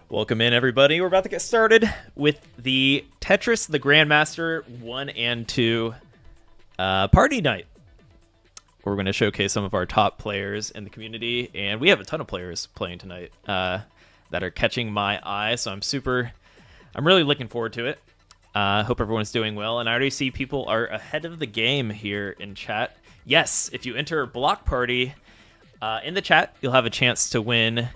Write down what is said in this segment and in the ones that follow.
Welcome in, everybody. We're about to get started with the Tetris the Grandmaster 1 and 2 party night. We're going to showcase some of our top players in the community, and we have a ton of players playing tonight that are catching my eye, so I'm really looking forward to it. Hope everyone's doing well, and I already see people are ahead of the game here in chat. Yes, if you enter Block Party in the chat, you'll have a chance to win.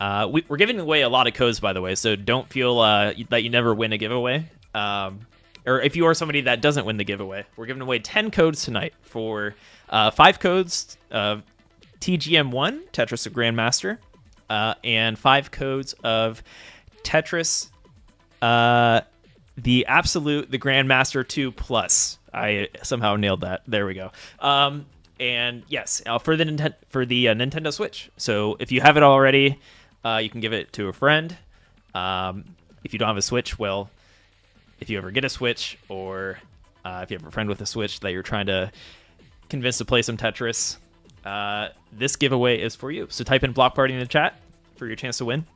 We're giving away a lot of codes, by the way, so don't feel that you never win a giveaway. Or if you are somebody that doesn't win the giveaway, we're giving away 10 codes tonight for 5 codes of TGM1, Tetris the Grandmaster, and 5 codes of Tetris the Grandmaster 2 Plus. I somehow nailed that. There we go. And yes, for the Nintendo Switch. So if you have it already, you can give it to a friend. If you don't have a Switch, well, if you ever get a Switch, or if you have a friend with a Switch that you're trying to convince to play some Tetris, this giveaway is for you. So type in Block Party in the chat for your chance to win.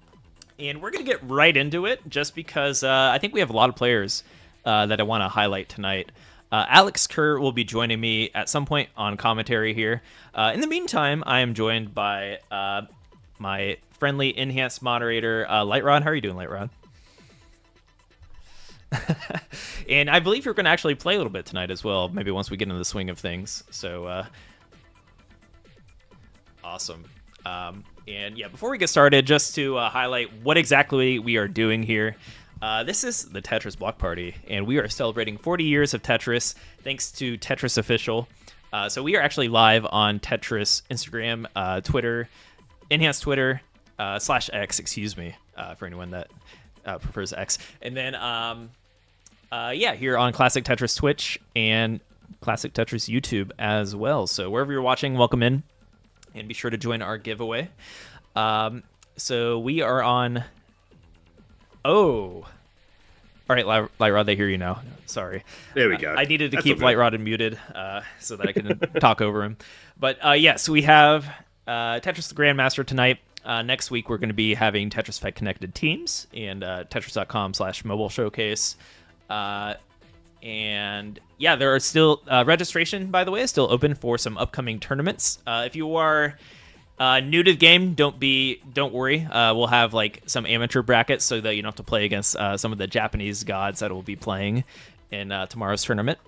And we're going to get right into it, just because I think we have a lot of players that I want to highlight tonight. Alex Kerr will be joining me at some point on commentary here. In the meantime, I am joined by my friendly enhanced moderator, Lightrod. How are you doing, Lightrod? And I believe you're going to actually play a little bit tonight as well, maybe once we get into the swing of things. So, awesome. And yeah, before we get started, just to highlight what exactly we are doing here. This is the Tetris Block Party, and we are celebrating 40 years of Tetris, thanks to Tetris Official. So we are actually live on Tetris Instagram, Twitter, enhanced Twitter, /X, excuse me, for anyone that prefers X. And then, here on Classic Tetris Twitch and Classic Tetris YouTube as well. So wherever you're watching, welcome in, and be sure to join our giveaway. So we are on... Oh, all right, Lightrod, they hear you now. Sorry. There we go. I needed to keep Lightrod muted so that I could talk over him. But yes, we have Tetris the Grandmaster tonight. Next week, we're going to be having Tetris Effect Connected Teams and Tetris.com/mobile showcase. And yeah, there are still registration, by the way, is still open for some upcoming tournaments. If you are new to the game, don't worry. We'll have like some amateur brackets so that you don't have to play against some of the Japanese gods that will be playing in tomorrow's tournament.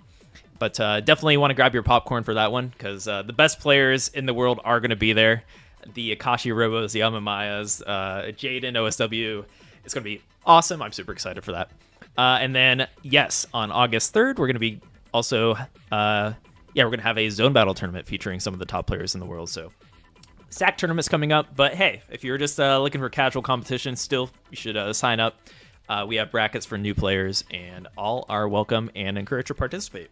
But definitely want to grab your popcorn for that one, because the best players in the world are going to be there. The Akashi Robos, the Amamayas, Jaden, OSW. It's going to be awesome. I'm super excited for that. And then, yes, on August 3rd, we're going to be also, we're going to have a zone battle tournament featuring some of the top players in the world. So stack tournaments coming up, but hey, if you're just looking for casual competition, still, you should sign up. We have brackets for new players, and all are welcome and encouraged to participate.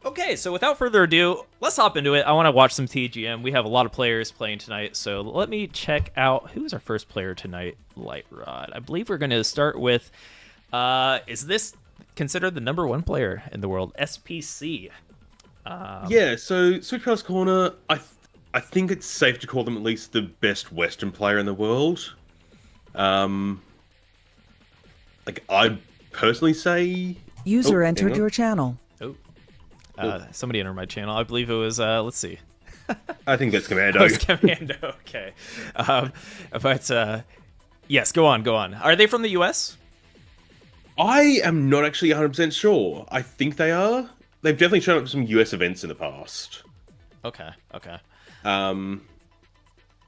Okay, so without further ado, let's hop into it. I want to watch some TGM. We have a lot of players playing tonight, so let me check out who's our first player tonight. Lightrod. I believe we're going to start with, is this considered the #1 player in the world? SPC. Yeah, so Switch Pass Corner, I think it's safe to call them at least the best Western player in the world. I'd personally say... User entered your channel. Somebody entered my channel. I believe it was, let's see. I think that's Commando. Oh, it's Commando, okay. Yes, go on. Are they from the US? I am not actually 100% sure. I think they are. They've definitely shown up at some US events in the past. Okay. But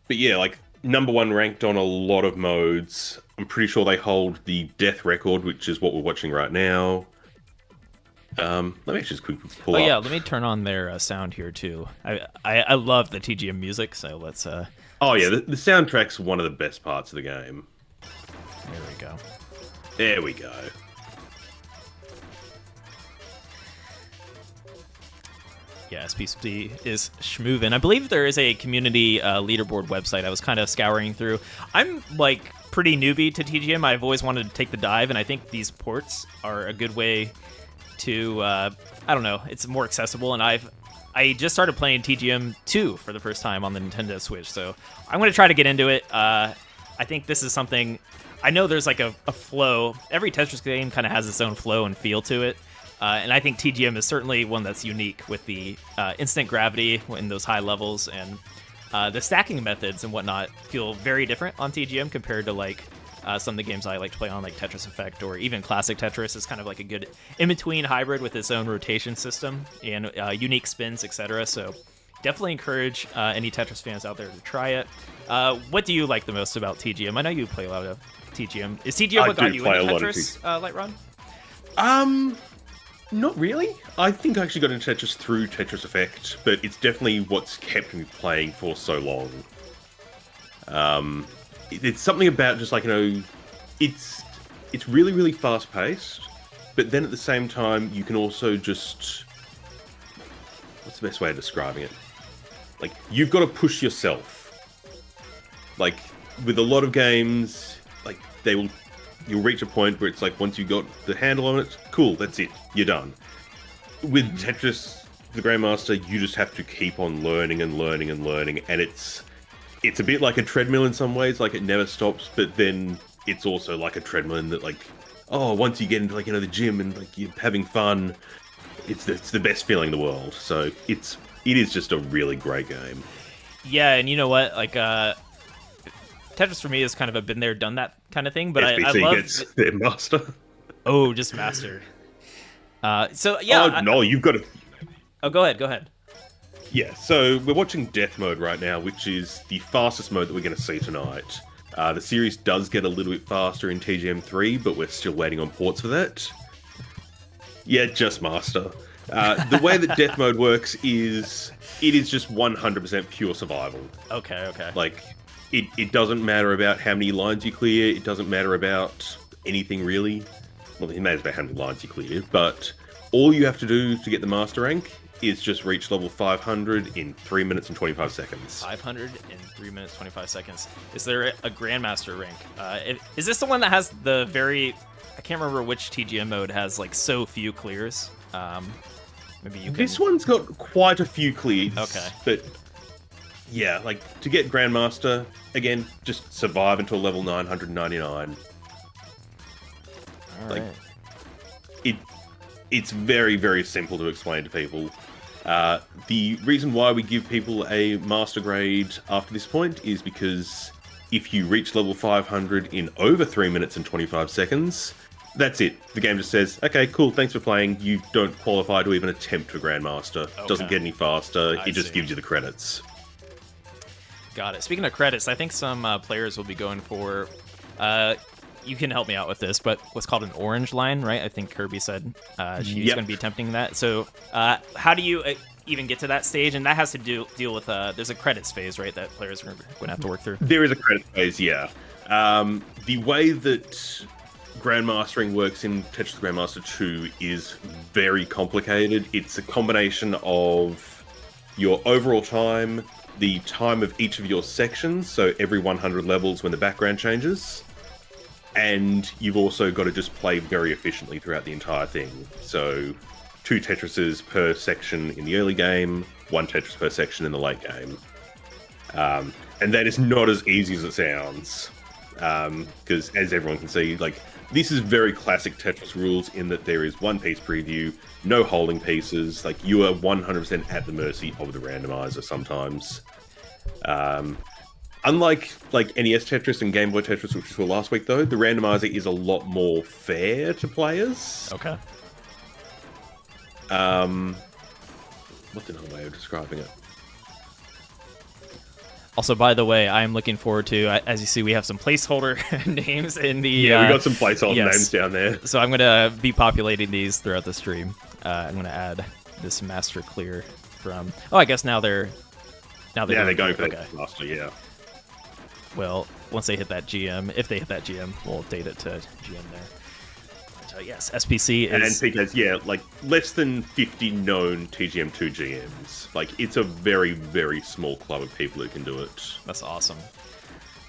yeah, like, #1 ranked on a lot of modes. I'm pretty sure they hold the death record, which is what we're watching right now. Let me actually just quickly pull up. Oh yeah, let me turn on their sound here too. I love the TGM music, so let's... Oh yeah, the soundtrack's one of the best parts of the game. There we go. Yeah, SPC is schmoovin'. I believe there is a community leaderboard website I was kind of scouring through. I'm, like, pretty newbie to TGM. I've always wanted to take the dive, and I think these ports are a good way to, I don't know, it's more accessible, and I just started playing TGM 2 for the first time on the Nintendo Switch, so I'm going to try to get into it. I I think this is something. I know there's like a flow. Every Tetris game kind of has its own flow and feel to it. And I think TGM is certainly one that's unique with the instant gravity in those high levels, and the stacking methods and whatnot feel very different on TGM compared to like some of the games I like to play on, like Tetris Effect or even classic Tetris. Is kind of like a good in-between hybrid with its own rotation system and unique spins, etc. So definitely encourage any Tetris fans out there to try it. What do you like the most about TGM? I know you play a lot of TGM. Is TGM what got you into Tetris, Lightrod? Not really. I think I actually got into Tetris through Tetris Effect, but it's definitely what's kept me playing for so long. It's something about just like, it's really, really fast paced, but then at the same time, you can also just, what's the best way of describing it? Like, you've got to push yourself. Like, with a lot of games, like, you'll reach a point where it's like, once you got the handle on it, cool, that's it, you're done. With Tetris, the Grandmaster, you just have to keep on learning and learning and learning, and it's a bit like a treadmill in some ways, like it never stops, but then it's also like a treadmill in that, like, once you get into, like, the gym and, like, you're having fun, it's the best feeling in the world. So it is just a really great game. Yeah, and you know what, like, Tetris for me is kind of a been there, done that kind of thing, but I love gets their master. Oh, just master. So yeah. No, you've got to. Oh, go ahead. Yeah, so we're watching Death Mode right now, which is the fastest mode that we're going to see tonight. The series does get a little bit faster in TGM 3, but we're still waiting on ports for that. Yeah, just master. The way that Death Mode works is it is just 100% pure survival. Okay. Like, it doesn't matter about how many lines you clear. It doesn't matter about anything, really. Well, it matters about how many lines you clear, but all you have to do to get the master rank is just reach level 500 in 3 minutes and 25 seconds. 500 in 3 minutes, 25 seconds. Is there a Grandmaster rank? Is this the one that has the very... I can't remember which TGM mode has, like, so few clears. Maybe you can... This one's got quite a few clears. Okay. But, yeah, like, to get Grandmaster, again, just survive until level 999. All like, right. It's very, very simple to explain to people. The reason why we give people a master grade after this point is because if you reach level 500 in over 3 minutes and 25 seconds, that's it. The game just says, okay, cool, thanks for playing. You don't qualify to even attempt for Grandmaster. Okay. Doesn't get any faster. I It just see. gives you the credits. Got it. Speaking of credits, I think some players will be going for... you can help me out with this, but what's called an orange line, right? I think Kirby said she's going to be attempting that. So how do you even get to that stage? And that has to deal with... there's a credits phase, right, that players are going to have to work through? There is a credit phase, yeah. The way that Grandmastering works in Tetris Grandmaster 2 is very complicated. It's a combination of your overall time, the time of each of your sections, so every 100 levels when the background changes, and you've also got to just play very efficiently throughout the entire thing. So 2 Tetrises per section in the early game, 1 Tetris per section in the late game. And that is not as easy as it sounds. Because as everyone can see, like, this is very classic Tetris rules in that there is 1 piece preview, no holding pieces, like, you are 100% at the mercy of the randomizer sometimes. Unlike, like, NES Tetris and Game Boy Tetris, which we saw last week, though, the randomizer is a lot more fair to players. Okay. What's another way of describing it? Also, by the way, I'm looking forward to, as you see, we have some placeholder names in the... Yeah, we got some placeholder yes. names down there. So I'm going to be populating these throughout the stream. I'm going to add this master clear from... Oh, I guess now they're... Now they're going for okay. that master, yeah. Well, once they hit that GM, if they hit that GM, we'll update it to GM there. But, yes, SPC is... And PKs, yeah, like, less than 50 known TGM2 GMs. Like, it's a very, very small club of people who can do it. That's awesome.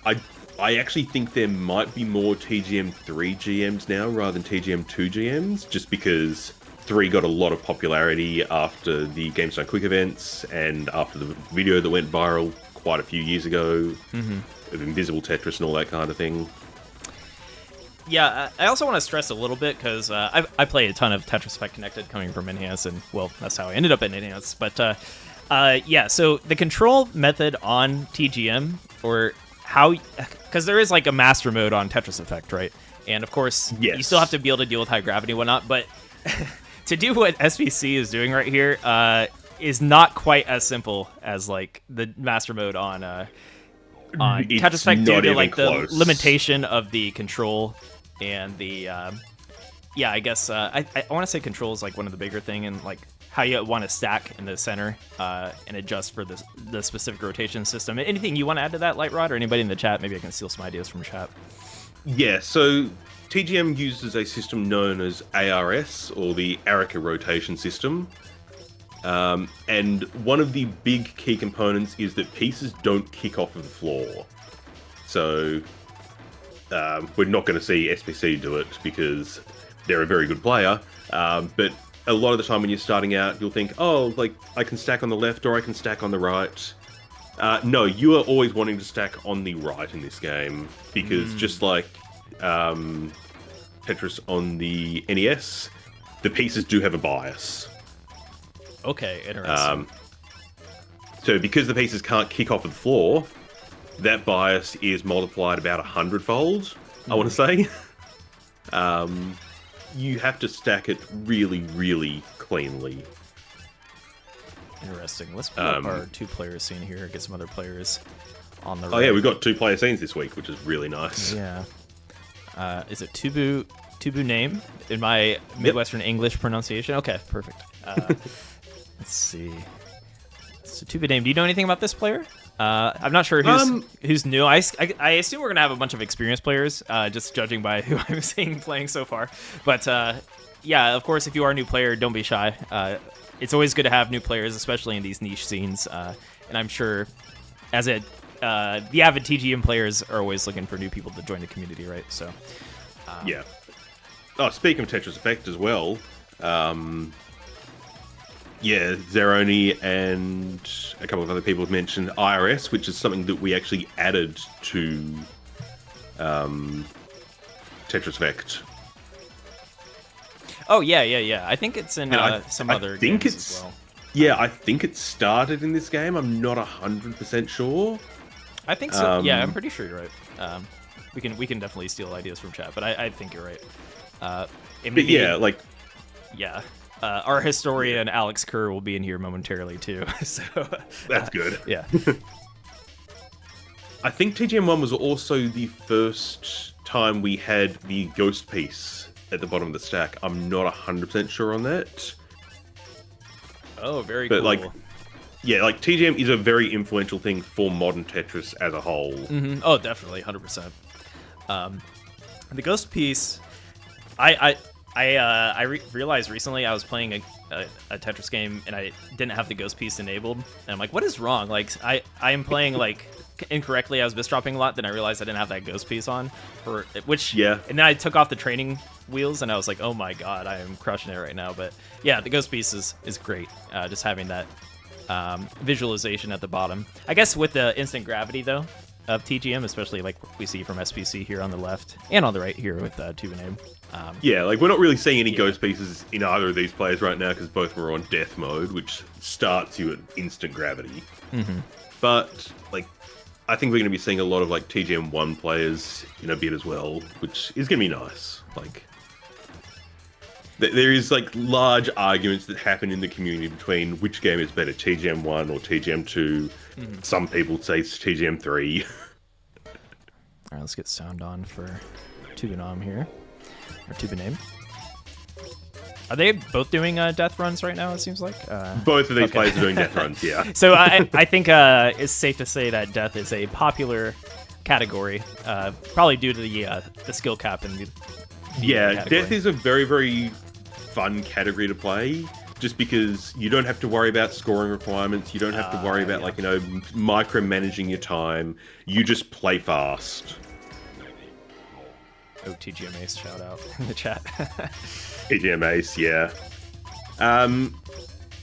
I actually think there might be more TGM3 GMs now rather than TGM2 GMs, just because 3 got a lot of popularity after the GameStone Quick events and after the video that went viral quite a few years ago. of invisible Tetris and all that kind of thing. Yeah, I also want to stress a little bit because I play a ton of Tetris Effect Connected coming from Enhance, and well, that's how I ended up in Enhance. But yeah, so the control method on TGM, or how, because there is like a master mode on Tetris Effect, right? And of course, yes, you still have to be able to deal with high gravity and whatnot. But to do what SVC is doing right here is not quite as simple as like the master mode on Tetris Effect due to like the limitation of the control. And the yeah, I guess I want to say control is like one of the bigger thing, and like how you want to stack in the center and adjust for the specific rotation system. Anything you want to add to that, Light Rod, or anybody in the chat? Maybe I can steal some ideas from chat. Yeah, so TGM uses a system known as ARS, or the Arica rotation system. And one of the big key components is that pieces don't kick off of the floor. So we're not going to see SPC do it because they're a very good player. But a lot of the time when you're starting out, you'll think, oh, like, I can stack on the left or I can stack on the right. No, you are always wanting to stack on the right in this game because just like Tetris on the NES, the pieces do have a bias. Okay, interesting. So because the pieces can't kick off of the floor, that bias is multiplied about 100-fold, I want to say. You have to stack it really, really cleanly. Interesting. Let's put up our two-player scene here, get some other players on the right. Oh yeah, we've got two-player scenes this week, which is really nice. Yeah. Is it Tubu name in my Midwestern English pronunciation? Okay, perfect. Let's see. So Tubu name. Do you know anything about this player? I'm not sure who's new. I assume we're gonna have a bunch of experienced players, just judging by who I'm seeing playing so far. But yeah, of course, if you are a new player, don't be shy. It's always good to have new players, especially in these niche scenes. And I'm sure, as the avid TGM players are always looking for new people to join the community, right? So yeah. Oh, speaking of Tetris Effect as well. Yeah, Zeroni and a couple of other people have mentioned IRS, which is something that we actually added to Tetris Effect. Oh, yeah. I think it's in some other games as well. Yeah, I think it started in this game. I'm not 100% sure. I think so. Yeah, I'm pretty sure you're right. We can definitely steal ideas from chat, but I think you're right. But yeah, like... Yeah. Our historian Alex Kerr will be in here momentarily too. So that's good. Yeah. I think TGM1 was also the first time we had the ghost piece at the bottom of the stack. I'm not 100% sure on that. Oh, very cool. But like, yeah, like TGM is a very influential thing for modern Tetris as a whole. Mm-hmm. Oh, definitely, 100%. The ghost piece, I realized recently I was playing a Tetris game and I didn't have the ghost piece enabled, and I'm like, what is wrong? Like I am playing like incorrectly. I was misdropping a lot. Then I realized I didn't have that ghost piece on, and then I took off the training wheels and I was like, oh my god, I am crushing it right now. But yeah, the ghost piece is great. Just having that visualization at the bottom. I guess with the instant gravity though of TGM, especially like we see from SPC here on the left and on the right here with Tubaname. Yeah, like we're not really seeing any ghost pieces in either of these players right now because both were on death mode, which starts you at instant gravity. Mm-hmm. But like, I think we're going to be seeing a lot of like TGM1 players in a bit as well, which is going to be nice. Like, there is like large arguments that happen in the community between which game is better, TGM1 or TGM2. Mm-hmm. Some people say it's TGM3. All right, let's get sound on for Tubaname here. Or Tubaname. Are they both doing death runs right now, it seems like? Both of these players are doing death runs, yeah. So I think it's safe to say that death is a popular category, probably due to the skill cap in the category. Death is a very, very fun category to play, just because you don't have to worry about scoring requirements, you don't have to worry about like, micromanaging your time, you just play fast. Oh, TGM Ace shout out in the chat. TGM Ace, yeah.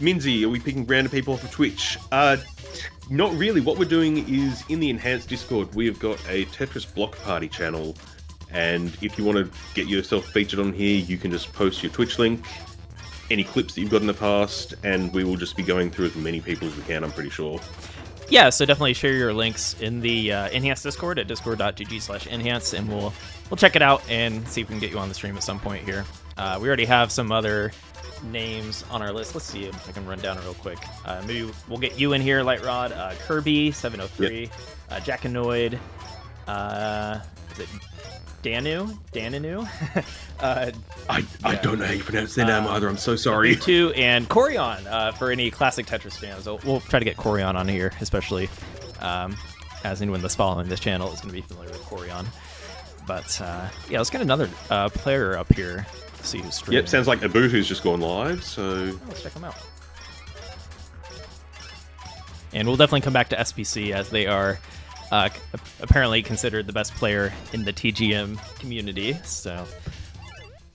Minzy, are we picking random people off of Twitch? Not really. What we're doing is in the enhanced Discord, we have got a Tetris Block Party channel, and if you want to get yourself featured on here, you can just post your Twitch link, any clips that you've got in the past, and we will just be going through as many people as we can, I'm pretty sure. Yeah, so definitely share your links in the enhanced Discord at discord.gg/enhance, and we'll check it out and see if we can get you on the stream at some point here. We already have some other names on our list. Let's see if I can run down it real quick. Maybe we'll get you in here, Light Rod, Kirby703, Yep. Jackanoid, is it Daninu? I don't know how you pronounce their name either, I'm so sorry. Too, and Corion, for any classic Tetris fans. We'll try to get Corion on here, especially as anyone that's following this channel is going to be familiar with Corion. But yeah, let's get another player up here. See who's streaming. Yep, sounds like Ubuntu's just gone live, so... Let's check them out. And we'll definitely come back to SPC, as they are apparently considered the best player in the TGM community, so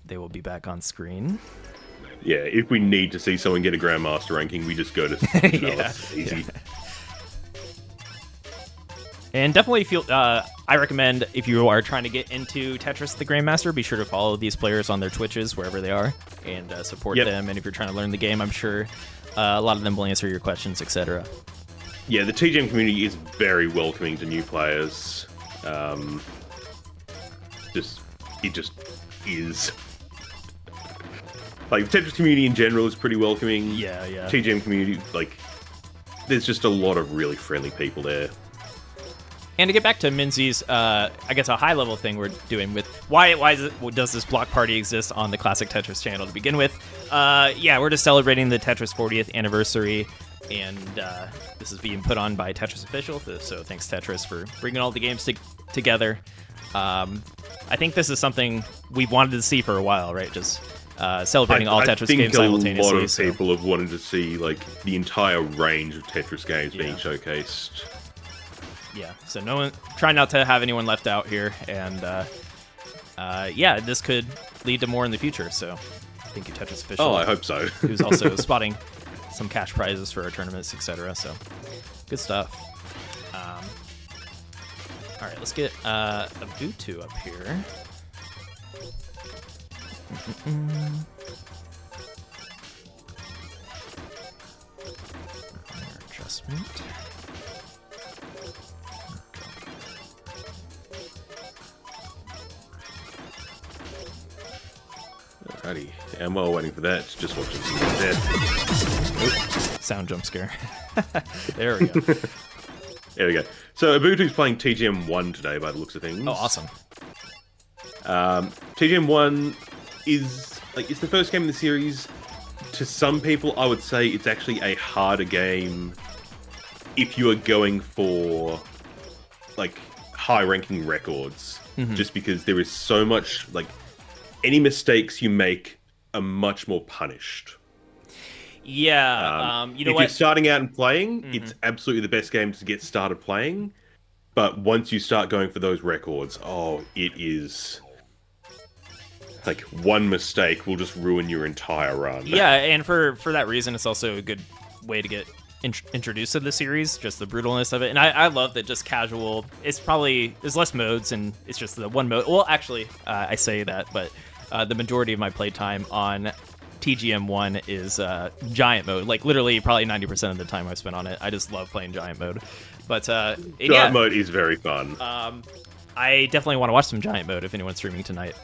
they will be back on screen. Yeah, if we need to see someone get a Grandmaster ranking, we just go to Yeah, easy. yeah. And definitely feel, I recommend if you are trying to get into Tetris the Grandmaster, be sure to follow these players on their Twitches, wherever they are, and support them. And if you're trying to learn the game, I'm sure a lot of them will answer your questions, etc. Yeah, the TGM community is very welcoming to new players. It just is. Like, the Tetris community in general is pretty welcoming. Yeah. TGM community, like, there's just a lot of really friendly people there. And to get back to Minzy's, I guess a high-level thing we're doing with why does this block party exist on the Classic Tetris channel to begin with? Yeah, we're just celebrating the Tetris 40th anniversary, and this is being put on by Tetris Official, so thanks Tetris for bringing all the games together. I think this is something we've wanted to see for a while, right? Just celebrating all Tetris games simultaneously. I think a lot of people have wanted to see like the entire range of Tetris games being showcased. Yeah, so try not to have anyone left out here, and yeah, this could lead to more in the future. So, thank you, Tetris Official. Oh, I hope so. Who's also spotting some cash prizes for our tournaments, etc. So, good stuff. All right, let's get Ubuntu up here. Minor adjustment. Alrighty, and while waiting for that, just watching some death. Sound jump scare. There we go. There we go. So Ubuntu's playing TGM 1 today, by the looks of things. Oh, awesome. TGM 1 is like it's the first game in the series. To some people, I would say it's actually a harder game if you are going for like high-ranking records, just because there is so much like. Any mistakes you make are much more punished. Yeah, you know if you're starting out and playing, it's absolutely the best game to get started playing. But once you start going for those records, it is like one mistake will just ruin your entire run. Yeah, and for that reason, it's also a good way to get introduced to the series, just the brutalness of it. And I love that just casual. There's less modes, and it's just the one mode. Well, actually, I say that, but the majority of my playtime on TGM 1 is Giant mode. Like, literally, probably 90% of the time I've spent on it. I just love playing Giant mode. But, Giant mode is very fun. I definitely want to watch some Giant mode if anyone's streaming tonight.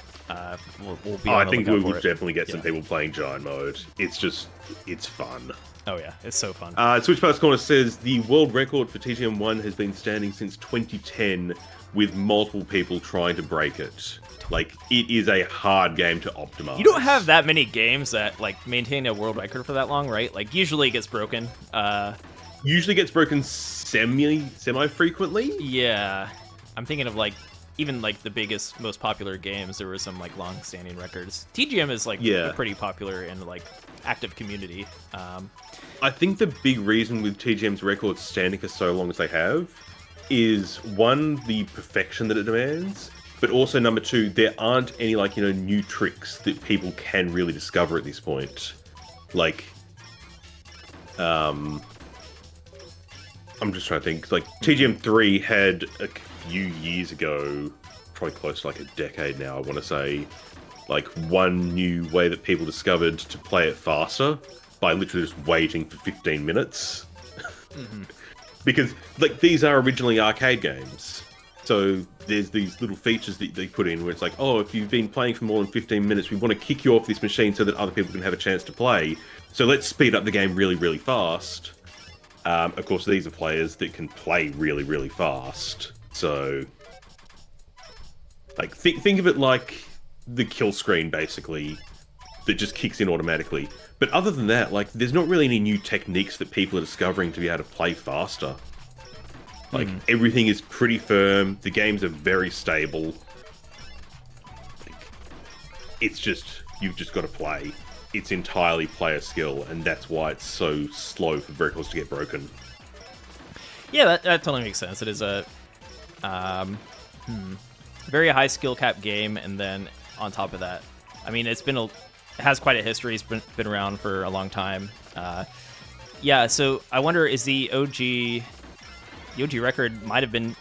We'll be on I think the we lookout will for it. definitely get some people playing Giant mode. It's fun. Oh, yeah. It's so fun. Switch Pass Corner says the world record for TGM 1 has been standing since 2010 with multiple people trying to break it. Like, it is a hard game to optimize. You don't have that many games that, like, maintain a world record for that long, right? Like, usually it gets broken. Usually gets broken semi-frequently. Yeah. I'm thinking of, like, even, like, the biggest, most popular games, there were some, like, long-standing records. TGM is, like, a pretty popular and, like, active community. I think the big reason with TGM's records standing for so long as they have is, one, the perfection that it demands, but also, number two, there aren't any, like, you know, new tricks that people can really discover at this point. Like, I'm just trying to think. Like TGM 3 had a few years ago, probably close to like a decade now, I want to say, like one new way that people discovered to play it faster by literally just waiting for 15 minutes. Because like these are originally arcade games. So there's these little features that they put in where it's like, oh, if you've been playing for more than 15 minutes, we want to kick you off this machine so that other people can have a chance to play. So let's speed up the game really, really fast. Of course, these are players that can play really, really fast. So, like, think of it like the kill screen, basically, that just kicks in automatically. But other than that, like, there's not really any new techniques that people are discovering to be able to play faster. Like, everything is pretty firm. The games are very stable. Like, it's just, you've just got to play. It's entirely player skill, and that's why it's so slow for vehicles to get broken. Yeah, that totally makes sense. It is a very high skill cap game, and then on top of that, I mean, it has quite a history. It's been around for a long time. Yeah, so I wonder, is the OG record might have been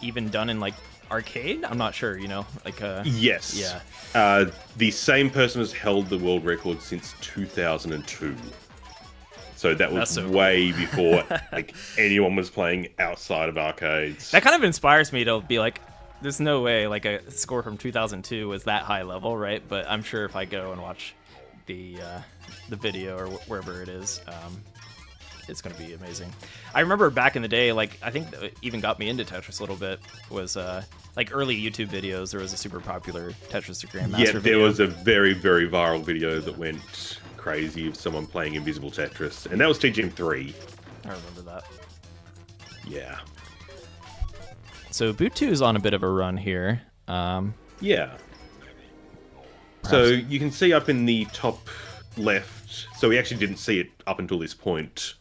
even done in like arcade? I'm not sure, like yes. Yeah. The same person has held the world record since 2002. So that was so way before like anyone was playing outside of arcades. That kind of inspires me to be like, there's no way like a score from 2002 was that high level, right? But I'm sure if I go and watch the video or wherever it is, it's going to be amazing. I remember back in the day, like, I think that even got me into Tetris a little bit was, like, early YouTube videos. There was a super popular Tetris Grandmaster video. There was a very, very viral video that went crazy of someone playing Invisible Tetris, and that was TGM 3. I remember that. Yeah. So Boot 2 is on a bit of a run here. Yeah. So you can see up in the top left, so we actually didn't see it up until this point,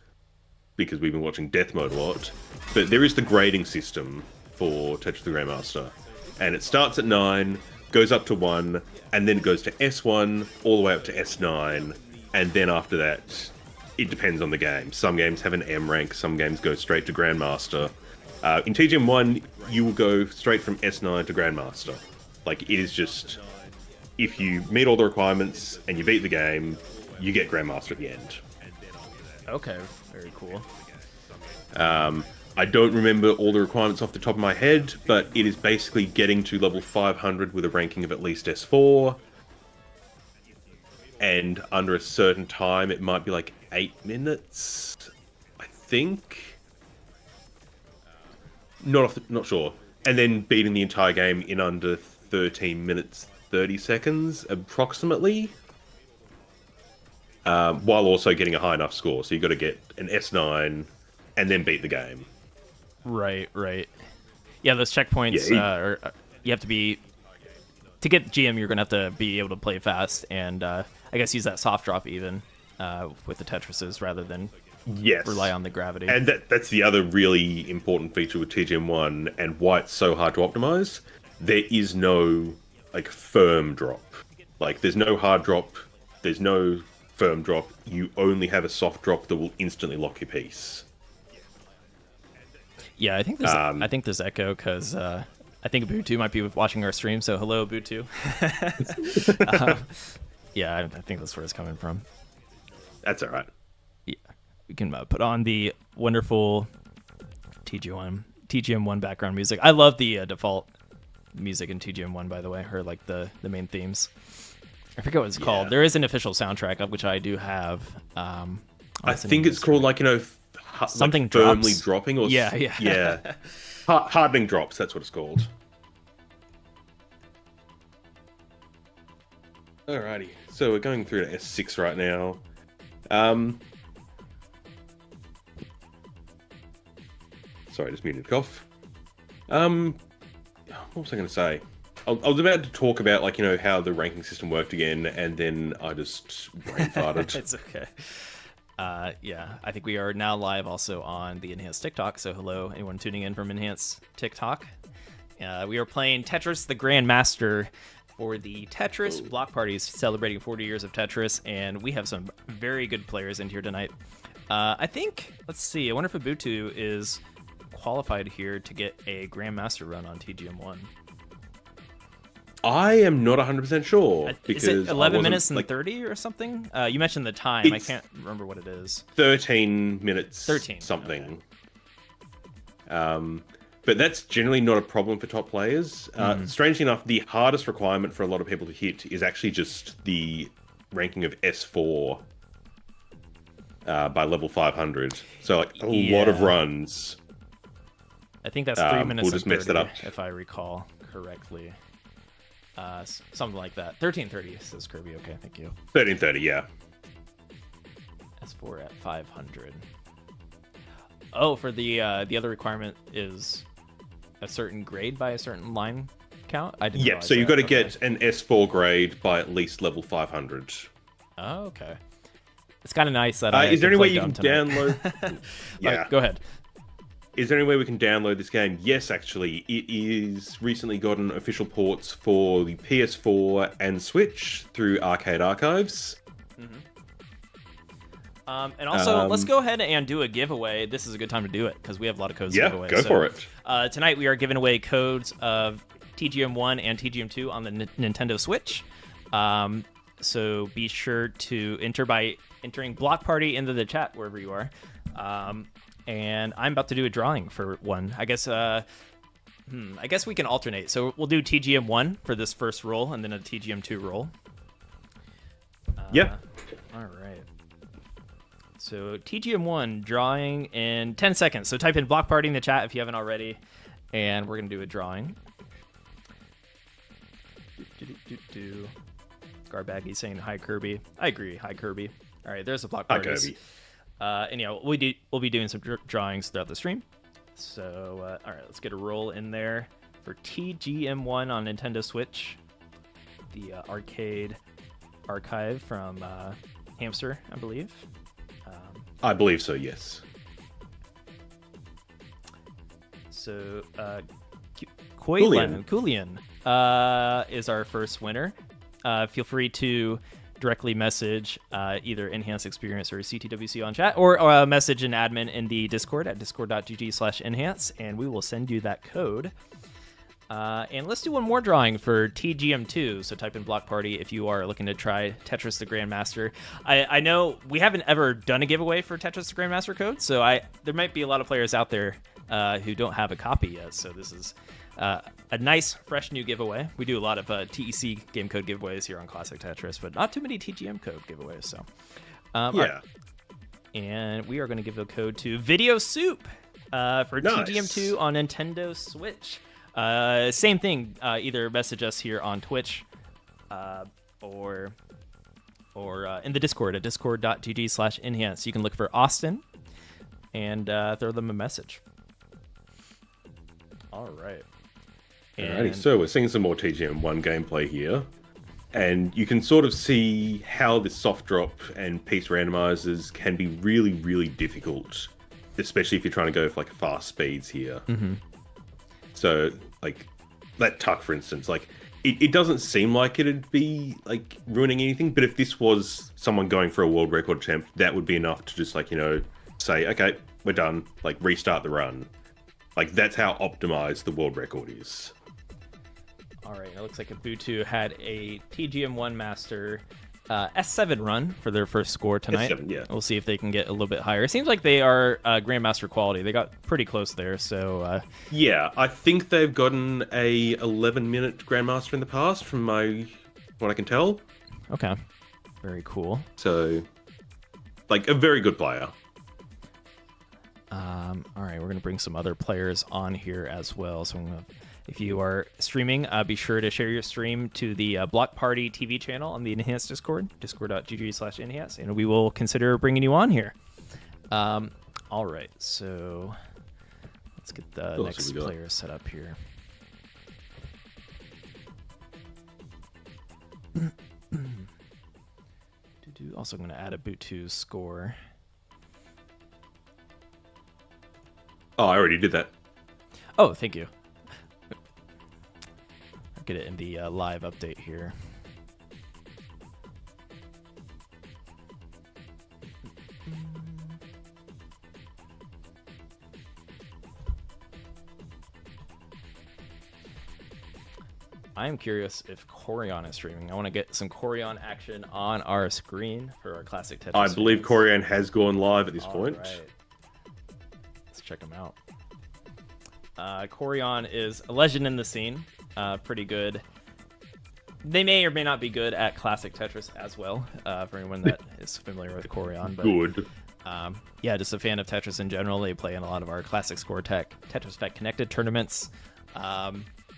because we've been watching Death Mode a lot, but there is the grading system for Tetris the Grandmaster, and it starts at 9, goes up to 1, and then it goes to S1, all the way up to S9, and then after that, it depends on the game. Some games have an M rank, some games go straight to Grandmaster. In TGM 1, you will go straight from S9 to Grandmaster. Like, it is just, if you meet all the requirements and you beat the game, you get Grandmaster at the end. Okay, very cool. I don't remember all the requirements off the top of my head, but it is basically getting to level 500 with a ranking of at least S4. And under a certain time, it might be like 8 minutes, I think. Not sure. And then beating the entire game in under 13 minutes, 30 seconds, approximately. While also getting a high enough score. So you've got to get an S9 and then beat the game. Right. Yeah, those checkpoints, you have to be... To get GM, you're going to have to be able to play fast and I guess use that soft drop even with the Tetrises rather than rely on the gravity. And that's the other really important feature with TGM1 and why it's so hard to optimize. There is no like firm drop. Like there's no hard drop, there's no firm drop. You only have a soft drop that will instantly lock your piece. Yeah, I think there's echo because I think Boo2 might be watching our stream. So hello, Boo2. Yeah, I think that's where it's coming from. That's all right. Yeah, we can put on the wonderful TGM1 background music. I love the default music in TGM1, by the way, or like the main themes. I forget what it's called. There is an official soundtrack of which I do have. I think it's called like something like firmly dropping or yeah. Hardening drops. That's what it's called. Alrighty, so we're going through to S6 right now. Sorry, I just muted cough. What was I going to say? I was about to talk about like how the ranking system worked again, and then I just brain farted. It's okay. Yeah, I think we are now live also on the Enhanced TikTok. So hello, anyone tuning in from Enhanced TikTok. We are playing Tetris the Grandmaster for the Tetris Block Party, celebrating 40 years of Tetris, and we have some very good players in here tonight. I think, let's see, I wonder if Ubuntu is qualified here to get a Grandmaster run on TGM1. I am not 100% sure. Is it 11 minutes and like, 30 or something? You mentioned the time. I can't remember what it is. 13 minutes 13 something. Okay. But that's generally not a problem for top players. Strangely enough, the hardest requirement for a lot of people to hit is actually just the ranking of S4 by level 500. So like a lot of runs. I think that's 3 minutes we'll just and 30, mess that up. if I recall correctly. Something like that. 1330 says Kirby. Okay, thank you. 1330, yeah. S4 at 500. Oh, for the other requirement is a certain grade by a certain line count? I didn't realize so you've got to that. get an S4 grade by at least level 500. Oh, okay. It's kind of nice that is there any way you can tonight. download? Yeah. Go ahead. Is there any way we can download this game? Yes, actually. It is recently gotten official ports for the PS4 and Switch through Arcade Archives. And also, let's go ahead and do a giveaway. This is a good time to do it because we have a lot of codes to give away. Go for it. Tonight we are giving away codes of TGM1 and TGM2 on the Nintendo Switch. So be sure to enter by entering Block Party into the chat wherever you are. And I'm about to do a drawing for one. I guess we can alternate. So we'll do TGM1 for this first roll and then a TGM2 roll. All right. So TGM1 drawing in 10 seconds. So type in Block Party in the chat if you haven't already. And we're going to do a drawing. Garbaggy saying hi, Kirby. I agree. Hi, Kirby. All right, there's a Block Party. Hi, Kirby. And yeah, we'll be doing some drawings throughout the stream. So, all right, let's get a roll in there for TGM1 on Nintendo Switch. The arcade archive from HAMSTER, I believe. I believe so, yes. So, Kulian is our first winner. Feel free to directly message either Enhanced Experience or CTWC on chat, or message an admin in the Discord at discord.gg/enhance, and we will send you that code. And let's do one more drawing for TGM2. So type in Block Party if you are looking to try Tetris the Grandmaster. I know we haven't ever done a giveaway for Tetris the Grandmaster code, so there might be a lot of players out there who don't have a copy yet. So this is a nice, fresh new giveaway. We do a lot of TEC game code giveaways here on Classic Tetris, but not too many TGM code giveaways. So right. And we are going to give a code to Video Soup for TGM2 on Nintendo Switch. Same thing. Either message us here on Twitch, or in the Discord at discord.gg/enhance. You can look for Austin and throw them a message. All right. Alrighty, so we're seeing some more TGM1 gameplay here, and you can sort of see how the soft drop and piece randomizers can be really, really difficult, especially if you're trying to go for like fast speeds here. So, like, that tuck, for instance, like, it doesn't seem like it'd be, like, ruining anything, but if this was someone going for a world record attempt, that would be enough to just, like, say, okay, we're done, like, restart the run. Like, that's how optimized the world record is. All right, it looks like Ubuntu had a TGM1 Master S7 run for their first score tonight. S7, yeah. We'll see if they can get a little bit higher. It seems like they are Grandmaster quality. They got pretty close there, so... Yeah, I think they've gotten a 11-minute Grandmaster in the past, from what I can tell. Okay, very cool. So, like, a very good player. All right, we're going to bring some other players on here as well. So if you are streaming, be sure to share your stream to the Block Party TV channel on the Enhanced Discord, discord.gg/enhance, and we will consider bringing you on here. All right, so let's get the next player set up here. Also, I'm going to add a Ubuntu score. Oh, I already did that. Oh, thank you. I'll get it in the live update here. I'm curious if Corian is streaming. I want to get some Corian action on our screen for our classic Tetris. I believe fans. Corian has gone live at this All point. right. Let's check him out. Corian is a legend in the scene. Pretty good. They may or may not be good at classic Tetris as well, for anyone that is familiar with Corian. But, Good. yeah, just a fan of Tetris in general. They play in a lot of our classic Score Tech Tetris Tech Connected tournaments.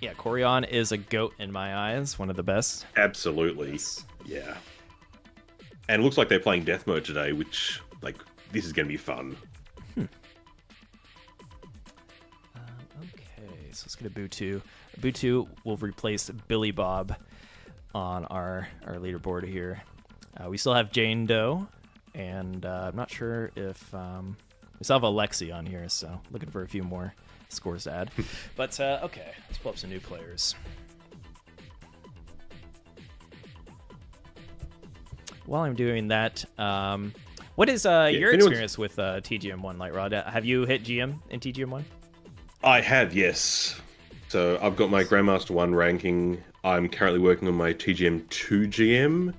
Yeah, Corian is a GOAT in my eyes, one of the best. Absolutely. Yeah. And it looks like they're playing death mode today, which, like, this is going to be fun. Okay, so let's get a Butu. Butu will replace Billy Bob on our leaderboard here. We still have Jane Doe, and I'm not sure if we still have Alexi on here, so looking for a few more scores to add. But okay, let's pull up some new players. While I'm doing that, what is your experience with TGM1, Lightrod? Have you hit GM in TGM1? I have, yes. So I've got my Grandmaster 1 ranking. I'm currently working on my TGM 2 GM.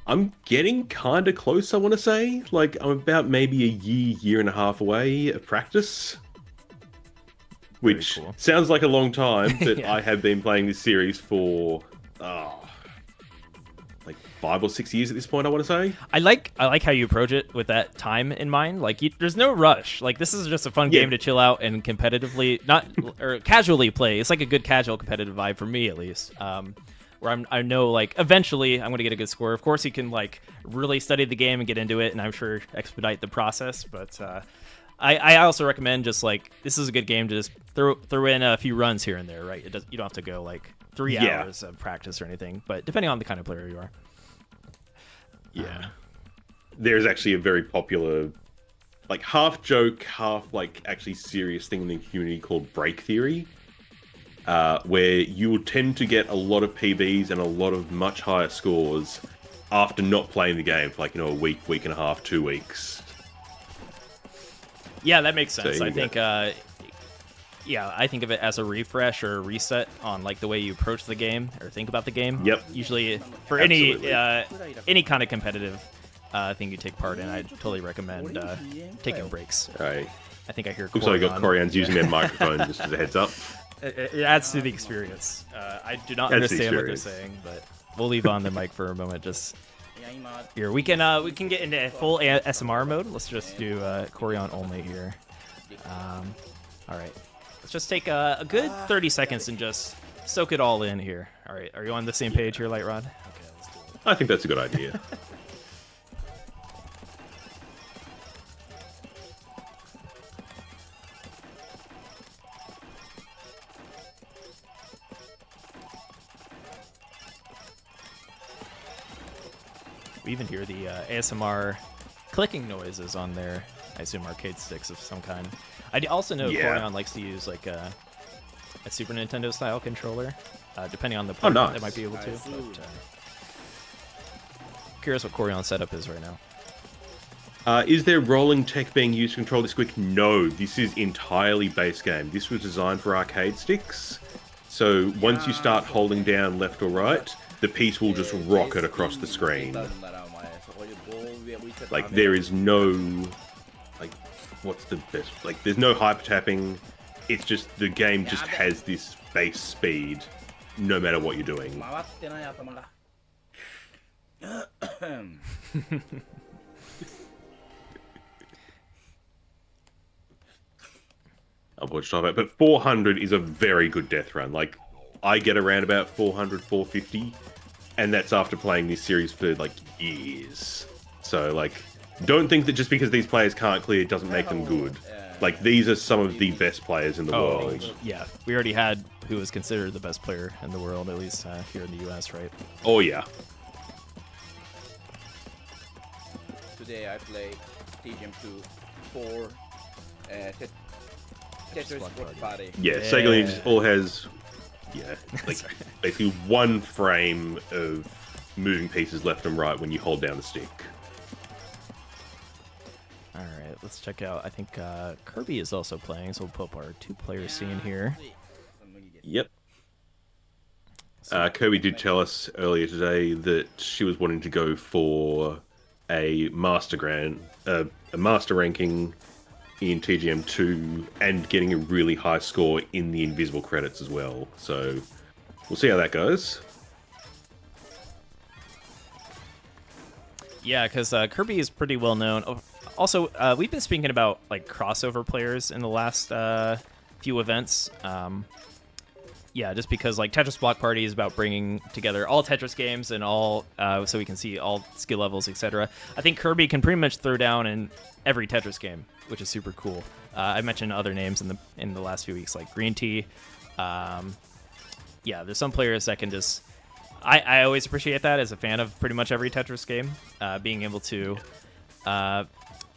I'm getting kind of close, I want to say. Like, I'm about maybe a year and a half away of practice. Which cool. Sounds like a long time, but Yeah. I have been playing this series for, like 5 or 6 years at this point, I want to say. I like how you approach it with that time in mind. Like, there's no rush. Like, this is just a fun game to chill out and competitively, or casually play. It's like a good casual competitive vibe for me, at least. Where I know, like, eventually I'm going to get a good score. Of course, you can, like, really study the game and get into it, and I'm sure expedite the process. But I also recommend just, like, this is a good game to just throw in a few runs here and there, right? You don't have to go, like, 3 hours of practice or anything, but depending on the kind of player you are. Yeah. There's actually a very popular, like, half joke, half, like, actually serious thing in the community called break theory, where you will tend to get a lot of PBs and a lot of much higher scores after not playing the game for, like, a week and a half, 2 weeks. Yeah, that makes sense. So I think, I think of it as a refresh or a reset on, like, the way you approach the game or think about the game. Yep. Usually, for Absolutely. any kind of competitive thing you take part in, I totally recommend taking breaks. Right. I think I hear. Looks like I got Corian. Corian's using their microphone just as a heads up. It adds to the experience. I do not Adds to the understand what they're experience. saying, but we'll leave on the mic for a moment. Just here, we can get into full SMR mode. Let's just do Corian only here. All right, let's just take a good 30 seconds and just soak it all in here. All right, are you on the same page here, Lightrod? Okay, let's do it. I think that's a good idea. We even hear the ASMR clicking noises on their, I assume, arcade sticks of some kind. I also know Corian likes to use like a Super Nintendo style controller, depending on the player nice. they might be able to. But, curious what Corion's setup is right now. Is there rolling tech being used to control this quick? No, this is entirely base game. This was designed for arcade sticks. So once you start holding down left or right, the piece will just rocket across the screen. Like, there is no, like, what's the best? Like, there's no hyper tapping. It's just, the game just has this base speed, no matter what you're doing. I'll watch about, but 400 is a very good death run. Like, I get around about 400, 450, and that's after playing this series for, like, years. So, like, don't think that just because these players can't clear doesn't make them good. Like, these are some of the best players in the world. Yeah, we already had who was considered the best player in the world, at least here in the US, right? Oh, yeah. Today I play TGM 2 for Tetris Block Party. Yeah, Sega Lineage all has, like, basically one frame of moving pieces left and right when you hold down the stick. All right, let's check out. I think Kirby is also playing, so we'll pull up our two-player scene here. Yep. Kirby did tell us earlier today that she was wanting to go for a master ranking in TGM 2 and getting a really high score in the invisible credits as well. So we'll see how that goes. Yeah, because Kirby is pretty well known. Also, we've been speaking about like crossover players in the last few events. Yeah, just because like Tetris Block Party is about bringing together all Tetris games and all, so we can see all skill levels, etc. I think Kirby can pretty much throw down in every Tetris game, which is super cool. I mentioned other names in the last few weeks, like Green Tea. Yeah, there's some players that can just. I always appreciate that as a fan of pretty much every Tetris game, being able to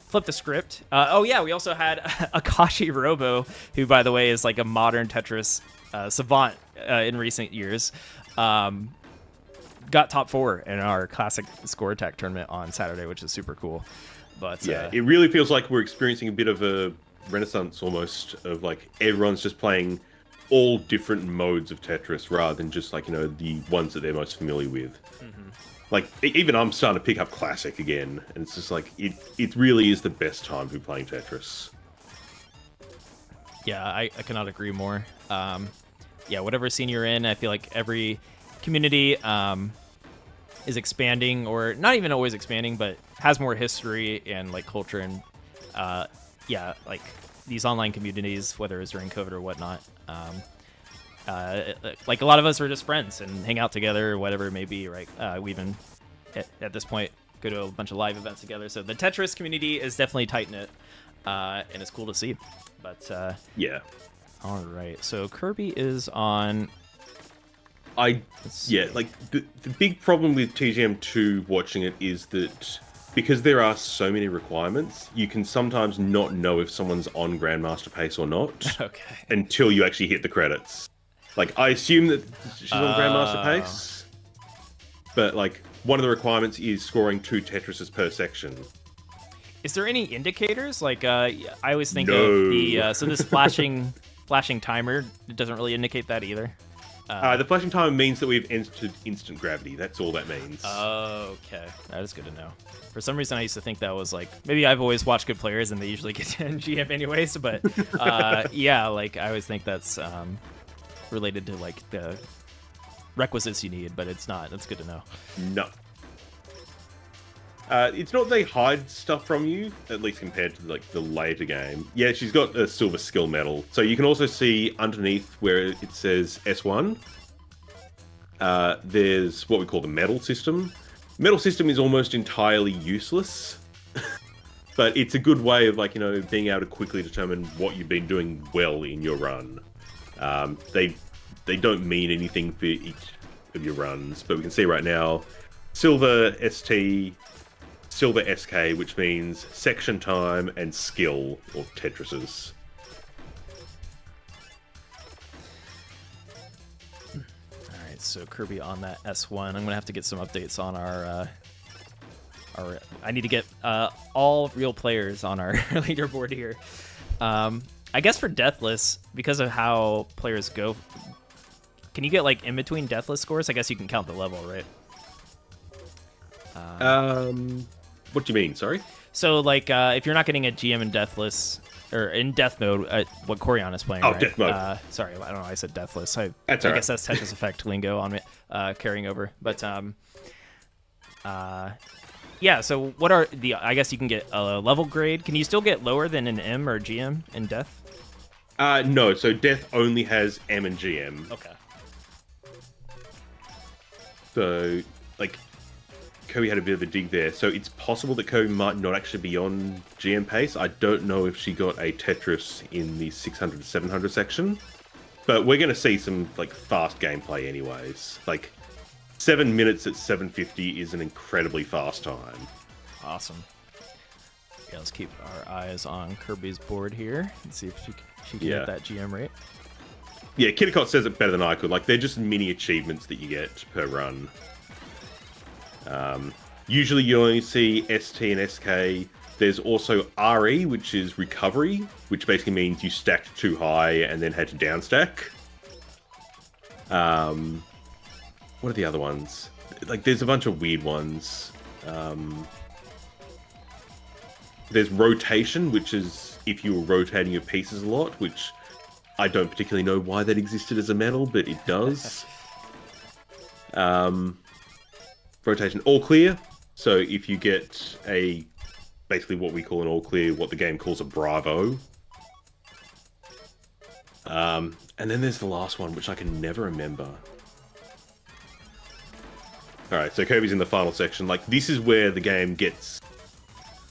flip the script. Oh yeah, we also had Akashi Robo, who by the way is like a modern Tetris savant in recent years. Got top 4 in our classic score attack tournament on Saturday, which is super cool. But yeah, it really feels like we're experiencing a bit of a renaissance almost of like everyone's just playing all different modes of Tetris rather than just like, you know, the ones that they're most familiar with. Mm-hmm. Like, even I'm starting to pick up Classic again, and it's just like, it really is the best time to be playing Tetris. Yeah, I cannot agree more. Yeah, whatever scene you're in, I feel like every community is expanding, or not even always expanding, but has more history and like culture and yeah, like these online communities, whether it's during COVID or whatnot. Like a lot of us are just friends and hang out together or whatever it may be, right? We even at this point go to a bunch of live events together. So the Tetris community is definitely tight-knit, and it's cool to see. But yeah. All right, so Kirby is on. Like the big problem with TGM2 watching it is that because there are so many requirements, you can sometimes not know if someone's on Grandmaster pace or not. Okay. Until you actually hit the credits. Like, I assume that she's on Grandmaster pace, but like one of the requirements is scoring 2 Tetrises per section. Is there any indicators? Like, I always think No. of the so this flashing timer, it doesn't really indicate that either. The flashing timer means that we've entered instant gravity. That's all that means. Okay, that is good to know. For some reason, I used to think that was like, maybe I've always watched good players and they usually get to GM anyways, but yeah, like I always think that's related to like the requisites you need, but it's not. That's good to know. No. It's not they hide stuff from you, at least compared to like the later game. Yeah, she's got a silver skill medal. So you can also see underneath where it says S1, there's what we call the medal system. Medal system is almost entirely useless, but it's a good way of like, you know, being able to quickly determine what you've been doing well in your run. They don't mean anything for each of your runs, but we can see right now, silver ST, silver SK, which means section time and skill, or Tetrises. Alright, so Kirby on that S1. I'm gonna have to get some updates on our I need to get all real players on our leaderboard here. I guess for Deathless, because of how players go, can you get like in between Deathless scores? I guess you can count the level, right? What do you mean? Sorry. So like, if you're not getting a GM in Deathless or in Death Mode, what Corian is playing, Oh, right? Death Mode. Sorry, I don't know. I said Deathless. I That's all guess right. that's Tetris Effect lingo on me, carrying over. But yeah. So what are the? I guess you can get a level grade. Can you still get lower than an M or GM in Death? No. So Death only has M and GM. Okay. So, like, Kobe had a bit of a dig there. So it's possible that Kobe might not actually be on GM pace. I don't know if she got a Tetris in the 600 to 700 section. But we're going to see some, like, fast gameplay anyways. Like, 7 minutes at 750 is an incredibly fast time. Awesome. Yeah, let's keep our eyes on Kirby's board here and see if she can get that GM rate. Yeah, Kitticott says it better than I could. Like, they're just mini achievements that you get per run. Usually you only see ST and SK. There's also RE, which is recovery, which basically means you stacked too high and then had to downstack. what are the other ones? Like, there's a bunch of weird ones. There's rotation, which is if you were rotating your pieces a lot, which I don't particularly know why that existed as a medal, but it does. Rotation, all clear. So if you get basically what we call an all clear, what the game calls a bravo. And then there's the last one, which I can never remember. Alright, so Kirby's in the final section. Like, this is where the game gets...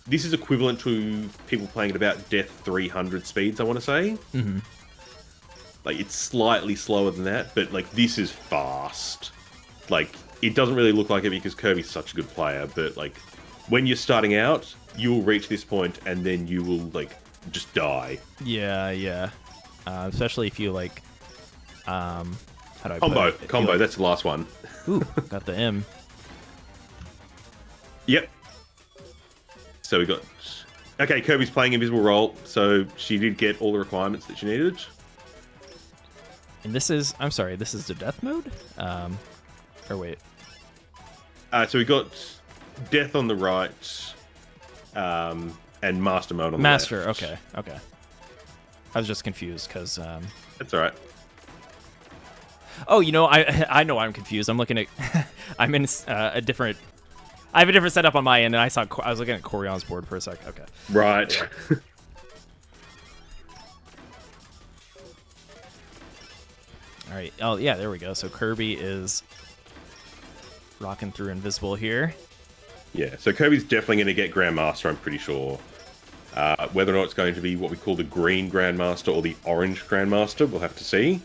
This is equivalent to people playing at about Death 300 speeds, I want to say. Mm-hmm. Like, it's slightly slower than that, but, like, this is fast. Like, it doesn't really look like it because Kirby's such a good player, but, like, when you're starting out, you'll reach this point and then you will, like, just die. Yeah. Especially if you, like, how do I Combo, put it? combo, that's the last one. Ooh, got the M. Yep. So we got... Okay, Kirby's playing Invisible Role, so she did get all the requirements that she needed. And this is... I'm sorry, this is the death mode? Or wait. So we got Death on the right, and Master Mode on the Master, left. okay. I was just confused, because... That's alright. Oh, you know, I know I'm confused. I'm looking at... I'm in a different... I have a different setup on my end, and I was looking at Corion's board for a sec. Okay. Right. All right. Oh, yeah, there we go. So Kirby is rocking through Invisible here. Yeah, so Kirby's definitely going to get Grandmaster, I'm pretty sure. Whether or not it's going to be what we call the green Grandmaster or the orange Grandmaster, we'll have to see.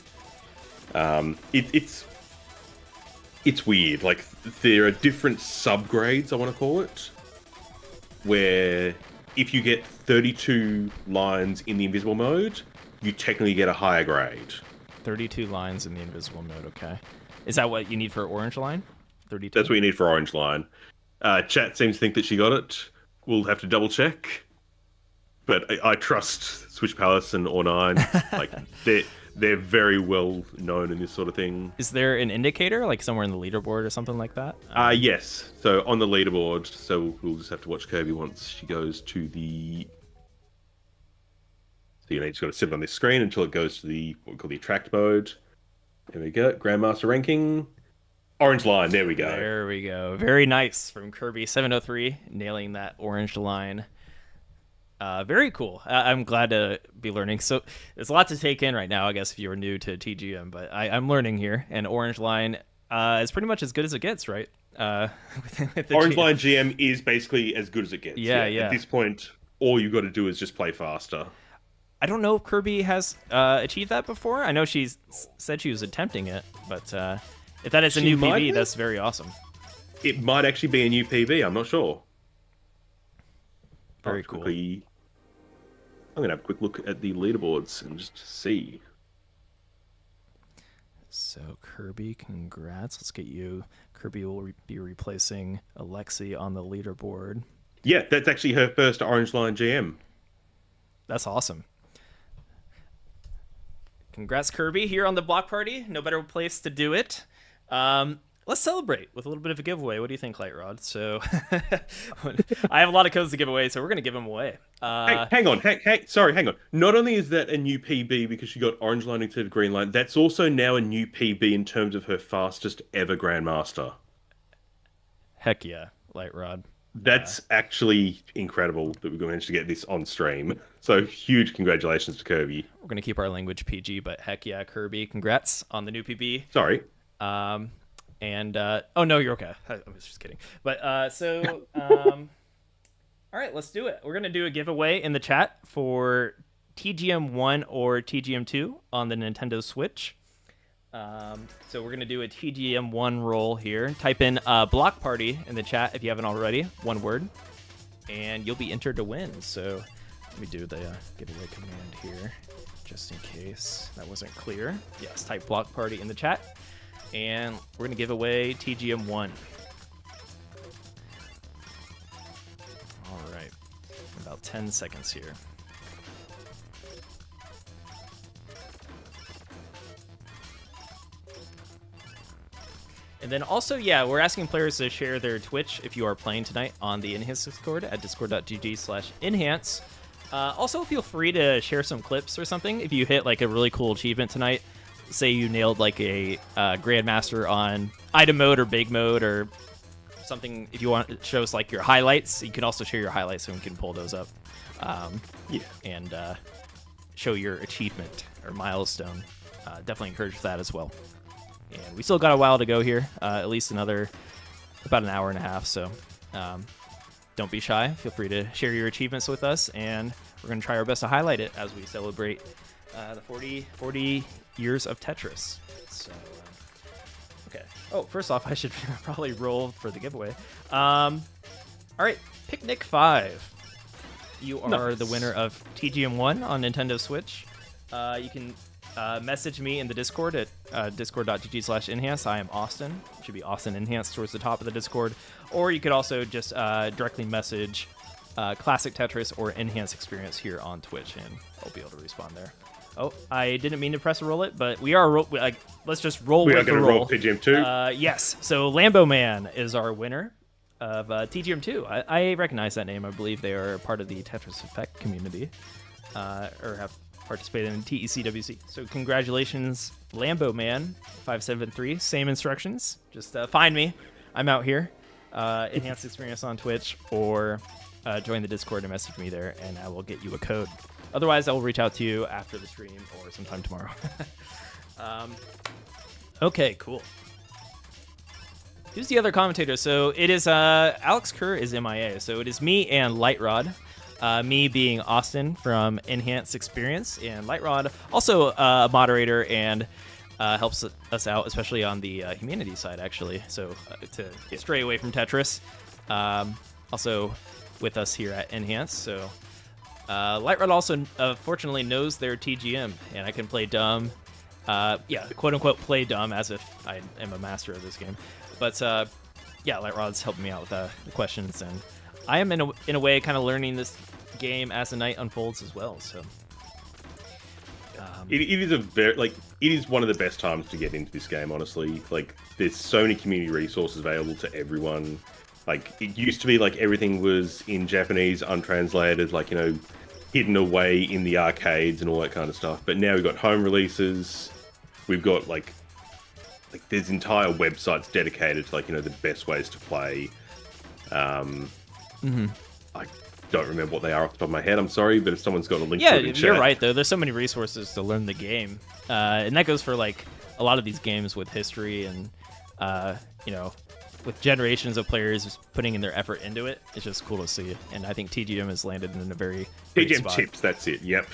It's weird. Like, there are different subgrades, I want to call it, where if you get 32 lines in the invisible mode, you technically get a higher grade. 32 lines in the invisible mode, okay. Is that what you need for orange line? 32? That's what you need for orange line. Chat seems to think that she got it. We'll have to double check. But I trust Switch Palace and Or9. Like, they're very well known in this sort of thing. Is there an indicator, like somewhere in the leaderboard or something like that? Yes. So on the leaderboard, so we'll just have to watch Kirby once she goes to the... So you just got to sit on this screen until it goes to the what we call the attract mode. There we go. Grandmaster ranking. Orange line. There we go. There we go. Very nice from Kirby 703, nailing that orange line. Very cool. I'm glad to be learning. So there's a lot to take in right now, I guess, if you were new to TGM, but I'm learning here. And orange line is pretty much as good as it gets, right? With the Orange line GM is basically as good as it gets. Yeah. At this point, all you got to do is just play faster. I don't know if Kirby has achieved that before. I know she's said she was attempting it, but if that is a new PB, that's very awesome. It might actually be a new PB. I'm not sure. Very cool. I'm going to have a quick look at the leaderboards and just see. So Kirby, congrats. Let's get you. Kirby will be replacing Alexi on the leaderboard. Yeah, that's actually her first Orange Line GM. That's awesome. Congrats, Kirby, here on the Block Party. No better place to do it. Let's celebrate with a little bit of a giveaway. What do you think, Light Rod? So I have a lot of codes to give away, so we're going to give them away. Hang on. Not only is that a new PB because she got orange line instead of green line, that's also now a new PB in terms of her fastest ever Grandmaster. Heck yeah, Light Rod. That's actually incredible that we managed to get this on stream. So huge congratulations to Kirby. We're going to keep our language PG, but heck yeah, Kirby. Congrats on the new PB. Sorry. Oh no, you're okay. I was just kidding. But all right, let's do it. We're gonna do a giveaway in the chat for TGM 1 or TGM 2 on the Nintendo Switch. So we're gonna do a TGM 1 roll here. Type in Block Party in the chat if you haven't already, one word, and you'll be entered to win. So let me do the giveaway command here, just in case that wasn't clear. Yes, type Block Party in the chat. And we're going to give away TGM 1. All right. About 10 seconds here. And then also, yeah, we're asking players to share their Twitch if you are playing tonight on the Enhance Discord at discord.gg/enhance. Also, feel free to share some clips or something if you hit like a really cool achievement tonight. Say you nailed like a Grandmaster on item mode or big mode or something. If you want to show us like your highlights, you can also share your highlights so we can pull those up. And show your achievement or milestone. Definitely encourage that as well. And we still got a while to go here, at least about an hour and a half. So don't be shy. Feel free to share your achievements with us, and we're going to try our best to highlight it as we celebrate the 40 years of Tetris. So, okay. Oh, first off, I should probably roll for the giveaway. All right, Picnic 5. You are the winner of TGM 1 on Nintendo Switch. You can message me in the Discord at discord.gg/enhance. I am Austin. It should be Austin Enhance towards the top of the Discord. Or you could also just directly message Classic Tetris or Enhance Experience here on Twitch, and I'll be able to respond there. Oh, I didn't mean to press roll it, but we are let's just roll. We with are going to roll TGM 2. Yes. So Lambo Man is our winner of TGM 2. I recognize that name. I believe they are part of the Tetris Effect community, or have participated in TECWC. So congratulations, Lambo Man 573. Same instructions. Just find me. I'm out here. Enhanced Experience on Twitch, or join the Discord and message me there, and I will get you a code. Otherwise, I will reach out to you after the stream or sometime tomorrow. Okay, cool. Who's the other commentator? So it is Alex Kerr is MIA. So it is me and Lightrod. Me being Austin from Enhance Experience, and Lightrod also a moderator and helps us out, especially on the humanity side, actually. So to stray away from Tetris. Also with us here at Enhance. So Lightrod also fortunately knows their TGM, and I can play dumb. Yeah, quote unquote play dumb as if I am a master of this game. But yeah, Lightrod's helping me out with the questions, and I am in a way kind of learning this game as the night unfolds as well. So it is it is one of the best times to get into this game, honestly. Like, there's so many community resources available to everyone. Like, it used to be like everything was in Japanese, untranslated, like, you know, hidden away in the arcades and all that kind of stuff. But now we've got home releases. We've got like there's entire websites dedicated to, like, you know, the best ways to play. I don't remember what they are off the top of my head. I'm sorry, but if someone's got a link to it in chat. You're right, though. There's so many resources to learn the game. And that goes for, like, a lot of these games with history and, you know, with generations of players putting in their effort into it. It's just cool to see. And I think TGM has landed in a very great TGM spot. chips, that's it. Yep.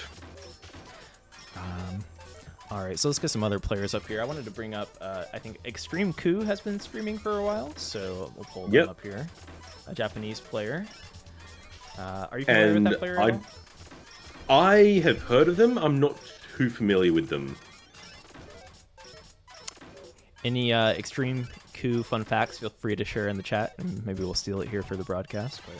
All right, so let's get some other players up here. I wanted to bring up, I think Extreme Coup has been streaming for a while, so we'll pull them up here. A Japanese player. Are you familiar with that player at all? I have heard of them. I'm not too familiar with them. Any Extreme Coup fun facts, feel free to share in the chat, and maybe we'll steal it here for the broadcast. But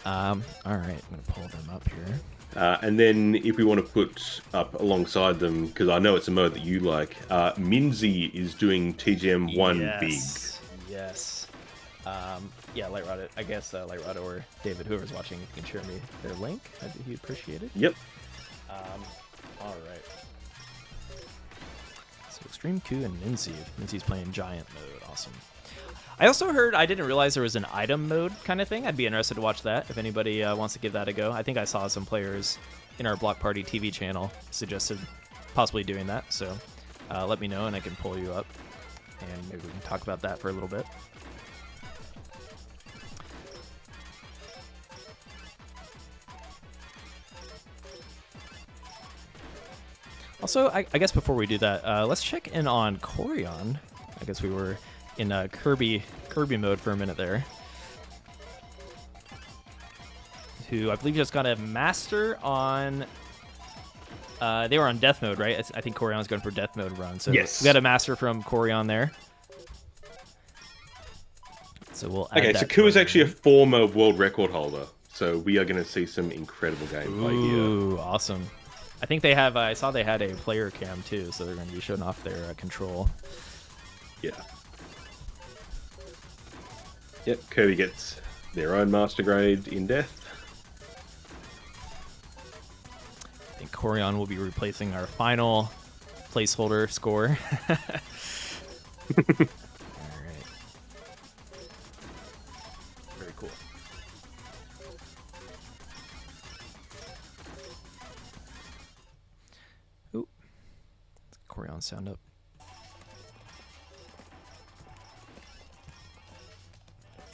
all right, I'm going to pull them up here. And then if we want to put up alongside them, because I know it's a mode that you like, Minzy is doing TGM 1 big. Yes. Yeah, Lightrod, I guess Lightrod or David, whoever's watching, if you can share me their link, I'd be appreciated. Yep. All right. So Extreme Coup and Minzy. Minzy's playing Giant mode. Awesome. I also heard, I didn't realize there was an item mode kind of thing. I'd be interested to watch that if anybody wants to give that a go. I think I saw some players in our Block Party TV channel suggested possibly doing that. So let me know and I can pull you up and maybe we can talk about that for a little bit. Also, I guess before we do that, let's check in on Corion. I guess we were in Kirby mode for a minute there. Who I believe just got a master on. They were on death mode, right? I think Corion's going for death mode run. So yes, we got a master from Corion there. So we'll add that. So Ku is actually a former world record holder. So we are going to see some incredible gameplay here. Ooh, awesome. I think they have. I saw they had a player cam too, so they're going to be showing off their control. Yeah. Yep, Kirby gets their own master grade in death. I think Corion will be replacing our final placeholder score. All right. Very cool. Ooh. Corion sound up.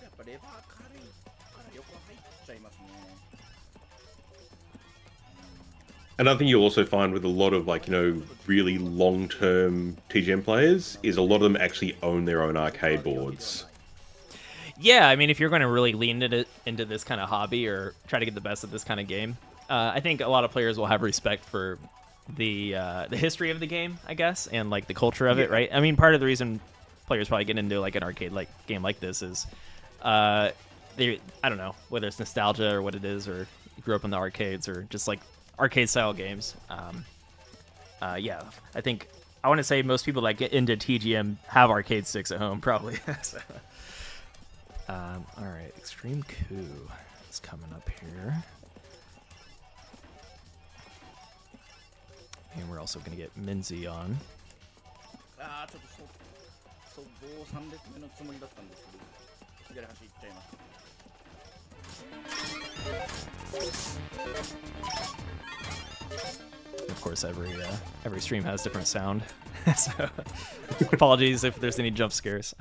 やっぱレバー軽いから横入っちゃいますね。 Another thing you'll also find with a lot of really long-term TGM players is a lot of them actually own their own arcade boards. Yeah, I mean, if you're going to really lean into this kind of hobby or try to get the best of this kind of game, I think a lot of players will have respect for the history of the game, I guess, and like the culture of it, right? I mean, part of the reason players probably get into like an arcade game like this is, I don't know whether it's nostalgia or what it is, or you grew up in the arcades or just like arcade style games. Yeah, I think I want to say most people that get into TGM have arcade sticks at home, probably. So, all right, Extreme Coup is coming up here. And we're also going to get Minzy on. ああ、ちょっとそう3列目のつもりだったんですけど、左端行っちゃいました。 Of course, every stream has different sound, so apologies if there's any jump scares.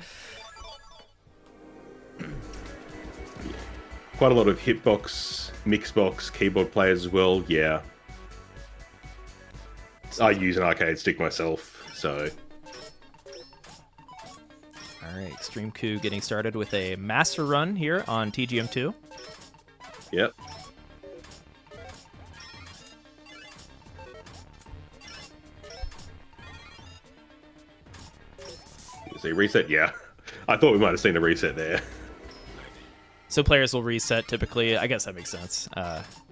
Quite a lot of hitbox, mixbox, keyboard players as well. Yeah, I use an arcade stick myself, so. All right, Extreme Coup getting started with a master run here on TGM2. Yep. Is a reset? Yeah. I thought we might have seen a reset there. So players will reset typically. I guess that makes sense.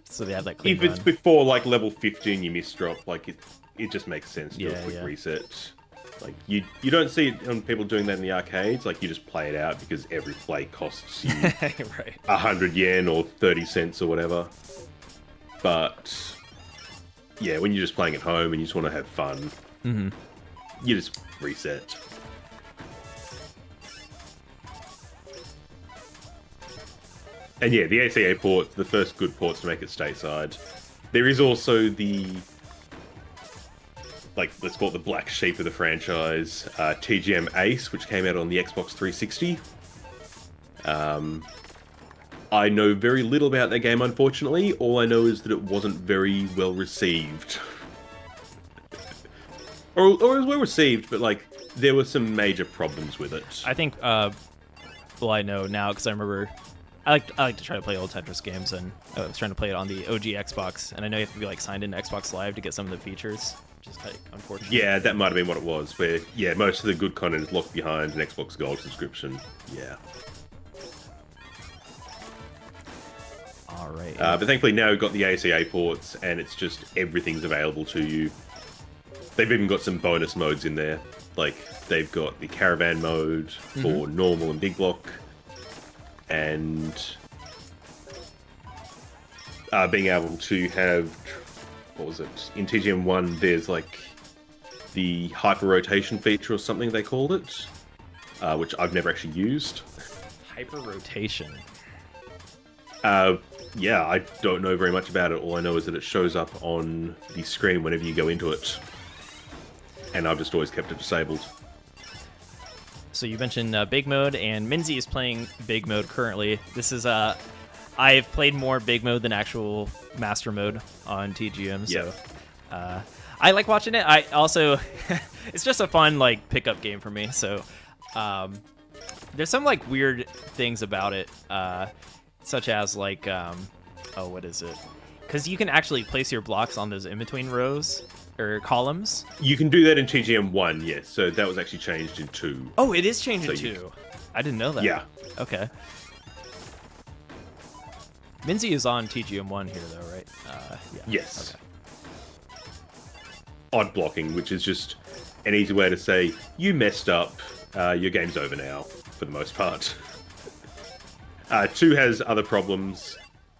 So they have that clean If it's run. before like level 15, you miss drop. Like it just makes sense to do a Yeah, quick yeah. reset. Like you don't see it on people doing that in the arcades. Like you just play it out because every play costs you Right. 100 yen or 30 cents or whatever. But yeah, when you're just playing at home and you just want to have fun, you just reset. And yeah, the ACA port, the first good ports to make it stateside. There is also the, like, let's call it the black sheep of the franchise, TGM Ace, which came out on the Xbox 360. I know very little about that game, unfortunately. All I know is that it wasn't very well received. or it was well received, but, like, there were some major problems with it. I think, well, I know now because I remember I like to try to play old Tetris games, and I was trying to play it on the OG Xbox, and I know you have to be like signed into Xbox Live to get some of the features, which is like unfortunate. Yeah, that might have been what it was, where, yeah, most of the good content is locked behind an Xbox Gold subscription. Yeah. All right. But thankfully now we've got the ACA ports, and it's just everything's available to you. They've even got some bonus modes in there. Like, they've got the caravan mode for normal and big block, and being able to have, what was it? In TGM 1, there's like the hyper rotation feature or something they called it, which I've never actually used. Hyper rotation. Yeah, I don't know very much about it. All I know is that it shows up on the screen whenever you go into it. And I've just always kept it disabled. So you mentioned big mode, and Minzy is playing big mode currently. This is I've played more big mode than actual master mode on TGM, so I like watching it. I also it's just a fun like pickup game for me. So there's some like weird things about it, such as like oh, what is it? Because you can actually place your blocks on those in between rows or columns. You can do that in TGM 1, yes. So that was actually changed in 2. Oh, it is changing So you- too. I didn't know that. Yeah. Okay. Minzy is on TGM 1 here, though, right? Yeah. Yes. Okay. Odd blocking, which is just an easy way to say, you messed up, your game's over now, for the most part. 2 has other problems.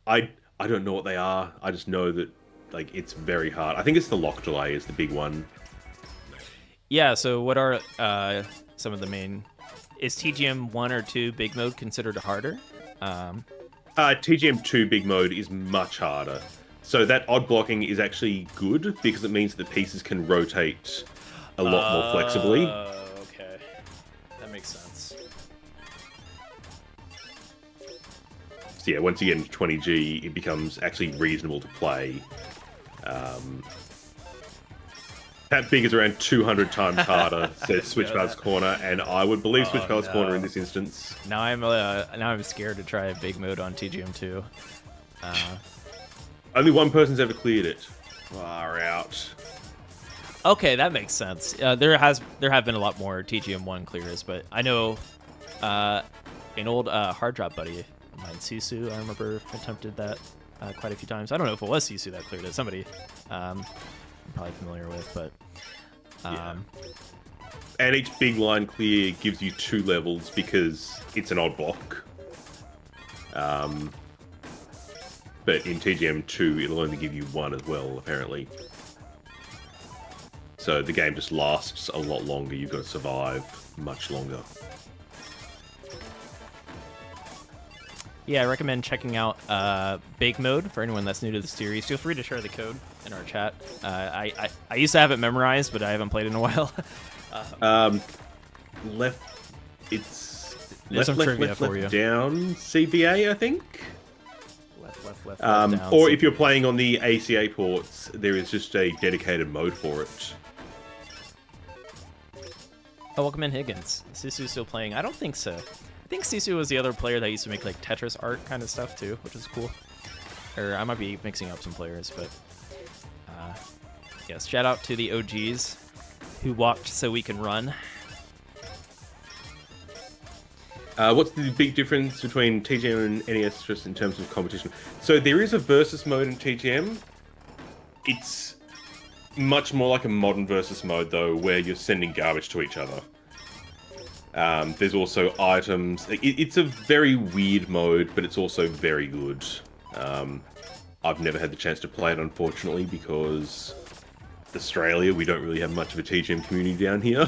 I don't know what they are. I just know that like it's very hard. I think it's the lock delay is the big one. Yeah. So what are some of the main? Is TGM 1 or 2 big mode considered harder? TGM 2 big mode is much harder. So that odd blocking is actually good because it means that pieces can rotate a lot more flexibly. Okay, that makes sense. So yeah, once you get into 20G, it becomes actually reasonable to play. That big is around 200 times harder, says Switchbard's Corner, and I would believe Switchbard's Corner in this instance. Now I'm scared to try a big mode on TGM 2. Only one person's ever cleared it. Far out. Okay, that makes sense. There have been a lot more TGM 1 clears, but I know an old hard drop buddy of mine, Sisu, I remember attempted that quite a few times. I don't know if it was Sisu that cleared it. Somebody I'm probably familiar with, but Yeah. And each big line clear gives you 2 levels because it's an odd block. But in TGM 2, it'll only give you 1 as well, apparently. So the game just lasts a lot longer. You've got to survive much longer. yeah, I recommend checking out Big Mode for anyone that's new to the series. Feel free to share the code in our chat. I used to have it memorized, but I haven't played in a while. There's some trivia for you. Down CBA, I think. Left down. Or if you're playing on the ACA ports, there is just a dedicated mode for it. Oh, welcome in, Higgins. Sisu's still playing? I don't think so. I think Sisu was the other player that used to make like Tetris art kind of stuff too, which is cool. Or I might be mixing up some players, but yes, shout out to the OGs who walked so we can run. What's the big difference between TGM and NES just in terms of competition? So there is a versus mode in TGM. It's much more like a modern versus mode, though, where you're sending garbage to each other. There's also items. It's a very weird mode, but it's also very good. I've never had the chance to play it, unfortunately, because Australia, we don't really have much of a TGM community down here.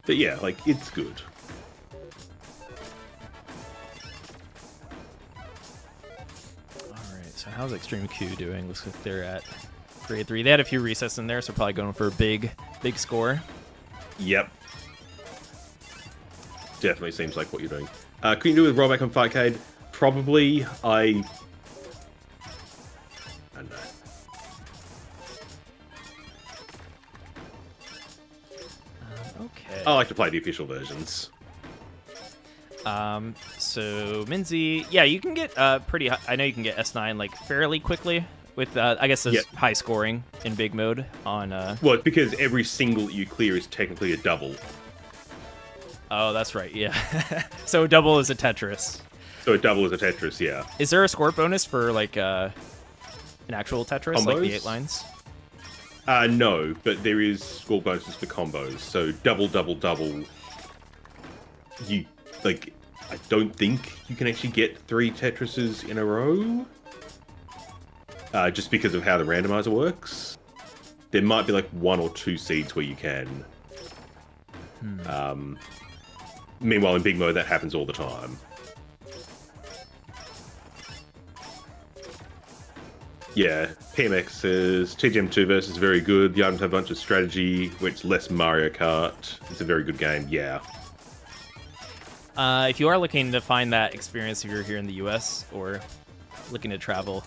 But yeah, like, it's good. Alright, so how's Extreme Q doing? Looks like they're at grade 3. They had a few resets in there, so probably going for a big score. Yep. Definitely seems like what you're doing. Can you do with rollback on Fightcade? Probably. I don't know. Okay. I like to play the official versions. So Minzy, yeah, you can get pretty high, I know you can get S9 like fairly quickly with I guess there's high scoring in big mode on Well, it's because every single you clear is technically a double. Oh, that's right. Yeah. So a double is a Tetris. So a double is a Tetris, yeah. Is there a score bonus for like an actual Tetris, Combos? like the 8 lines? No, but there is score bonuses for combos. So double, double, double. You, like, I don't think you can actually get 3 Tetrises in a row. Just because of how the randomizer works. There might be like 1 or 2 seeds where you can. Meanwhile, in big mode, that happens all the time. Yeah, PMX says TGM2 versus very good. The items have a bunch of strategy, which less Mario Kart. It's a very good game, yeah. If you are looking to find that experience, if you're here in the US or looking to travel,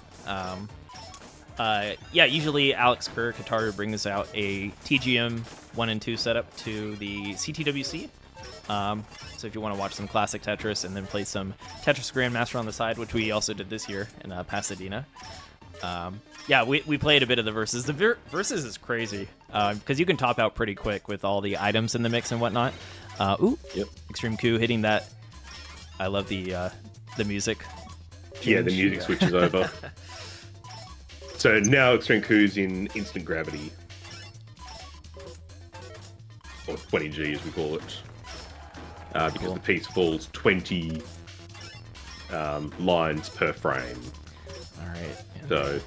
yeah, usually Alex Kerr, Kataru, brings out a TGM 1 and 2 setup to the CTWC. So if you want to watch some classic Tetris and then play some Tetris Grandmaster on the side, which we also did this year in Pasadena. Yeah, we played a bit of the versus. The versus is crazy because you can top out pretty quick with all the items in the mix and whatnot. Yep. Extreme Q hitting that. I love the music. Yeah, the music switches over. So now Extreme Q's in instant gravity. Or 20G as we call it. because Cool. the piece falls 20 lines per frame. All right. Yeah. So,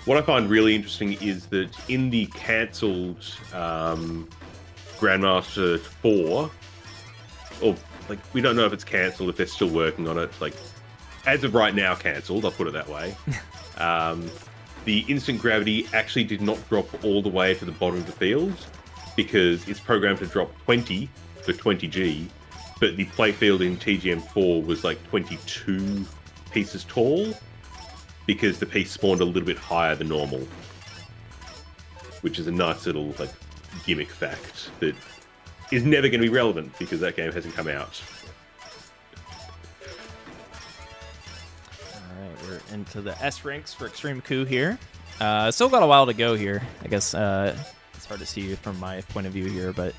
what I find really interesting is that in the cancelled Grandmaster 4, or like we don't know if it's cancelled, if they're still working on it. Like, as of right now, cancelled. I'll put it that way. The instant gravity actually did not drop all the way to the bottom of the field because it's programmed to drop 20 for 20G, but the playfield in TGM 4 was like 22 pieces tall because the piece spawned a little bit higher than normal, which is a nice little like gimmick fact that is never going to be relevant because that game hasn't come out. Alright, we're into the S ranks for Extreme Coup here. Still got a while to go here. I guess it's hard to see from my point of view here, but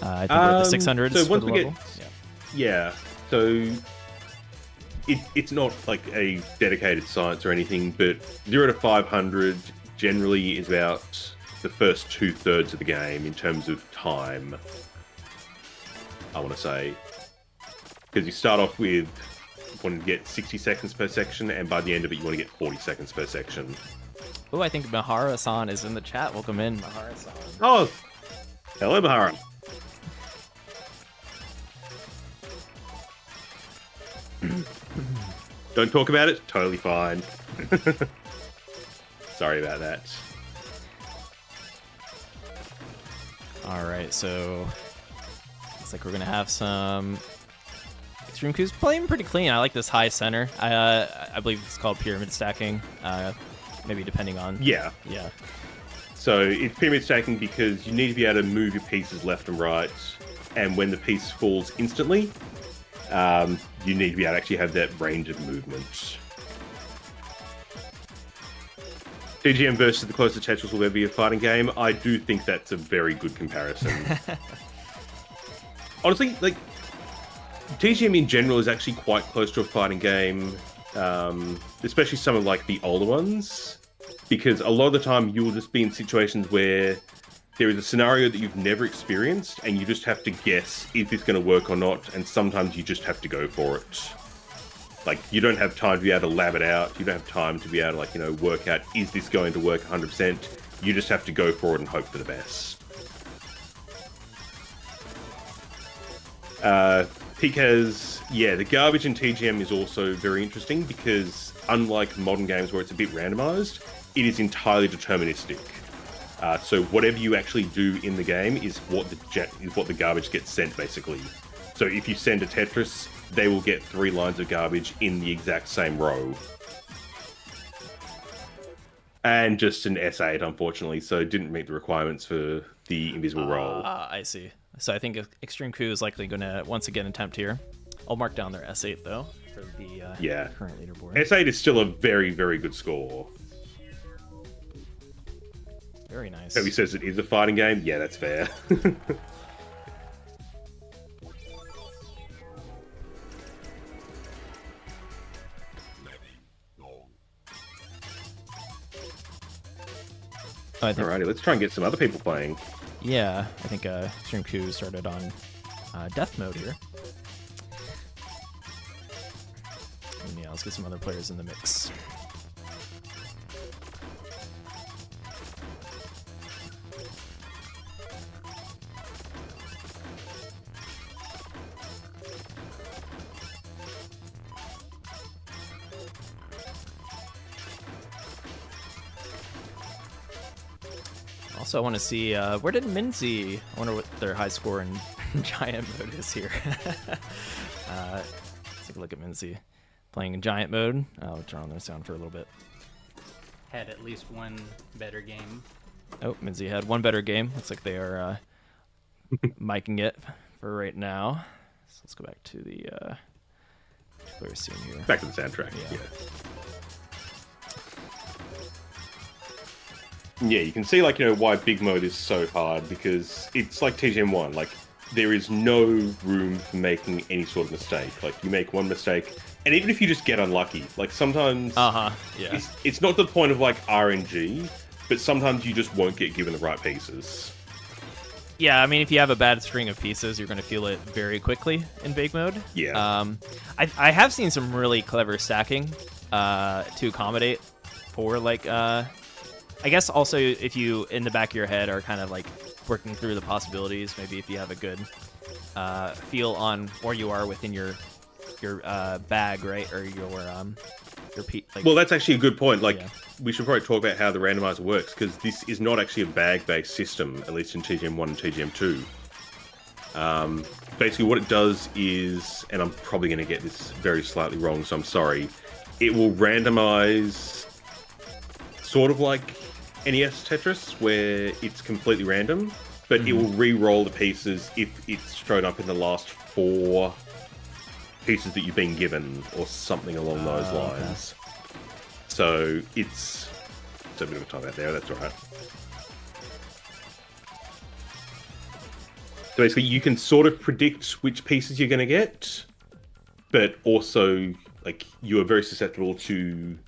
I think we're at the 600s so for once the we level. get, yeah, so it's not like a dedicated science or anything, but 0 to 500 generally is about the first 2/3 of the game in terms of time, I want to say. Because you start off with wanting to get 60 seconds per section, and by the end of it, you want to get 40 seconds per section. Oh, I think Mahara-san is in the chat. Welcome in, Mahara-san. Oh, hello, Mahara. Don't talk about it. Totally fine. Sorry about that. Alright, so looks like we're gonna have some Extreme Coup's playing pretty clean. I like this high center. I believe it's called pyramid stacking. Maybe depending on Yeah. yeah. So it's pyramid stacking because you need to be able to move your pieces left and right, and when the piece falls instantly, you need to be able to actually have that range of movement. TGM versus the closest Tetris will ever be a fighting game. I do think that's a very good comparison. Honestly, like, TGM in general is actually quite close to a fighting game, especially some of like the older ones, because a lot of the time you will just be in situations where there is a scenario that you've never experienced and you just have to guess if it's going to work or not, and sometimes you just have to go for it. Like, you don't have time to be able to lab it out, you don't have time to be able to, like, you know, work out, is this going to work 100%? You just have to go for it and hope for the best. Because, yeah, the garbage in TGM is also very interesting because, unlike modern games where it's a bit randomized, it is entirely deterministic. So whatever you actually do in the game is what the garbage gets sent, basically. So if you send a Tetris, they will get 3 lines of garbage in the exact same row. And just an S8, unfortunately, so it didn't meet the requirements for the invisible roll. I see. So I think Extreme Coup is likely going to once again attempt here. I'll mark down their S8 though for the current leaderboard. S8 is still a very, very good score. Very nice. So he says it is a fighting game? Yeah, that's fair. Alrighty, let's try and get some other people playing. Yeah, I think Extreme Coup started on death mode here. And yeah, let's get some other players in the mix. Also, I want to see, where did Minzy? I wonder what their high score in giant mode is here. Let's take a look at Minzy. Playing in giant mode. I'll turn on their sound for a little bit. Had at least one better game. Oh, Minzy had one better game. Looks like they are micing it for right now. So let's go back to the player scene here. Back to the soundtrack, yeah. Yeah, you can see, like, you know, why big mode is so hard, because it's like TGM1, like, there is no room for making any sort of mistake. Like, you make one mistake, and even if you just get unlucky, like, sometimes yeah. it's not the point of, like, RNG, but sometimes you just won't get given the right pieces. Yeah, I mean, if you have a bad string of pieces, you're going to feel it very quickly in big mode. Yeah. I have seen some really clever stacking to accommodate for, like, I guess also if you, in the back of your head, are kind of, like, working through the possibilities, maybe if you have a good feel on where you are within your bag, right, or your like, well, that's actually a good point. Like, yeah. we should probably talk about how the randomizer works, because this is not actually a bag-based system, at least in TGM 1 and TGM 2. Basically, what it does is, and I'm probably going to get this very slightly wrong, so I'm sorry, it will randomize sort of like NES Tetris, where it's completely random, but it will re-roll the pieces if it's shown up in the last 4 pieces that you've been given, or something along those lines. Okay. So it's a bit of a time out there, that's all right. So basically, you can sort of predict which pieces you're going to get, but also, like, you are very susceptible to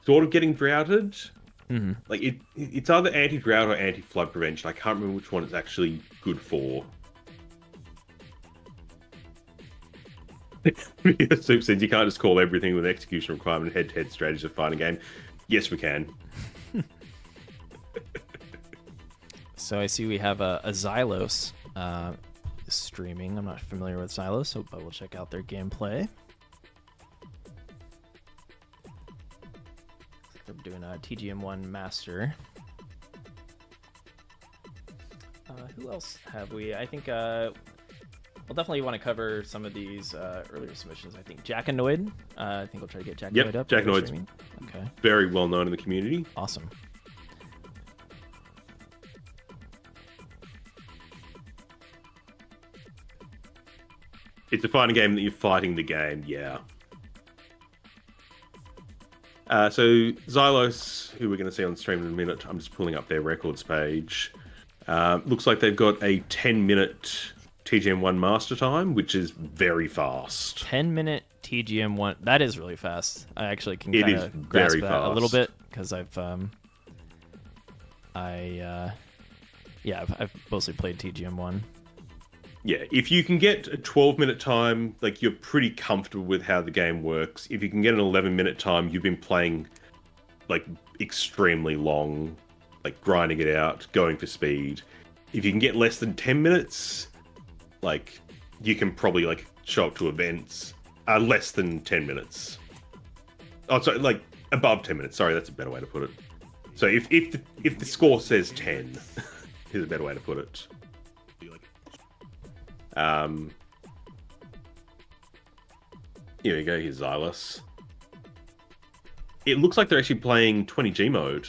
sort of getting droughted. Mm-hmm. Like, it's either anti-drought or anti-flood prevention. I can't remember which one it's actually good for. Soup says you can't just call everything with execution requirement head-to-head strategy to fight a game. Yes, we can. So I see we have a Xylos streaming. I'm not familiar with Xylos, but we'll check out their gameplay. They're doing a TGM1 Master. Who else have we? I think we'll definitely want to cover some of these earlier submissions. I think Jackanoid. I think we'll try to get Jackanoid up. Jackanoid's okay. Very well known in the community. Awesome. It's a fighting game that you're fighting the game, yeah. So Xylos, who we're going to see on stream in a minute, I'm just pulling up their records page. Looks like they've got a 10-minute TGM1 master time, which is very fast. 10-minute TGM1. That is really fast. I actually can kind of grasp that a little bit, because I've mostly played TGM1. Yeah, if you can get a 12-minute time, like, you're pretty comfortable with how the game works. If you can get an 11-minute time, you've been playing, like, extremely long, like, grinding it out, going for speed. If you can get less than 10 minutes, like, you can probably, like, show up to events less than 10 minutes. Oh, sorry, like, above 10 minutes. Sorry, that's a better way to put it. So if the score says 10, is a better way to put it. Here we go, here's Xylos. It looks like they're actually playing 20G mode.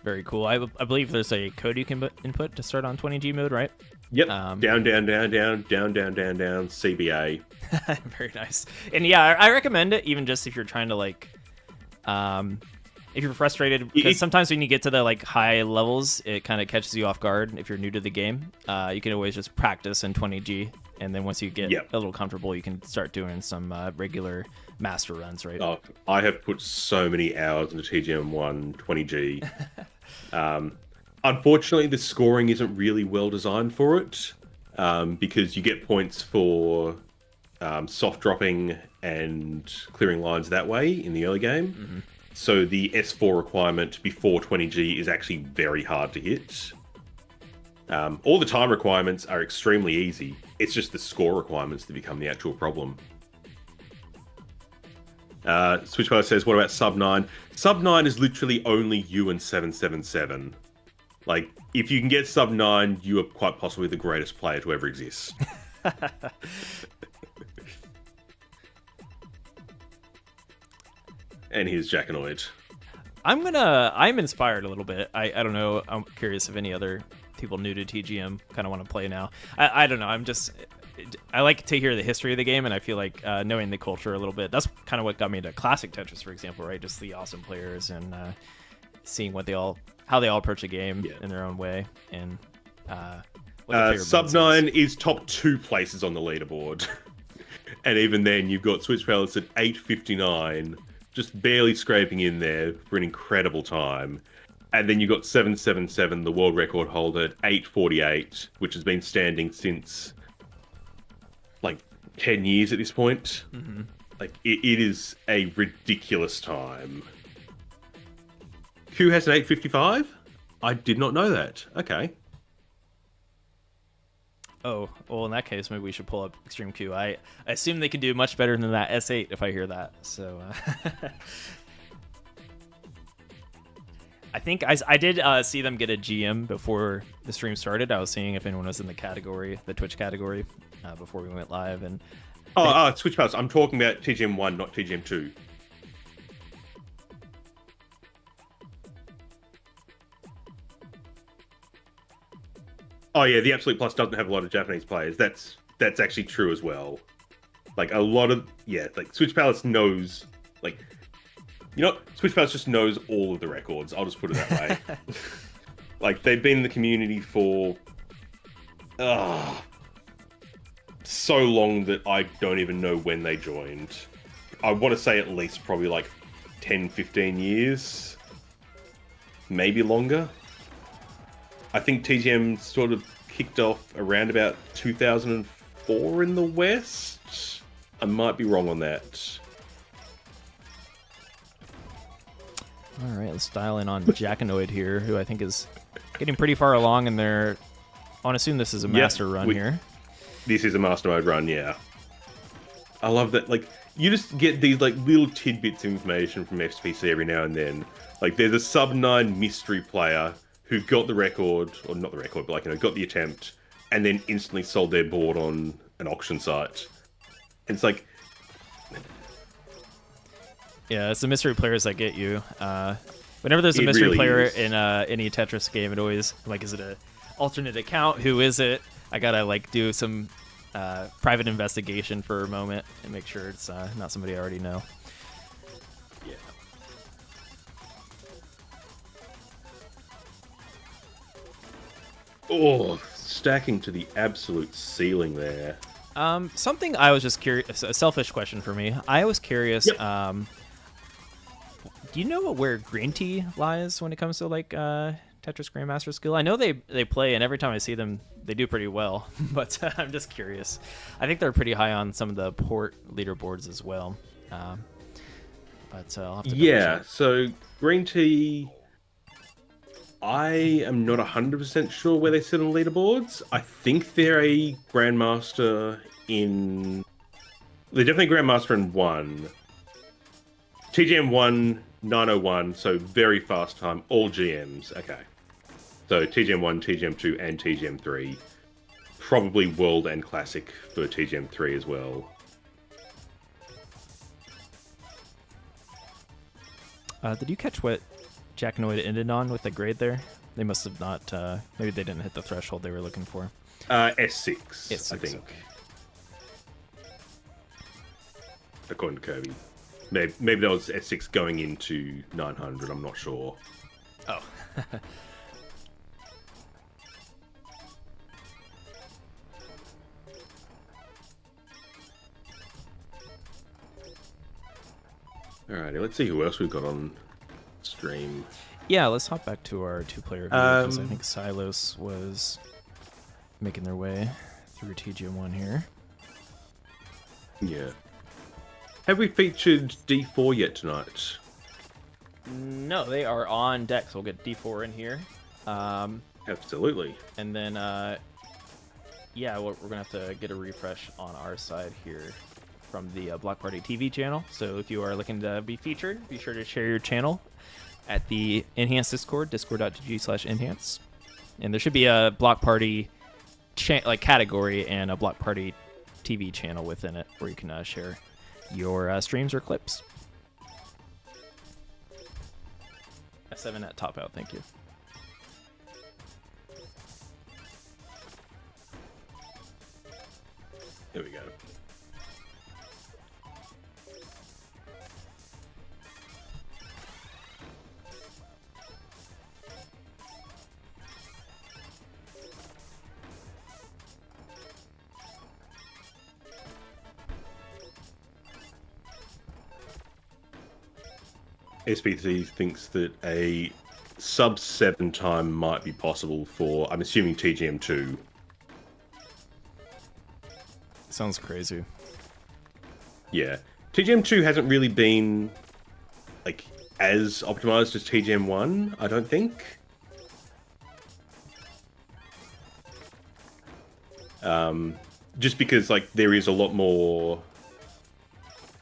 Very cool. I believe there's a code you can input to start on 20G mode, right? Yep. Down, CBA. Very nice. And yeah, I recommend it, even just if you're trying to, like, if you're frustrated, because sometimes when you get to the, like, high levels, it kind of catches you off guard if you're new to the game. You can always just practice in 20G, and then once you get a little comfortable, you can start doing some regular master runs, right? Oh, I have put so many hours into TGM1 20G. Unfortunately, the scoring isn't really well designed for it, because you get points for soft dropping and clearing lines that way in the early game. Mm-hmm. So the S4 requirement before 20G is actually very hard to hit. All the time requirements are extremely easy. It's just the score requirements that become the actual problem. Switchbelly says, what about Sub 9? Sub 9 is literally only you and 777. Like, if you can get Sub 9, you are quite possibly the greatest player to ever exist. And here's Jackanoid. I'm inspired a little bit. I don't know. I'm curious if any other people new to TGM kind of want to play now. I don't know. I like to hear the history of the game, and I feel like knowing the culture a little bit. That's kind of what got me into classic Tetris, for example, right? Just the awesome players and seeing how they all approach a game in their own way. And Sub 9 is top 2 places on the leaderboard. And even then, you've got Switch Palace at 859, just barely scraping in there for an incredible time. And then you got 777, the world record holder, at 8:48, which has been standing since like 10 years at this point. Mm-hmm. Like, it is a ridiculous time. Q has an 8:55? I did not know that. Okay. Oh, well, in that case, maybe we should pull up Extreme Q. I assume they can do much better than that S8 if I hear that. So, I think I did see them get a GM before the stream started. I was seeing if anyone was in the category, the Twitch category, before we went live. And Switch Pass. I'm talking about TGM 1, not TGM 2. Oh yeah, the Absolute Plus doesn't have a lot of Japanese players. That's actually true as well. Like a lot of like Switch Palace knows, like, you know, Switch Palace just knows all of the records. I'll just put it that way. Like, they've been in the community for so long that I don't even know when they joined. I want to say at least probably like 10, 15 years, maybe longer. I think TGM sort of kicked off around about 2004 in the West. I might be wrong on that. all right, let's dial in on Jackanoid here, who I think is getting pretty far along in their. I want to assume this is a master run here. This is a master mode run, yeah. I love that. Like, you just get these like little tidbits of information from FPC every now and then. Like, there's a sub 9 mystery player who got the record, or not the record, but like, you know, got the attempt, and then instantly sold their board on an auction site. And it's like, Yeah, it's the mystery players that get you. Whenever there's a It mystery really player is. in any Tetris game, it always, like, is it a alternate account? Who is it? I gotta like do some private investigation for a moment and make sure it's not somebody I already know. yeah. Oh, stacking to the absolute ceiling there. Something I was just curious, a selfish question for me. I was curious, Yep. Do you know where Green Tea lies when it comes to like Tetris Grandmaster skill? I know they play, and every time I see them, they do pretty well. But I'm just curious. I think they're pretty high on some of the port leaderboards as well. But I'll have to Yeah, double check. so Green Tea, I am not 100% sure where they sit on leaderboards. I think they're a Grandmaster in... They're definitely Grandmaster in 1. TGM 1, 901, so very fast time, all GMs. Okay. So TGM 1, TGM 2, and TGM 3. Probably World and Classic for TGM 3 as well. Did you catch what Jackanoid ended on with the grade there? They must have not. Maybe they didn't hit the threshold they were looking for. S6, S6, I think. okay. According to Kirby. Maybe that was S6 going into 900, I'm not sure. Oh. Alrighty, let's see who else we've got on stream. Yeah, let's hop back to our two-player view because I Um, think Silos was making their way through TGM1 here. Yeah. Have we featured D4 yet tonight? No, they are on deck, so we'll get D4 in here. Absolutely. And then, yeah, we're going to have to get a refresh on our side here from the Block Party TV channel. So if you are looking to be featured, be sure to share your channel at the Enhance Discord, discord.gg/enhance. And there should be a Block Party like category and a Block Party TV channel within it where you can share your streams or clips. S7 at top out, thank you. There we go. SPC thinks that a sub-7 time might be possible for, I'm assuming, TGM2. Sounds crazy. Yeah. TGM2 hasn't really been, like, as optimized as TGM1, I don't think. Just because, like, there is a lot more...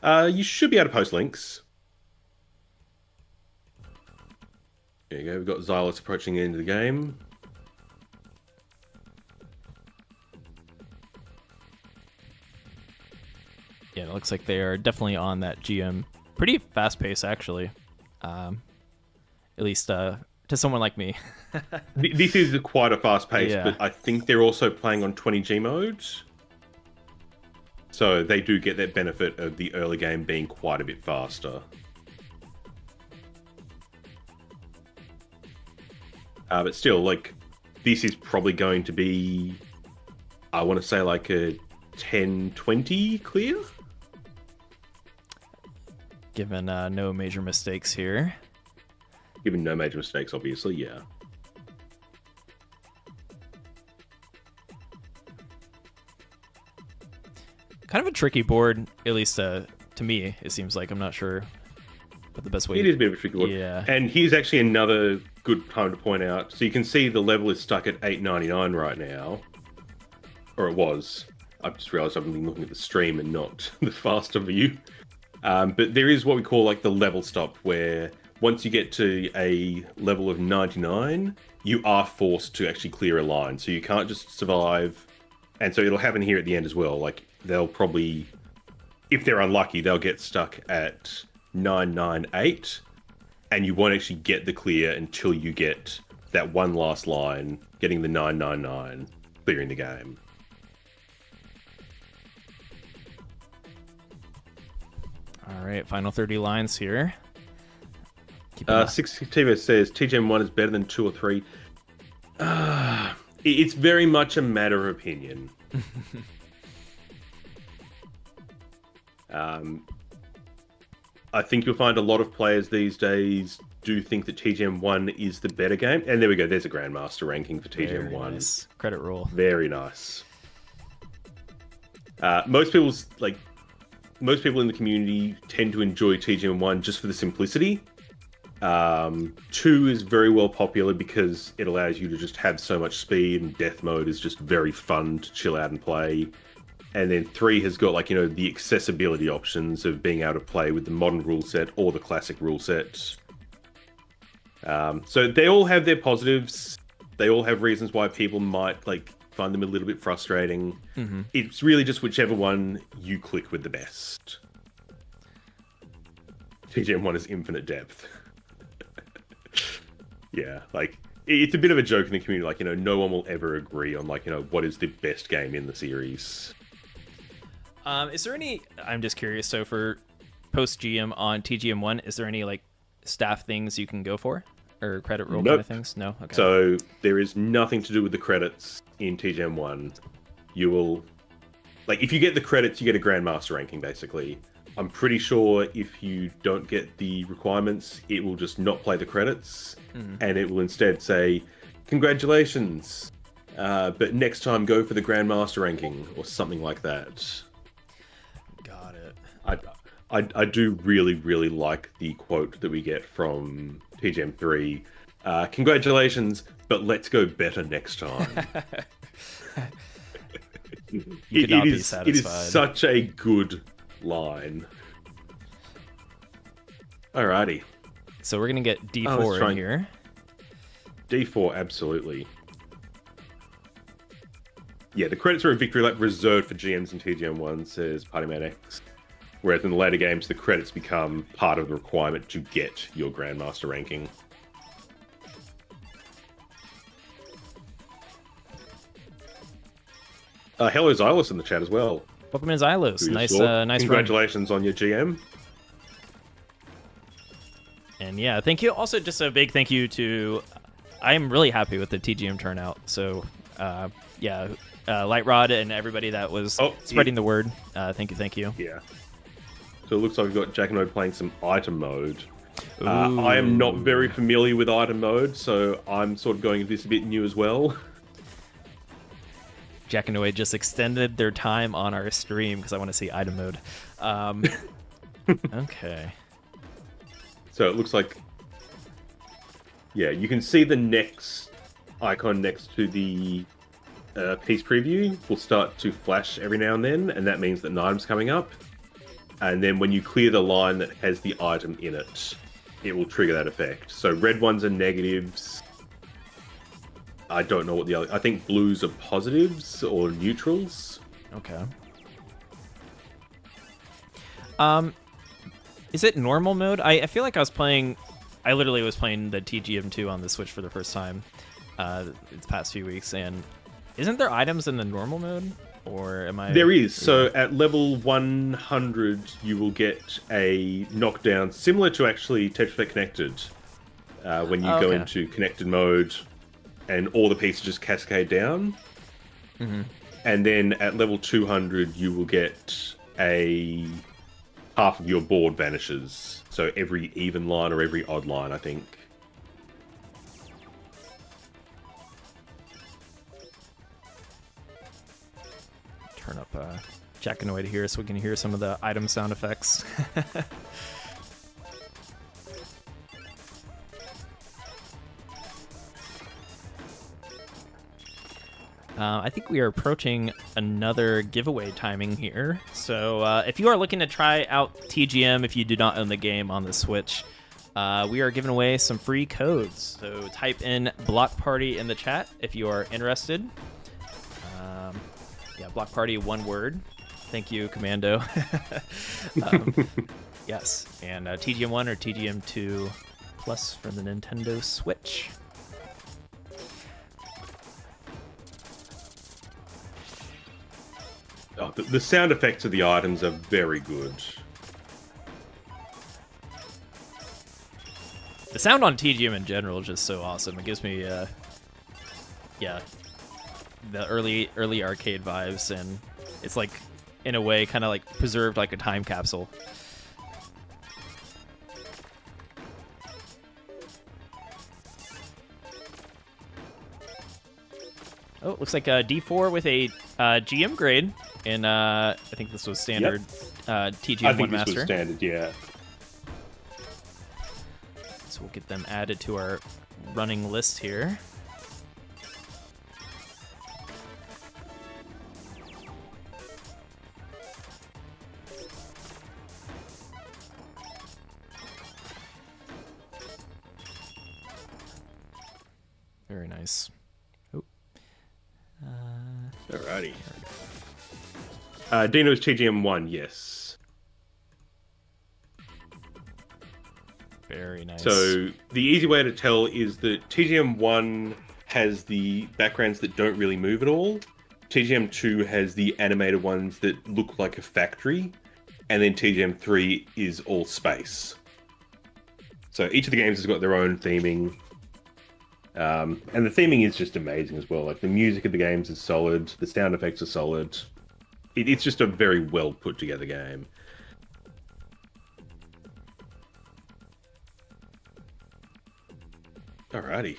you should be able to post links. There you go, we've got Xylus approaching the end of the game. Yeah, it looks like they are definitely on that GM. Pretty fast pace, actually. At least to someone like me. This is quite a fast pace, Yeah. but I think they're also playing on 20G mode. So they do get that benefit of the early game being quite a bit faster. But still, like, this is probably going to be, I want to say, like a 10-20 clear? Given no major mistakes here. Given no major mistakes, obviously, yeah. Kind of a tricky board, at least to me, it seems like. I'm not sure what the best way... It is a bit of a tricky one. Yeah. And here's actually another good time to point out. So you can see the level is stuck at 899 right now. Or it was. I've just realized I've been looking at the stream and not the faster view. But there is what we call like the level stop, where once you get to a level of 99, you are forced to actually clear a line. So you can't just survive. And so it'll happen here at the end as well. Like, they'll probably, if they're unlucky, they'll get stuck at 998, and you won't actually get the clear until you get that one last line, getting the 999, clearing the game. All right, final 30 lines here. Six TV says TGM1 is better than 2 or 3. It's very much a matter of opinion. I think you'll find a lot of players these days do think that TGM1 is the better game. And there we go, there's a Grandmaster ranking for TGM1. Very nice. Credit roll. Very nice. Most people in the community tend to enjoy TGM1 just for the simplicity. 2 is very well popular because it allows you to just have so much speed, and death mode is just very fun to chill out and play. And then 3 has got, like, you know, the accessibility options of being able to play with the modern rule set or the classic rule set. So they all have their positives. They all have reasons why people might, like, find them a little bit frustrating. Mm-hmm. It's really just whichever one you click with the best. TGM1 is infinite depth. Yeah, like, it's a bit of a joke in the community, like, you know, no one will ever agree on, like, you know, what is the best game in the series. Is there any, I'm just curious, so for post-GM on TGM1, is there any, like, staff things you can go for? Or credit roll kind of things? No? Okay. So there is nothing to do with the credits in TGM1. You will, like, if you get the credits, you get a Grandmaster ranking, basically. I'm pretty sure if you don't get the requirements, it will just not play the credits, and it will instead say, congratulations, but next time go for the Grandmaster ranking, or something like that. Got it. I do really, really like the quote that we get from TGM3. Congratulations, but let's go better next time. You could not be It satisfied. is such a good line. Alrighty. So we're going to get D4 in here. D4, absolutely. Yeah, the credits are a victory lap reserved for GMs in TGM1, says Partymate X. Whereas in the later games, the credits become part of the requirement to get your Grandmaster ranking. Hello, Xylus in the chat as well. Welcome in, Xylos. Who you Nice, saw. nice run. Congratulations on your GM. And yeah, thank you. Also, just a big thank you to... I'm really happy with the TGM turnout. So, yeah, Light Rod and everybody that was spreading the word. Thank you. Yeah. So it looks like we've got Jack and Ode playing some item mode. I am not very familiar with item mode, so I'm sort of going into this a bit new as well. Jack and Noe just extended their time on our stream because I want to see item mode. Okay. So it looks like, yeah, you can see the next icon next to the piece preview will start to flash every now and then, and that means that an item's coming up. And then when you clear the line that has the item in it, it will trigger that effect. So red ones are negatives. I don't know what the other... I think blues are positives or neutrals. Okay. Is it normal mode? I feel like I literally was playing the TGM 2 on the Switch for the first time the past few weeks, and isn't there items in the normal mode? Or am I... There is. So at level 100, you will get a knockdown similar to actually Tetris Block Connected. When you go into connected mode and all the pieces just cascade down. Mm-hmm. And then at level 200, you will get half of your board vanishes. So every even line or every odd line, I think. Turn up Jack and Noe to here so we can hear some of the item sound effects. I think we are approaching another giveaway timing here. So if you are looking to try out TGM, if you do not own the game on the Switch, we are giving away some free codes. So type in Block Party in the chat if you are interested. Yeah, Block Party, one word. Thank you, Commando. Yes, and TGM 1 or TGM 2 Plus for the Nintendo Switch. Oh, the sound effects of the items are very good. The sound on TGM in general is just so awesome. It gives me, yeah, the early arcade vibes, and it's like, in a way, kind of like preserved like a time capsule. Oh, it looks like a D4 with a GM grade, and I think this was standard TGM I think 1 Master. this was standard, yeah. So we'll get them added to our running list here. Very nice. Oh. Alrighty. Dino's TGM 1, yes. Very nice. So the easy way to tell is that TGM 1 has the backgrounds that don't really move at all. TGM 2 has the animated ones that look like a factory. And then TGM 3 is all space. So each of the games has got their own theming. And the theming is just amazing as well. Like, the music of the games is solid. The sound effects are solid. It's just a very well put together game. Alrighty.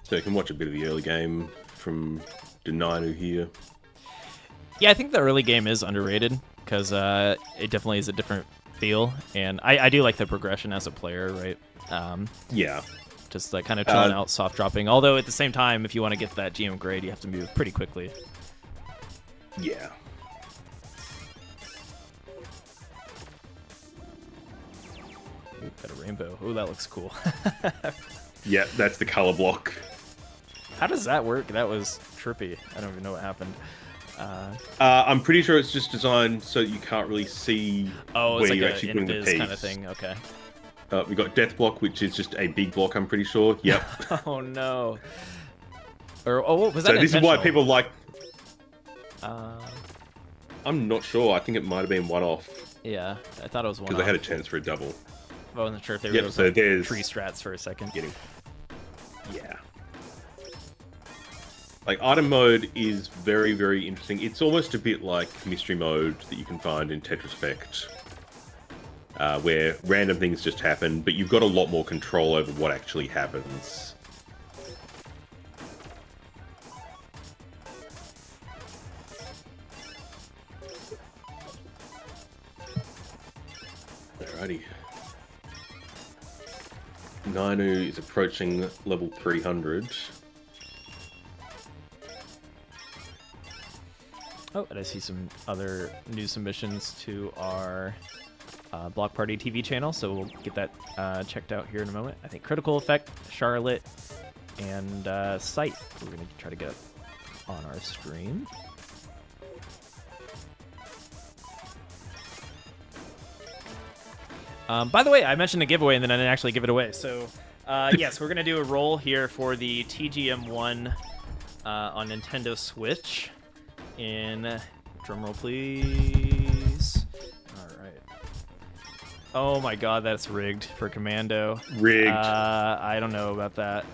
So you can watch a bit of the early game from Deninu here. Yeah, I think the early game is underrated because it definitely is a different feel, and I do like the progression as a player, right? Yeah. Just like kind of chilling out, soft dropping. Although at the same time, if you want to get that GM grade, you have to move pretty quickly. Yeah. Ooh, got a rainbow. Oh, that looks cool. Yeah, that's the color block. How does that work? That was trippy. I don't even know what happened. I'm pretty sure it's just designed so you can't really see Oh, it's where like you're an actually putting the invis piece. kind of thing. Okay. We got Death Block, which is just a big block, I'm pretty sure. Yep. Oh, no. Or, was that So this is why intentional? people like... Uh, I'm not sure. I think it might have been one-off. yeah, I thought it was one. Because they had a chance for a double. I wasn't sure if they Yep, were so like there's- tree strats for a second. Getting... Yeah. Like, item mode is very, very interesting. It's almost a bit like mystery mode that you can find in Tetris Effect, where random things just happen, but you've got a lot more control over what actually happens. Alrighty. Nainu is approaching level 300. Oh, and I see some other new submissions to our Block Party TV channel, so we'll get that checked out here in a moment. I think Critical Effect, Charlotte, and Sight we're going to try to get on our stream. By the way, I mentioned a giveaway and then I didn't actually give it away. So, yes, we're going to do a roll here for the TGM 1 on Nintendo Switch. Drumroll, please. All right. Oh my god, that's rigged for Commando. Rigged. I don't know about that.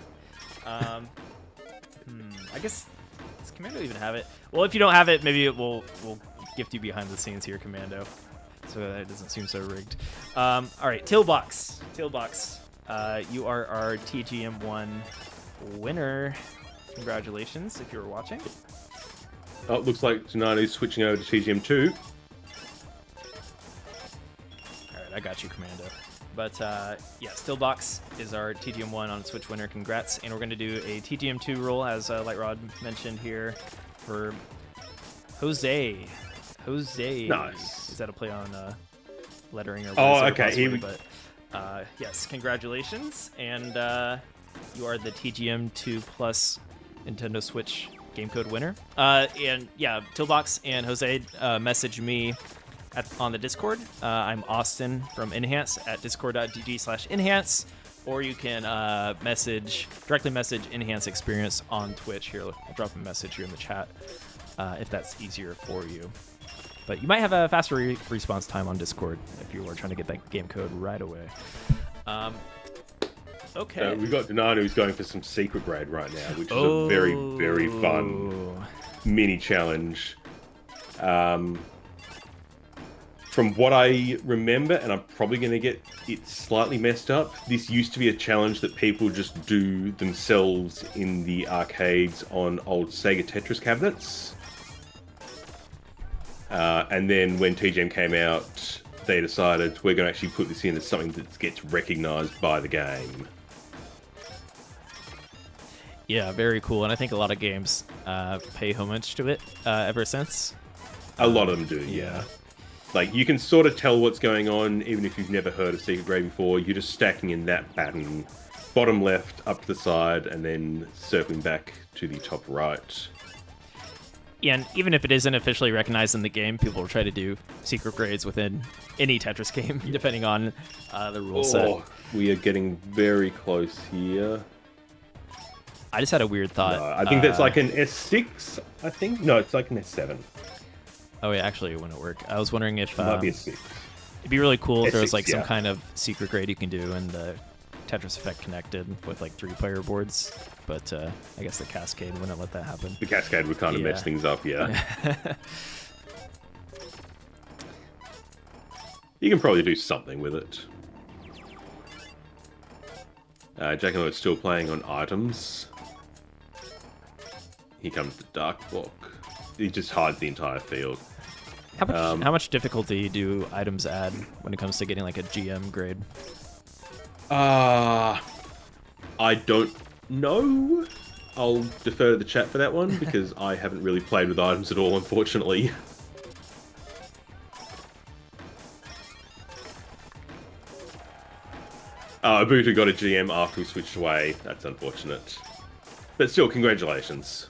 I guess, does Commando even have it? Well, if you don't have it, maybe we'll gift you behind the scenes here, Commando, so that it doesn't seem so rigged. All right, Tillbox, you are our TGM1 winner. Congratulations if you were watching. Oh, it looks like Nainu's switching over to TGM2. All right, I got you, Commando. But yeah, Stillbox is our TGM1 on Switch winner. Congrats. And we're going to do a TGM2 roll, as Lightrod mentioned here, for Jose. Nice. Is that a play on lettering or Oh, what is it, okay. possibly? But yes, congratulations. And you are the TGM2 Plus Nintendo Switch game code winner. And yeah, Tillbox and Jose message me on the Discord. I'm Austin from Enhance at discord.gg/enhance, or you can directly message Enhance Experience on Twitch. Here, I'll drop a message here in the chat if that's easier for you. But you might have a faster response time on Discord if you are trying to get that game code right away. Okay. We've got Nanu who's going for some secret grade right now, which is a very, very fun mini challenge. From what I remember, and I'm probably going to get it slightly messed up, this used to be a challenge that people just do themselves in the arcades on old Sega Tetris cabinets. And then when TGM came out, they decided we're going to actually put this in as something that gets recognized by the game. Yeah, very cool. And I think a lot of games pay homage to it ever since. A lot of them do, yeah. Like, you can sort of tell what's going on, even if you've never heard of Secret Grade before. You're just stacking in that pattern, bottom left, up to the side, and then circling back to the top right. Yeah, and even if it isn't officially recognized in the game, people will try to do secret grades within any Tetris game, depending on the rule set. We are getting very close here. I just had a weird thought. No, I think that's like an S6, I think. No, it's like an S7. Oh, yeah, actually, it wouldn't work. I was wondering if... It might be a 6. It'd be really cool if there was S6, like some yeah. kind of secret grade you can do in the Tetris Effect connected with like 3-player boards, but I guess the Cascade wouldn't let that happen. The Cascade would kind of mess things up, yeah. You can probably do something with it. Giacomo is still playing on items. Here comes the Dark Block. He just hides the entire field. How much difficulty do items add when it comes to getting like a GM grade? I don't know. I'll defer to the chat for that one because I haven't really played with items at all, unfortunately. Ubuntu got a GM after we switched away. That's unfortunate. But still, congratulations.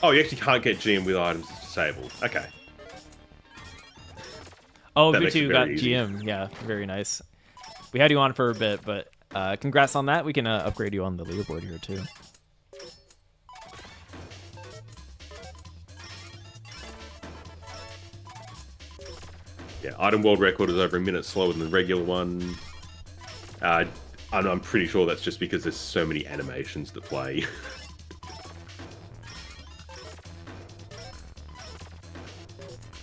Oh, you actually can't get GM with items disabled. Okay. Oh, That makes it Ubuntu got very easy. GM. Yeah, very nice. We had you on for a bit, but congrats on that. We can upgrade you on the leaderboard here, too. Yeah, item world record is over a minute slower than the regular one. I'm pretty sure that's just because there's so many animations that play.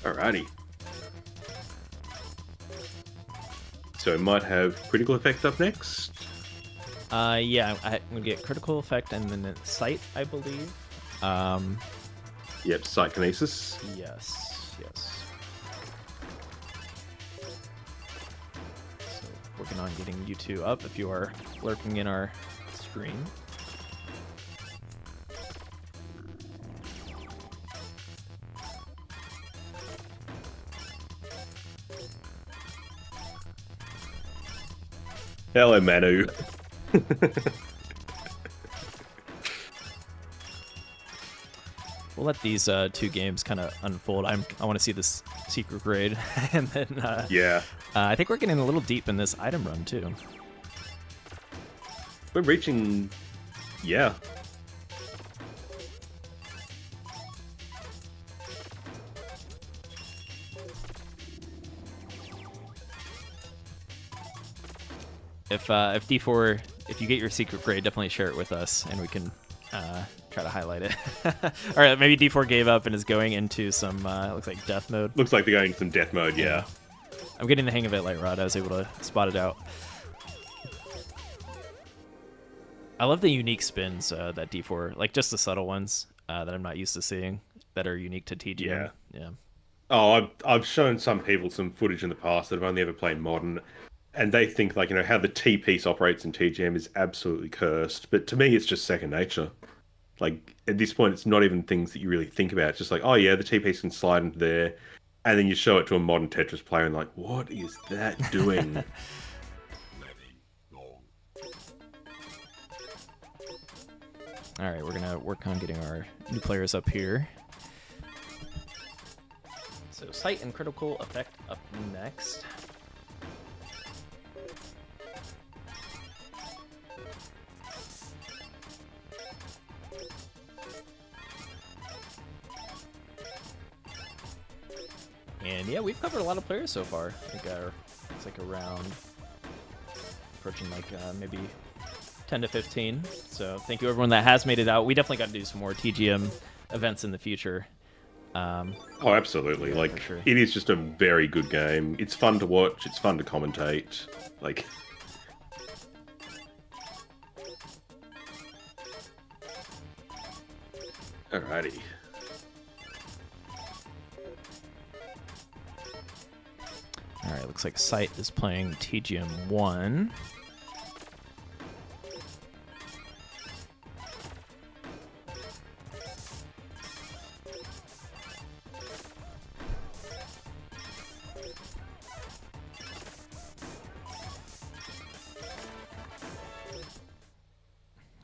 Alrighty. So it might have critical effect up next. Yeah, I'm gonna get critical effect and then sight, I believe. Yep, psychokinesis. Yes. So working on getting you two up if you are lurking in our screen. Hello, Manu. We'll let these two games kind of unfold. I want to see this secret grade, and then Yeah. I think we're getting a little deep in this item run too. We're reaching... Yeah. If D4, if you get your secret grade, definitely share it with us, and we can try to highlight it. All right, maybe D4 gave up and is going into some looks like death mode. Looks like they're going some death mode, yeah. I'm getting the hang of it, Light Rod. I was able to spot it out. I love the unique spins that D4, like just the subtle ones that I'm not used to seeing that are unique to TGM. Yeah. Oh, I've shown some people some footage in the past that have only ever played Modern, and they think, like, you know, how the T piece operates in TGM is absolutely cursed. But to me, it's just second nature. Like, at this point, it's not even things that you really think about. It's just like, oh yeah, the T piece can slide into there, and then you show it to a modern Tetris player, and like, what is that doing? All right, we're gonna work on getting our new players up here. So sight and critical effect up next. And yeah, we've covered a lot of players so far. I think it's like around approaching like maybe 10 to 15. So thank you everyone that has made it out. We definitely got to do some more TGM events in the future. Oh, absolutely. Yeah, like, sure. It is just a very good game. It's fun to watch. It's fun to commentate. Like, alrighty. All right, looks like Sight is playing TGM 1.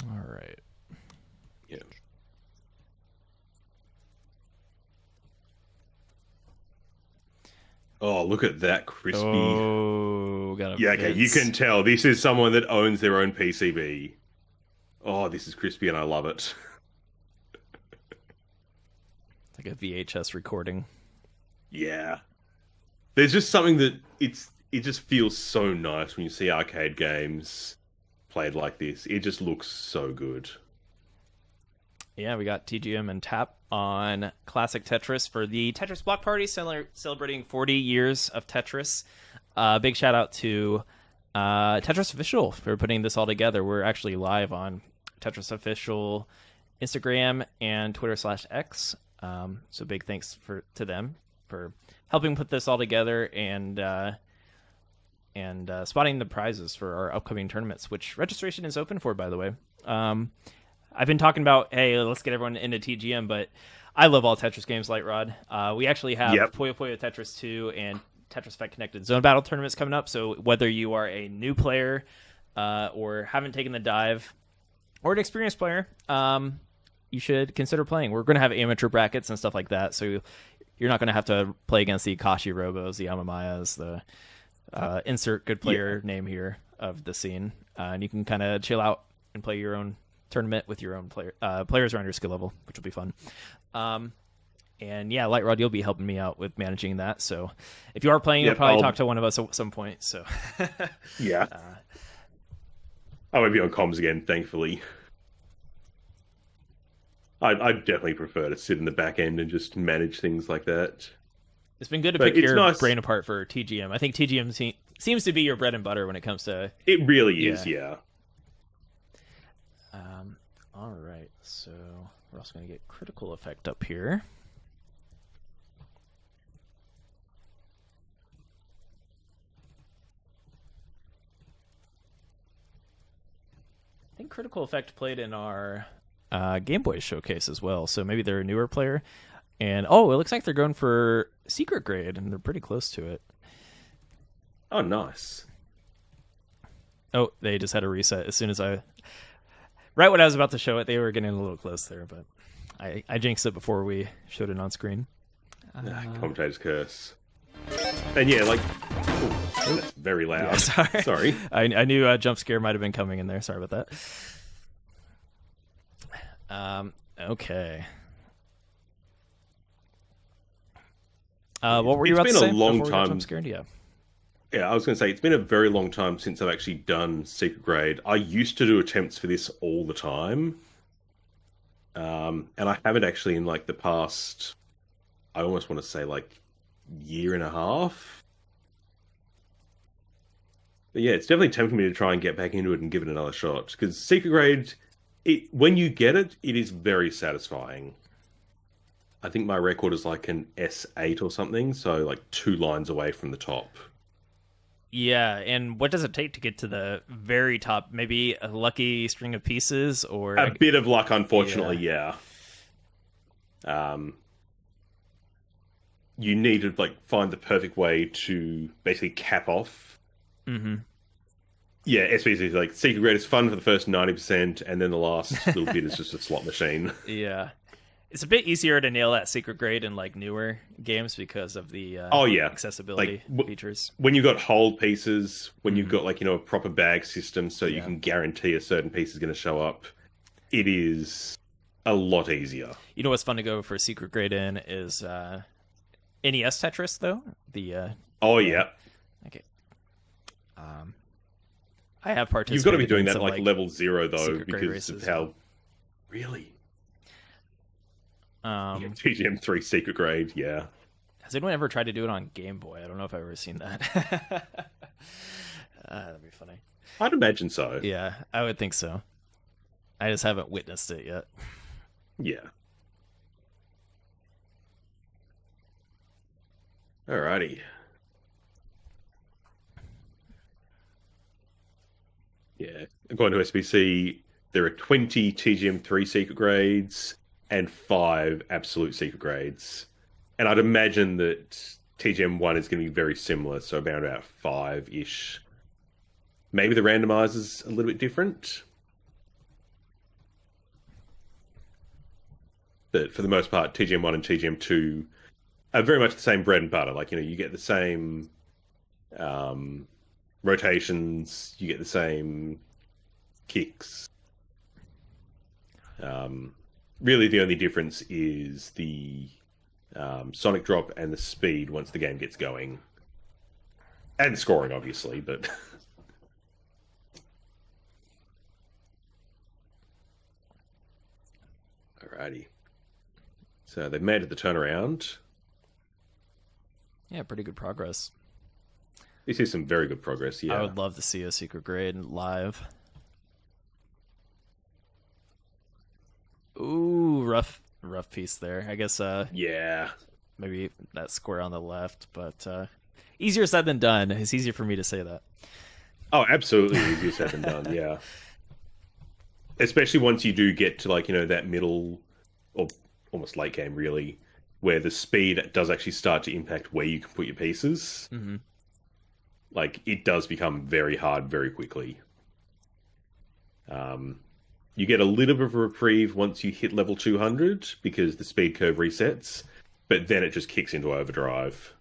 All right. Yeah. Oh, look at that crispy. Oh, got a Yeah, okay, you can tell this is someone that owns their own PCB. Oh, this is crispy and I love it. like a VHS recording. Yeah. There's just something that it just feels so nice when you see arcade games played like this. It just looks so good. Yeah, we got TGM and Tap on Classic Tetris for the Tetris Block Party, celebrating 40 years of Tetris. Big shout out to Tetris Official for putting this all together. We're actually live on Tetris Official Instagram and Twitter/X. So big thanks to them for helping put this all together and spotting the prizes for our upcoming tournaments, which registration is open for, by the way. I've been talking about, hey, let's get everyone into TGM, but I love all Tetris games, Light Rod. We actually have Puyo Puyo Tetris 2 and Tetris Effect Connected Zone Battle tournaments coming up, so whether you are a new player or haven't taken the dive, or an experienced player, you should consider playing. We're going to have amateur brackets and stuff like that, so you're not going to have to play against the Akashi Robos, the Amamayas, the insert good player name here of the scene, and you can kind of chill out and play your own tournament with your own players around your skill level, which will be fun. And yeah, Light Rod, you'll be helping me out with managing that. So if you are playing, you'll probably talk to one of us at some point. So yeah, I won't be on comms again, thankfully. I'd definitely prefer to sit in the back end and just manage things like that. It's been good to But pick it's your nice. brain apart for TGM. I think TGM seems to be your bread and butter when it comes to. It really is, yeah. All right, so we're also going to get critical effect up here. I think critical effect played in our Game Boy showcase as well, so maybe they're a newer player. And it looks like they're going for secret grade, and they're pretty close to it. Oh, nice. Oh, they just had a reset as soon as right when I was about to show it, they were getting a little close there, but I jinxed it before we showed it on screen. Commentator's curse. And yeah, like, that's very loud. Yeah, sorry. I knew a jump scare might have been coming in there. Sorry about that. Okay. What were you about to say? It's been a long before we got time. Jump scared? Yeah. Yeah, I was going to say, it's been a very long time since I've actually done secret grade. I used to do attempts for this all the time. And I haven't actually in like the past, I almost want to say like year and a half. But yeah, it's definitely tempting me to try and get back into it and give it another shot. Because secret grade, when you get it, it is very satisfying. I think my record is like an S8 or something, so like 2 lines away from the top. Yeah, and what does it take to get to the very top? Maybe a lucky string of pieces, or A bit of luck, unfortunately, yeah. You need to like find the perfect way to basically cap off. Mm-hmm. Yeah, SPC is like secret grade is fun for the first 90%, and then the last little bit is just a slot machine. Yeah. It's a bit easier to nail that secret grade in like newer games because of the accessibility features. When you've got hold pieces, when you've got like, a proper bag system so you can guarantee a certain piece is going to show up, it is a lot easier. You know what's fun to go for secret grade in is NES Tetris though? Yeah. Okay. I have participated. You've got to be doing in that some, at like level 0 though, secret grade because of races. how really TGM 3 secret grade, yeah. Has anyone ever tried to do it on Game Boy? I don't know if I've ever seen that. That'd be funny. I'd imagine so. Yeah, I would think so. I just haven't witnessed it yet. Yeah. Alrighty. Yeah. According to SBC, there are 20 TGM3 secret grades and 5 absolute secret grades. And I'd imagine that TGM1 is going to be very similar, so about 5-ish. Maybe the randomizer's a little bit different. But for the most part, TGM1 and TGM2 are very much the same bread and butter. Like, you get the same rotations, you get the same kicks. Really, the only difference is the sonic drop and the speed once the game gets going. And scoring, obviously, but... Alrighty. So they've made it the turnaround. Yeah, pretty good progress. This is some very good progress, yeah. I would love to see a secret grade live. Ooh, rough piece there. I guess Yeah. maybe that square on the left, but easier said than done. It's easier for me to say that. Oh, absolutely easier said than done, yeah. Especially once you do get to, like, that middle, or almost late game, really, where the speed does actually start to impact where you can put your pieces. Mm-hmm. Like, it does become very hard very quickly. You get a little bit of a reprieve once you hit level 200, because the speed curve resets, but then it just kicks into overdrive.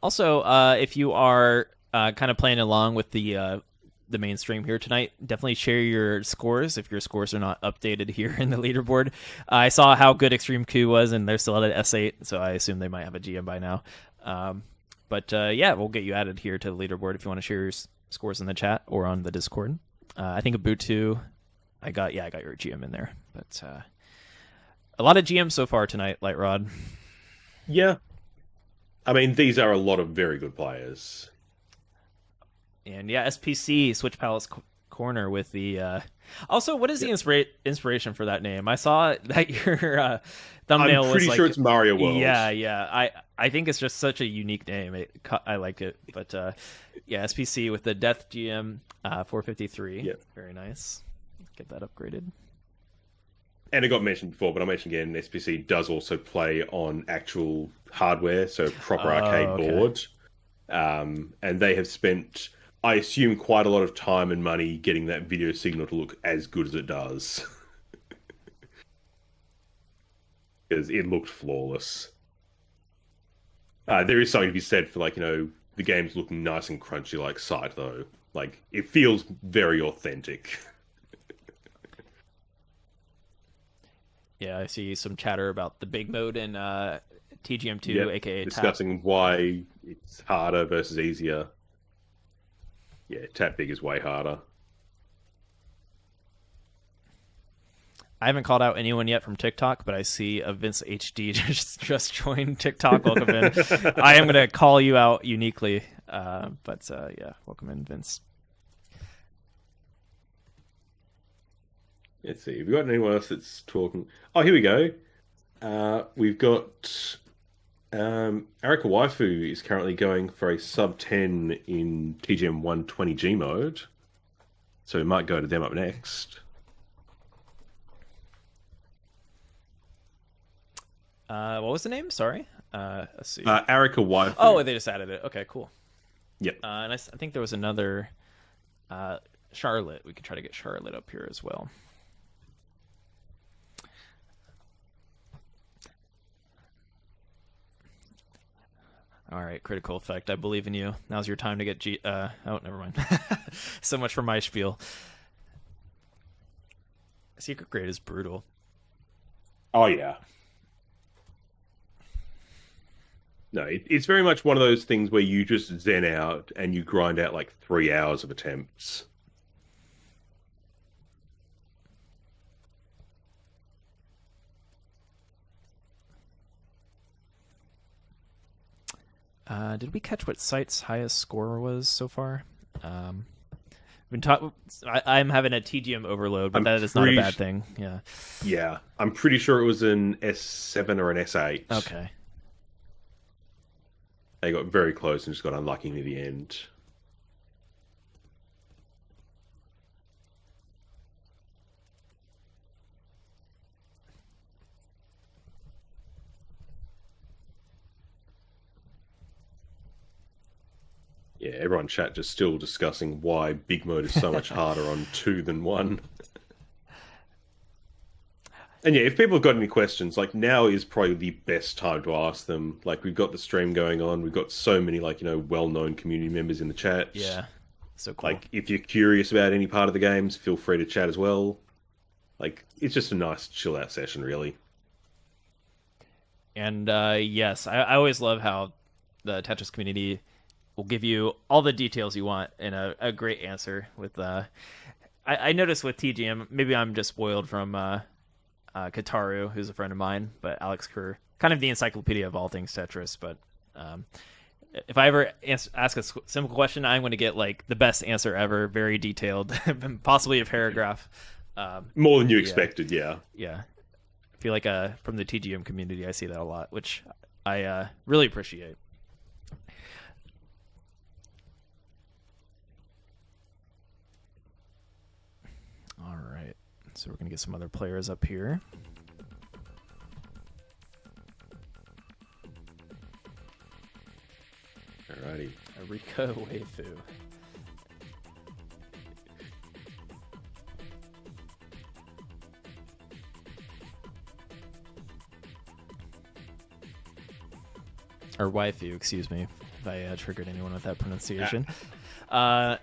Also, if you are kind of playing along with the mainstream here tonight, definitely share your scores if your scores are not updated here in the leaderboard. I saw how good Extreme Q was, and they're still at an S8, so I assume they might have a GM by now. But yeah, we'll get you added here to the leaderboard if you want to share your scores in the chat or on the Discord. I think Ubuntu, I got your GM in there. But A lot of GM so far tonight, Light Rod. Yeah. I mean, these are a lot of very good players. And yeah, SPC, Switch Palace Corner with the... Also, what is the inspiration for that name? I saw that your thumbnail was I'm pretty sure it's Mario World. Yeah. I think it's just such a unique name. I like it. But yeah, SPC with the Death GM 453. Yep. Very nice. Get that upgraded. And it got mentioned before, but I'll mention again, SPC does also play on actual hardware, so proper arcade board. And they have spent, I assume, quite a lot of time and money getting that video signal to look as good as it does. Because it looked flawless. There is something to be said for, like, the game's looking nice and crunchy like Sight, though. Like, it feels very authentic. Yeah, I see some chatter about the big mode in TGM2, aka discussing why it's harder versus easier. Yeah, Tap Big is way harder. I haven't called out anyone yet from TikTok, but I see a Vince HD just joined TikTok. Welcome in. I am going to call you out uniquely, but yeah, welcome in, Vince. Let's see. Have we got anyone else that's talking? Oh, here we go. We've got Arika Waifu is currently going for a sub 10 in TGM 120G mode. So we might go to them up next. What was the name? Sorry. Let's see. Arika Waifu. Oh, they just added it. Okay, cool. Yep. And I think there was another Charlotte. We could try to get Charlotte up here as well. All right, Critical Effect. I believe in you. Now's your time to get oh, never mind. So much for my spiel. Secret Grade is brutal. Oh, yeah. No, it's very much one of those things where you just zen out and you grind out like 3 hours of attempts. Did we catch what Sight's highest score was so far? I'm having a TGM overload, but that is not a bad thing. Yeah. Yeah, I'm pretty sure it was an S7 or an S8. Okay. They got very close and just got unlucky near the end. Yeah, everyone in chat just still discussing why big mode is so much harder on 2 than 1. And yeah, if people have got any questions, like, now is probably the best time to ask them. Like, we've got the stream going on. We've got so many, like, well-known community members in the chat. Yeah, so cool. Like, if you're curious about any part of the games, feel free to chat as well. Like, it's just a nice chill-out session, really. And, yes, I always love how the Tetris community will give you all the details you want in a great answer. With I noticed with TGM, maybe I'm just spoiled from Kataru, who's a friend of mine, but Alex Kerr, kind of the encyclopedia of all things Tetris. But if I ever ask a simple question, I'm going to get like the best answer ever, very detailed, possibly a paragraph. More than you expected, yeah. Yeah. I feel like from the TGM community, I see that a lot, which I really appreciate. All right, so we're going to get some other players up here. Alrighty. Arika Waifu. Or waifu, excuse me, if I triggered anyone with that pronunciation. All right.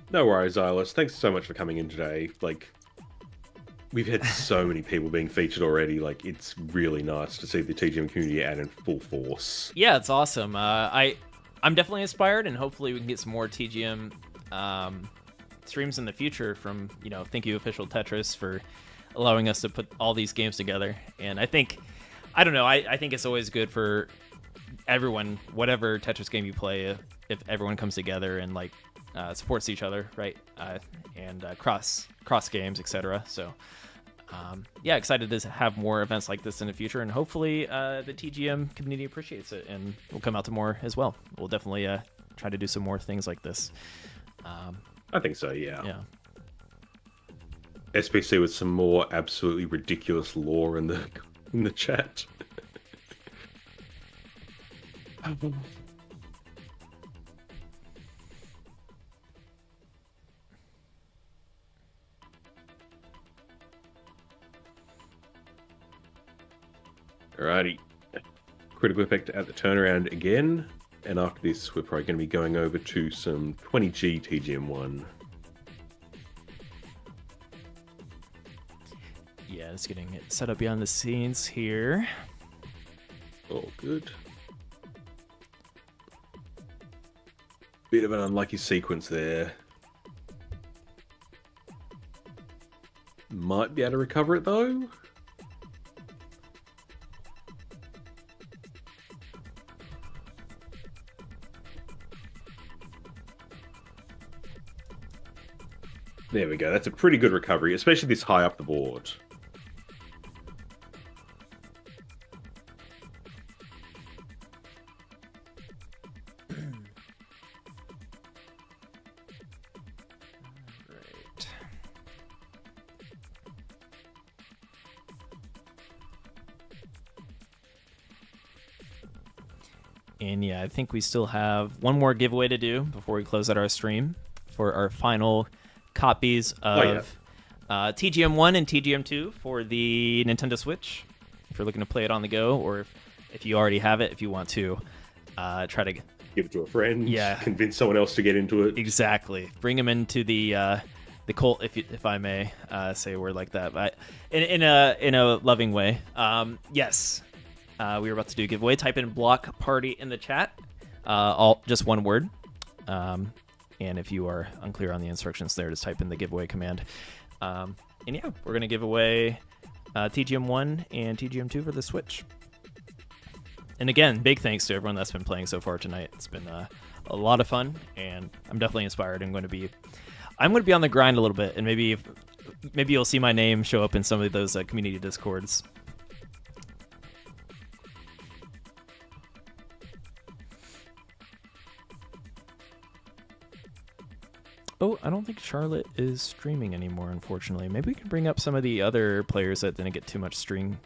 No worries, Silas. Thanks so much for coming in today. Like, we've had so many people being featured already. Like, it's really nice to see the TGM community out in full force. Yeah, it's awesome. I'm definitely inspired, and hopefully we can get some more TGM streams in the future from, Thank You Official Tetris for allowing us to put all these games together. And I think it's always good for everyone, whatever Tetris game you play, if everyone comes together and like supports each other, right? And cross games, etc. So yeah, excited to have more events like this in the future, and hopefully the TGM community appreciates it and will come out to more as well. We'll definitely try to do some more things like this. I think so, yeah. Yeah. SPC with some more absolutely ridiculous lore in the chat. Alrighty. Critical effect at the turnaround again. And after this, we're probably going to be going over to some 20G TGM1. Yeah, just getting it set up behind the scenes here. Oh, good. Bit of an unlucky sequence there. Might be able to recover it though. There we go. That's a pretty good recovery, especially this high up the board. Right. And yeah, I think we still have one more giveaway to do before we close out our stream for our final copies of TGM1 and TGM2 for the Nintendo Switch. If you're looking to play it on the go, or if you already have it, if you want to try to Give it to a friend. Yeah. Convince someone else to get into it. exactly bring them into the cult, if I may say a word like that, but in a loving way. Yes, we were about to do a giveaway. Type in Block Party in the chat, all just one word. And if you are unclear on the instructions there, just type in the giveaway command. And yeah, we're going to give away TGM1 and TGM2 for the Switch. And again, big thanks to everyone that's been playing so far tonight. It's been a lot of fun, and I'm definitely inspired. I'm going to be on the grind a little bit, and maybe you'll see my name show up in some of those community discords. Oh, I don't think Charlotte is streaming anymore, unfortunately. Maybe we can bring up some of the other players that didn't get too much screen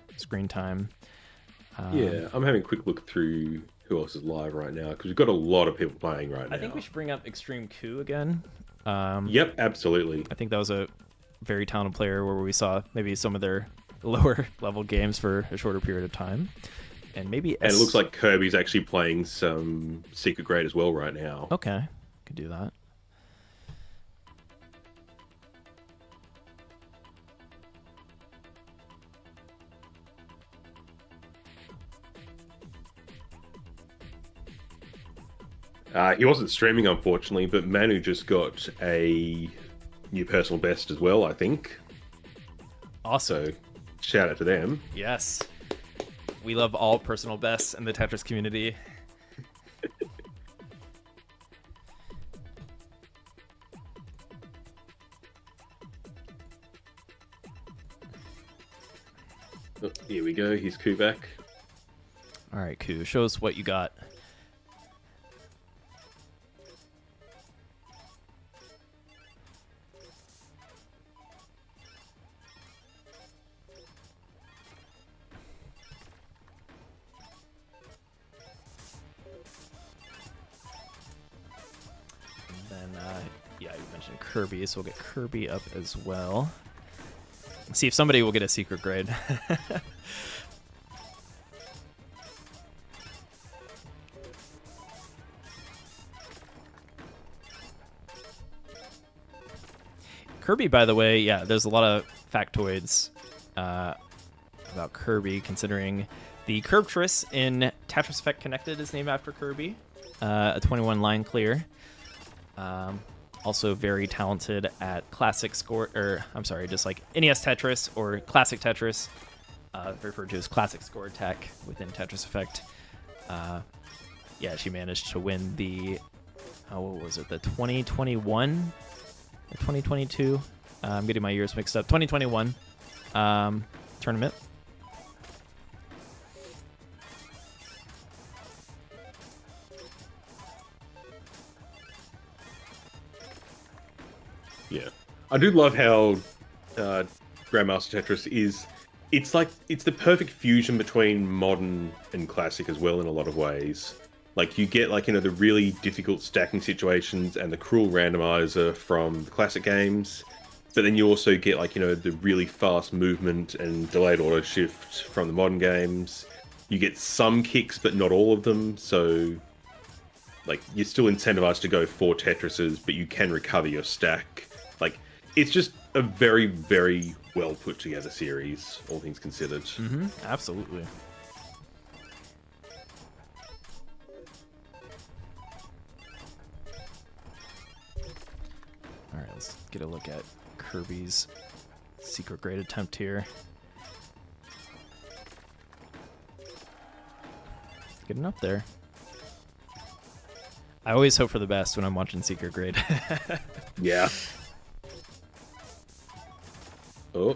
time. Yeah, I'm having a quick look through who else is live right now, because we've got a lot of people playing right now. I think we should bring up Extreme Coup again. Yep, absolutely. I think that was a very talented player where we saw maybe some of their lower level games for a shorter period of time. And maybe And it looks like Kirby's actually playing some Secret Grade as well right now. Okay, could do that. He wasn't streaming, unfortunately, but Manu just got a new personal best as well, I think. Awesome. So, shout out to them. Yes. We love all personal bests in the Tetris community. Oh, here we go. Here's Kubak. All right, Ku, show us what you got. Yeah, you mentioned Kirby, so we'll get Kirby up as well. See if somebody will get a secret grade. Kirby, by the way, yeah, there's a lot of factoids about Kirby, considering the Curbtress in Tetris Effect Connected is named after Kirby, a 21 line clear. Also very talented at classic score, or I'm sorry, just like NES Tetris or classic Tetris, referred to as classic score attack within Tetris Effect. Yeah, she managed to win the, what was it, the 2021 or 2022? I'm getting my years mixed up. 2021 tournament. Yeah, I do love how Grandmaster Tetris is. It's the perfect fusion between modern and classic as well in a lot of ways. Like you get the really difficult stacking situations and the cruel randomizer from the classic games, but then you also get the really fast movement and delayed auto shift from the modern games. You get some kicks, but not all of them. So you're still incentivized to go 4 Tetrises, but you can recover your stack. It's just a very, very well put together series, all things considered. Mm-hmm. Absolutely. All right, let's get a look at Kirby's secret grade attempt here. Getting up there. I always hope for the best when I'm watching secret grade. Yeah. Oh.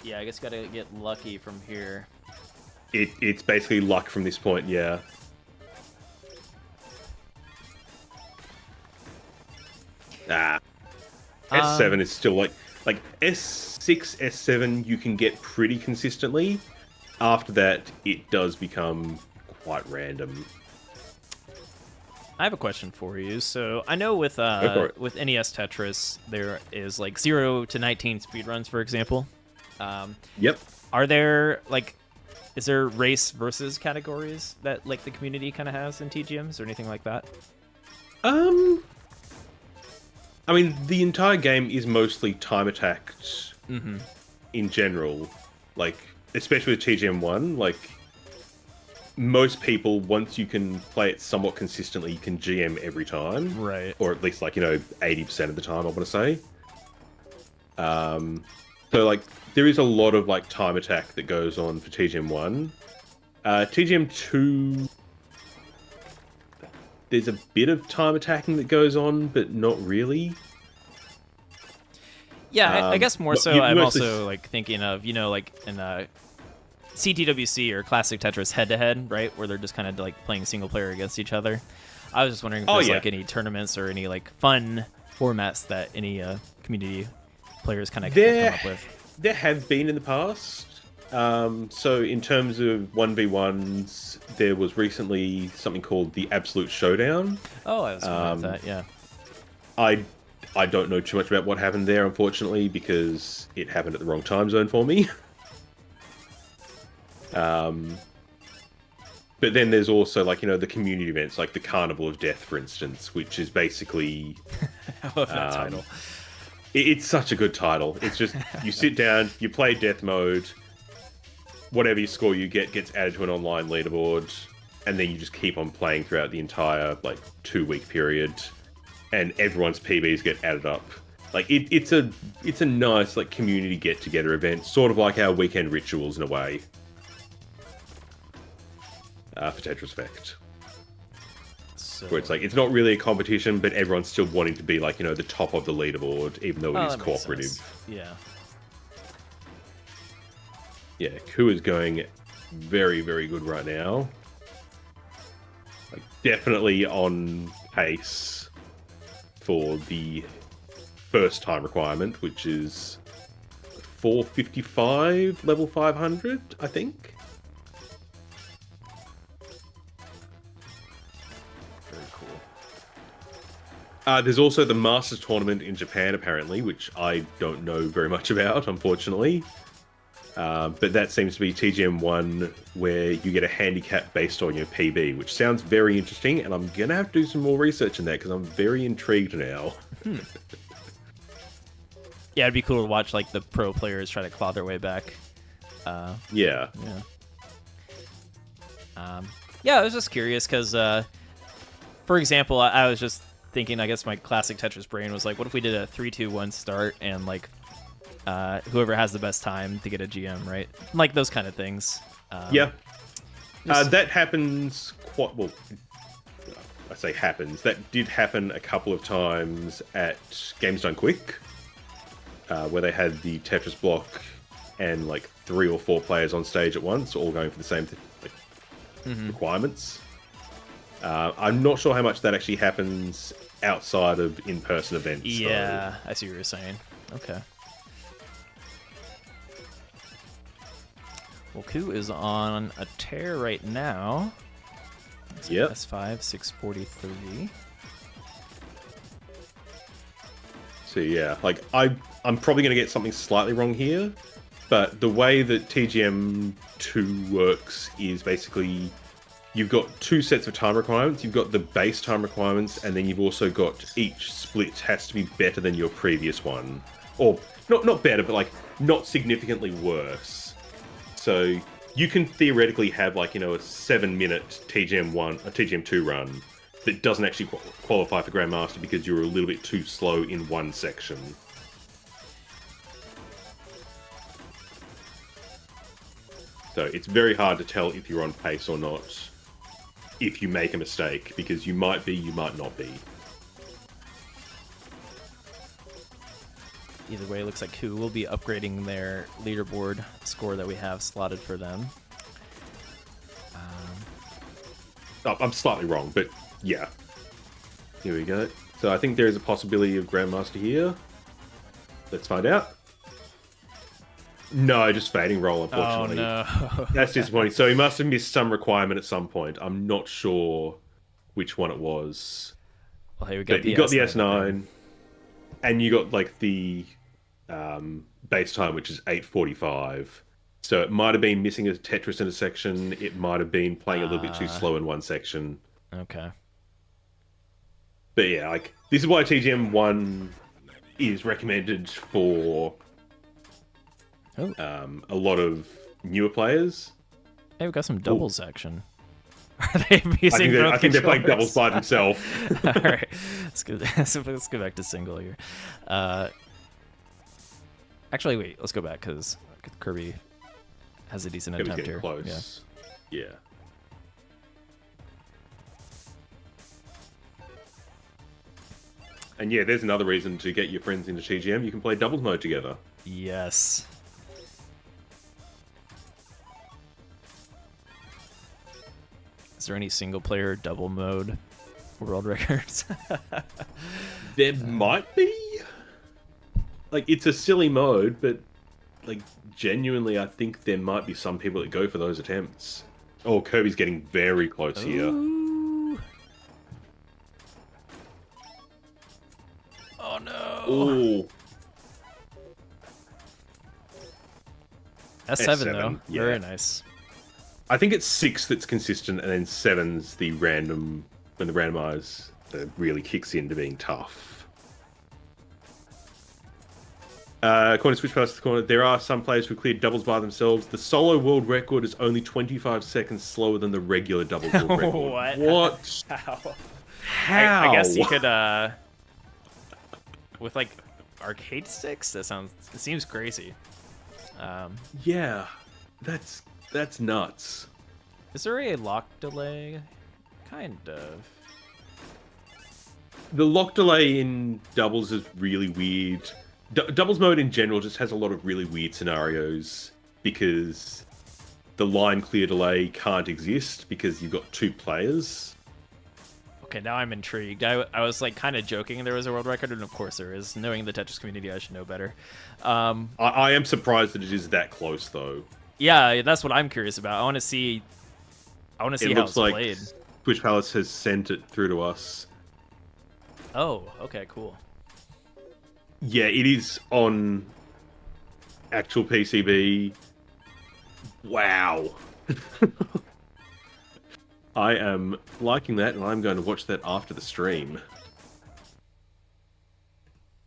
Yeah, I guess gotta get lucky from here. It's basically luck from this point, yeah. S7 is still like S6, S7 you can get pretty consistently. After that, it does become quite random. I have a question for you. So I know with NES Tetris there is 0 to 19 speedruns, for example. Yep. Are there is there race versus categories that the community kind of has in TGMs or anything like that? I mean, the entire game is mostly time attacked in general. Especially with TGM 1, most people, once you can play it somewhat consistently, you can GM every time. Right. Or at least 80% of the time, I want to say. So there is a lot of time attack that goes on for TGM 1. TGM 2, there's a bit of time attacking that goes on, but not really. Yeah, I guess more so. I'm also thinking of in CTWC or Classic Tetris head-to-head, right, where they're just kind of playing single player against each other. I was just wondering if there's any tournaments or any fun formats that any community players kind of come up with. There have been in the past. So in terms of 1v1s, there was recently something called the Absolute Showdown. Oh, I was familiar with that, yeah. I don't know too much about what happened there, unfortunately, because it happened at the wrong time zone for me. But then there's also the community events, like the Carnival of Death, for instance, which is basically I love that title. It's such a good title. It's just you sit down, you play death mode, whatever your score you get gets added to an online leaderboard, and then you just keep on playing throughout the entire 2-week period, and everyone's PBs get added up. It's a nice community get together event, sort of like our weekend rituals in a way. For Tetris Effect. So, where it's it's not really a competition, but everyone's still wanting to be the top of the leaderboard, even though it is cooperative. Yeah. Yeah, Ku is going very, very good right now. Definitely on pace for the first time requirement, which is 455, level 500, I think. There's also the Masters Tournament in Japan, apparently, which I don't know very much about, unfortunately. But that seems to be TGM 1, where you get a handicap based on your PB, which sounds very interesting, and I'm going to have to do some more research in that, because I'm very intrigued now. Yeah, it'd be cool to watch the pro players try to claw their way back. Yeah. Yeah, I was just curious, because for example, I was just thinking, I guess my classic Tetris brain was like, what if we did a 3-2-1 start and like whoever has the best time to get a GM, right? Like those kind of things. Yeah. That happens quite well. I say happens. That did happen a couple of times at Games Done Quick, where they had the Tetris block and like 3 or 4 players on stage at once, all going for the same requirements. I'm not sure how much that actually happens outside of in-person events. Yeah, I see what you're saying. Okay. Well, Ku is on a tear right now. Yep. S5, 643. So yeah, like I'm probably going to get something slightly wrong here, but the way that TGM 2 works is basically you've got 2 sets of time requirements. You've got the base time requirements, and then you've also got each split has to be better than your previous one, or not better, but like not significantly worse. So you can theoretically have like, you know, a 7-minute TGM 2 run that doesn't actually qualify for Grandmaster because you're a little bit too slow in one section. So it's very hard to tell if you're on pace or not if you make a mistake, because you might be, you might not be. Either way, it looks like Ku will be upgrading their leaderboard score that we have slotted for them. Oh, I'm slightly wrong, but yeah. Here we go. So I think there is a possibility of Grandmaster here. Let's find out. No, just fading roll, unfortunately. Oh, no. That's disappointing. So he must have missed some requirement at some point. I'm not sure which one it was. Well, hey, we got but you got the S9, and you got like the base time, which is 8:45. So it might have been missing a Tetris in a section. It might have been playing a little bit too slow in one section. Okay. But yeah, like this is why TGM 1 is recommended for a lot of newer players. Hey, we've got some doubles action. Are they using I think they're playing doubles by themselves. All right, let's go back to single here. Actually, wait, let's go back because Kirby has a decent Kirby's attempt getting here. close. Yeah. And yeah, there's another reason to get your friends into TGM. You can play doubles mode together. Yes. Is there any single player double mode world records? There might be. Like, it's a silly mode, but like genuinely, I think there might be some people that go for those attempts. Oh, Kirby's getting very close here. Ooh. Oh no. Ooh. S7 S7, though. yeah. Very nice. I think it's 6 that's consistent, and then 7's the random, when the randomize that really kicks into being tough. According to Switch Past the Corner, there are some players who cleared doubles by themselves. The solo world record is only 25 seconds slower than the regular doubles world record. What? What? How? I guess you could, with like arcade sticks. It seems crazy. Yeah, that's nuts. Is there a lock delay? Kind of. The lock delay in doubles is really weird. Doubles mode in general just has a lot of really weird scenarios because the line clear delay can't exist because you've got 2 players. Okay, now I'm intrigued. I was like kind of joking there was a world record, and of course there is. Knowing the Tetris community, I should know better. I am surprised that it is that close, though. Yeah, that's what I'm curious about. I want to see how it's played. Twitch Palace has sent it through to us. Oh, okay, cool. Yeah, it is on actual PCB. Wow. I am liking that, and I'm going to watch that after the stream.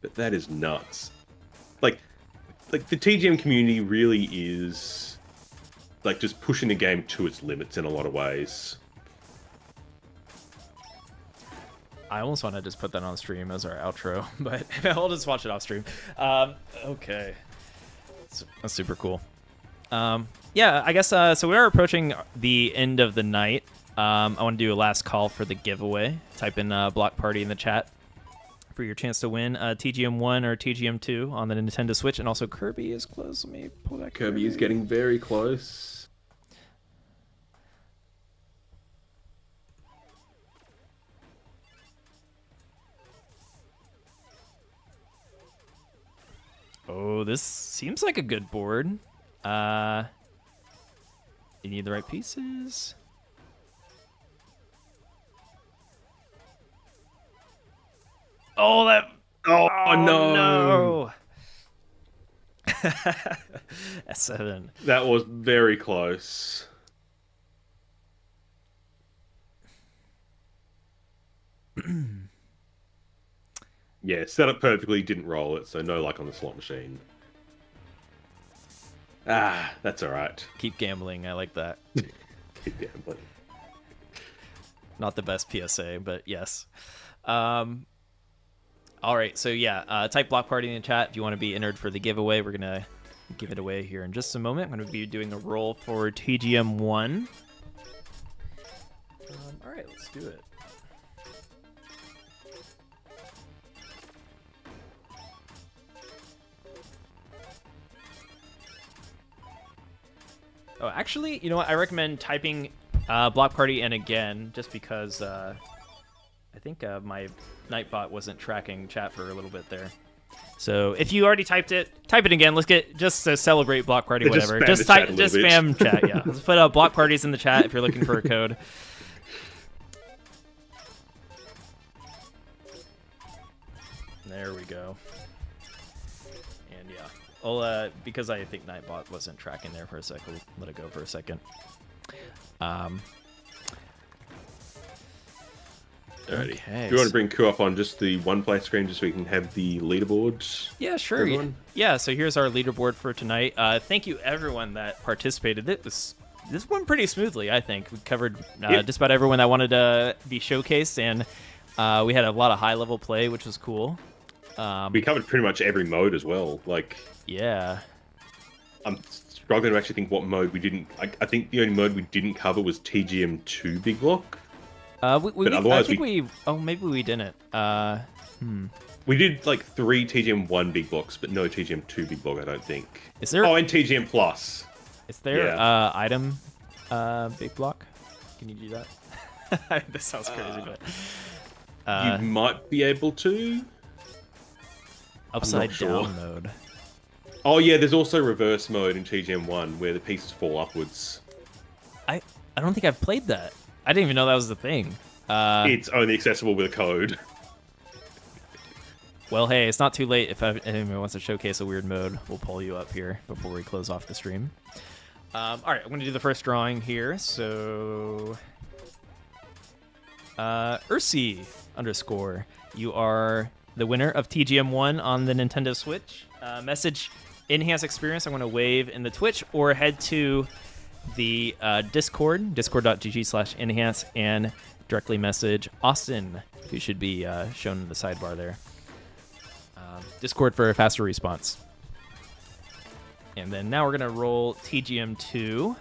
But that is nuts. Like the TGM community really is like just pushing the game to its limits in a lot of ways. I almost want to just put that on stream as our outro, but I'll just watch it off stream. Okay. That's super cool. Yeah, I guess, so we are approaching the end of the night. I want to do a last call for the giveaway. Type in Block Party in the chat for your chance to win TGM 1 or TGM 2 on the Nintendo Switch. And also Kirby is close. Let me pull that. Kirby is getting very close. Oh, this seems like a good board. You need the right pieces. Oh, that. Oh, no. S7. That was very close. Yeah, set up perfectly, didn't roll it, so no luck on the slot machine. Ah, that's alright. Keep gambling. I like that. Keep gambling. Not the best PSA, but yes. All right, so yeah, type Block Party in the chat if you want to be entered for the giveaway. We're going to give it away here in just a moment. I'm going to be doing a roll for TGM 1. All right, let's do it. Oh, actually, you know what? I recommend typing Block Party in again, just because I think my Nightbot wasn't tracking chat for a little bit there. So if you already typed it, type it again. Let's get just to celebrate Block Party, whatever. Just spam chat. Yeah, let's put Block Parties in the chat if you're looking for a code. There we go. And yeah. I'll, because I think Nightbot wasn't tracking there for a sec, we'll let it go for a second. Alrighty. Okay, Do you want to bring Ku up on just the one-play screen just so we can have the leaderboard? Yeah, sure. Yeah, so here's our leaderboard for tonight. Thank you, everyone that participated. This went pretty smoothly, I think. We covered just about everyone that wanted to be showcased, and we had a lot of high-level play, which was cool. We covered pretty much every mode as well. Like, yeah. I'm struggling to actually think what mode we didn't... I think the only mode we didn't cover was TGM 2 Big Block. But otherwise, I think we... Oh, maybe we didn't. We did, like, 3 TGM 1 Big Blocks, but no TGM 2 Big Block, I don't think. Is there... Oh, and TGM Plus. Is there item Big Block? Can you do that? This sounds crazy, but... you might be able to. Upside down mode. Oh, yeah, there's also reverse mode in TGM 1 where the pieces fall upwards. I don't think I've played that. I didn't even know that was the thing. It's only accessible with a code. Well, hey, it's not too late. If anyone wants to showcase a weird mode, we'll pull you up here before we close off the stream. All right, I'm going to do the first drawing here. So, Ursi _ you are the winner of TGM 1 on the Nintendo Switch. Message Enhance Experience. I'm going to wave in the Twitch or head to the Discord, discord.gg/enhance, and directly message Austin, who should be shown in the sidebar there. Discord for a faster response. And then now we're going to roll TGM 2.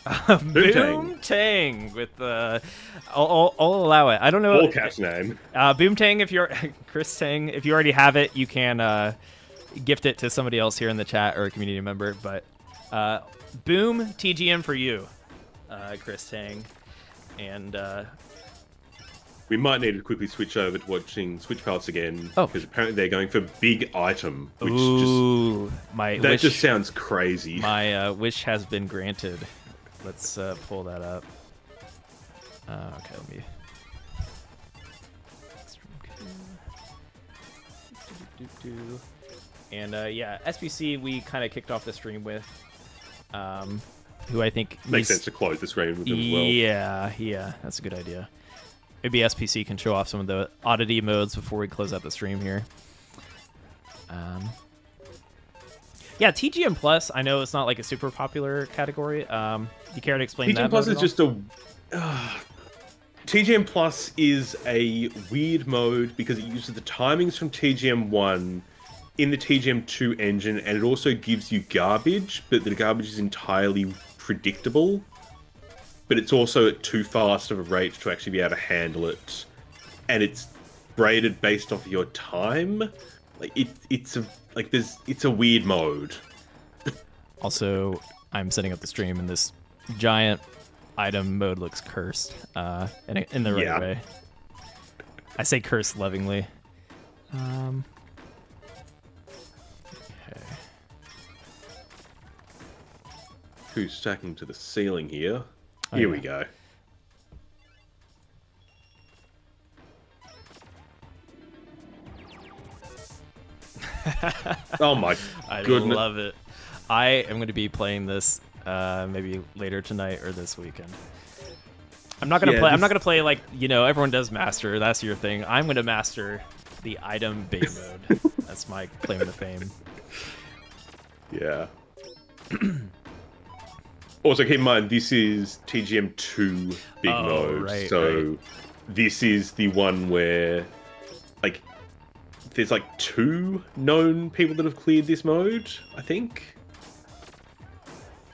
Boomtang with the... I'll allow it. I don't know. All caps name. Boomtang, if you're... Chris Tang, if you already have it, you can gift it to somebody else here in the chat or a community member. But Boom TGM for you, Chris Tang. And... we might need to quickly switch over to watching Switch Palace again. Oh. Because apparently they're going for big item. Which wish, just sounds crazy. My wish has been granted. Let's pull that up. Okay, let me... And yeah, SBC we kind of kicked off the stream with, who I think makes sense to close the stream with them as well. Yeah, that's a good idea. Maybe SPC can show off some of the oddity modes before we close out the stream here. Yeah, TGM Plus. I know it's not like a super popular category. You care to explain that? TGM Plus mode is just a. TGM Plus is a weird mode because it uses the timings from TGM 1 in the TGM 2 engine, and it also gives you garbage, but the garbage is entirely predictable. But it's also at too fast of a rate to actually be able to handle it, and it's graded based off of your time. Like it's a weird mode. Also, I'm setting up the stream, and this giant item mode looks cursed in the right way. I say cursed lovingly. Okay. Who's stacking to the ceiling here? Oh, Here yeah. we go. Oh my I goodness. love it. I am going to be playing this maybe later tonight or this weekend. I'm not gonna play. I'm not gonna play like everyone does master. That's your thing. I'm gonna master the item bay mode. That's my claim to fame. Yeah. Also, keep in mind, this is TGM 2 big mode. Right, so this is the one where, like, there's like 2 known people that have cleared this mode, I think.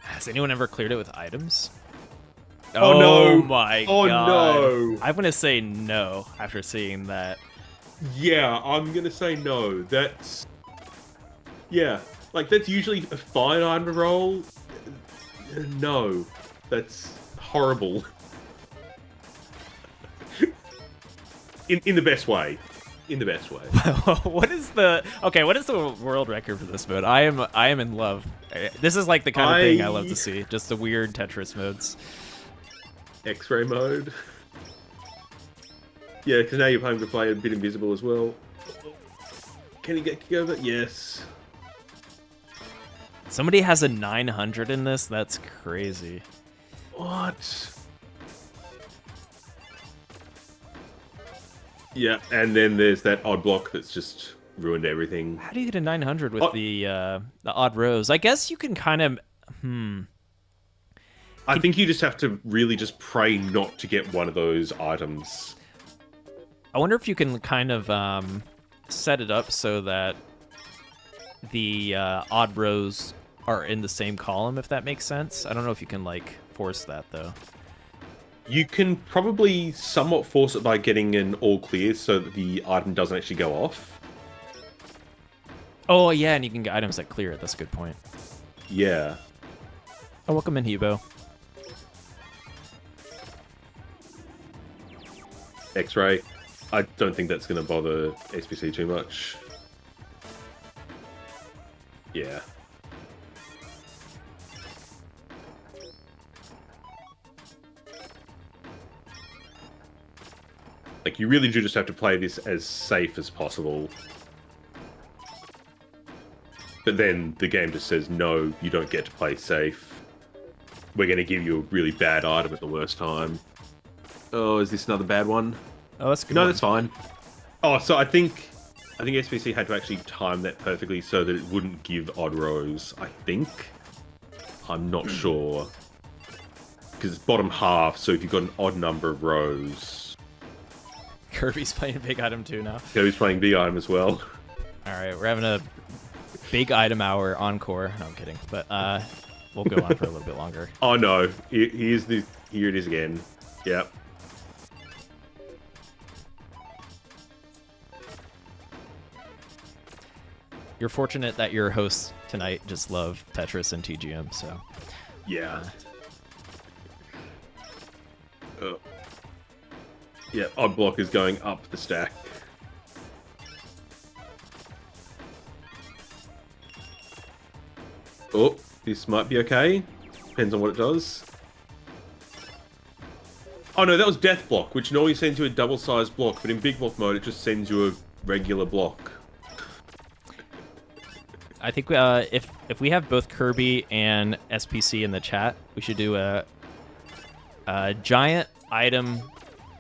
Has anyone ever cleared it with items? Oh, no. My Oh, god. no. I'm gonna say no after seeing that. Yeah, I'm gonna say no. That's... Yeah. Like, that's usually a fine item to roll. No. That's horrible. In the best way. In the best way. What is the world record for this mode? I am in love. This is like the kind of thing I love to see. Just the weird Tetris modes. X-ray mode. Yeah, because now you're playing to play a bit invisible as well. Can you get over? Yes. Somebody has a 900 in this. That's crazy. What? Yeah, and then there's that odd block that's just ruined everything. How do you get a 900 with the odd rows? I guess you can kind of. I think you just have to really just pray not to get one of those items. I wonder if you can kind of set it up so that the odd rows are in the same column, if that makes sense. I don't know if you can like force that though. You can probably somewhat force it by getting an all clear so that the item doesn't actually go off. Oh yeah, and you can get items that clear it. That's a good point. Yeah. Oh, welcome in, Hubo. X-ray. I don't think that's going to bother SPC too much. Yeah. Like, you really do just have to play this as safe as possible. But then the game just says, no, you don't get to play safe. We're going to give you a really bad item at the worst time. Oh, is this another bad one? Oh, that's a good. No, one. that's fine. Oh, so I think SPC had to actually time that perfectly so that it wouldn't give odd rows. I think. I'm not sure. Because it's bottom half, so if you've got an odd number of rows... Kirby's playing big item too now. Kirby's playing big item as well. Alright, we're having a big item hour encore. No, I'm kidding. But we'll go on for a little bit longer. Oh no, here it is again. Yep. You're fortunate that your hosts tonight just love Tetris and TGM, so... Yeah. Yeah, odd block is going up the stack. Oh, this might be okay. Depends on what it does. Oh no, that was death block, which normally sends you a double-sized block, but in big block mode it just sends you a regular block. I think if we have both Kirby and SPC in the chat, we should do a giant item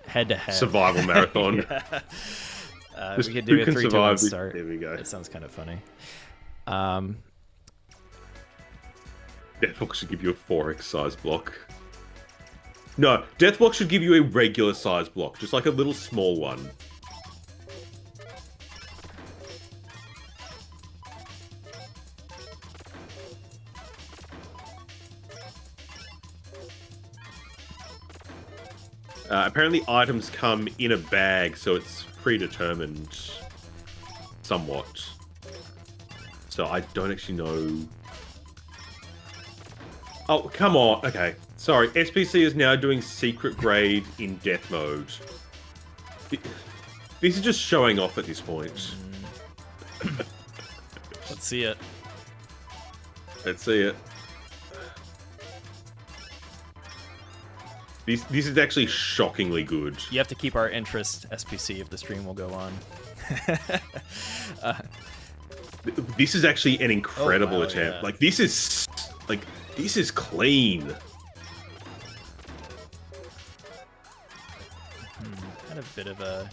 head-to-head. Survival marathon. We could do who a can 3, 2, 1 survive? start. There we go. That sounds kind of funny. Death Block should give you a 4x size block. No, Death Block should give you a regular size block, just like a little small one. Apparently items come in a bag, so it's predetermined somewhat. So I don't actually know. Oh, come on. Okay. Sorry. SPC is now doing secret grade in death mode. This is just showing off at this point. Let's see it. Let's see it. This is actually shockingly good. You have to keep our interest, SPC, if the stream will go on. This is actually an incredible attempt. Yeah. Like this is clean. Kind of a bit of a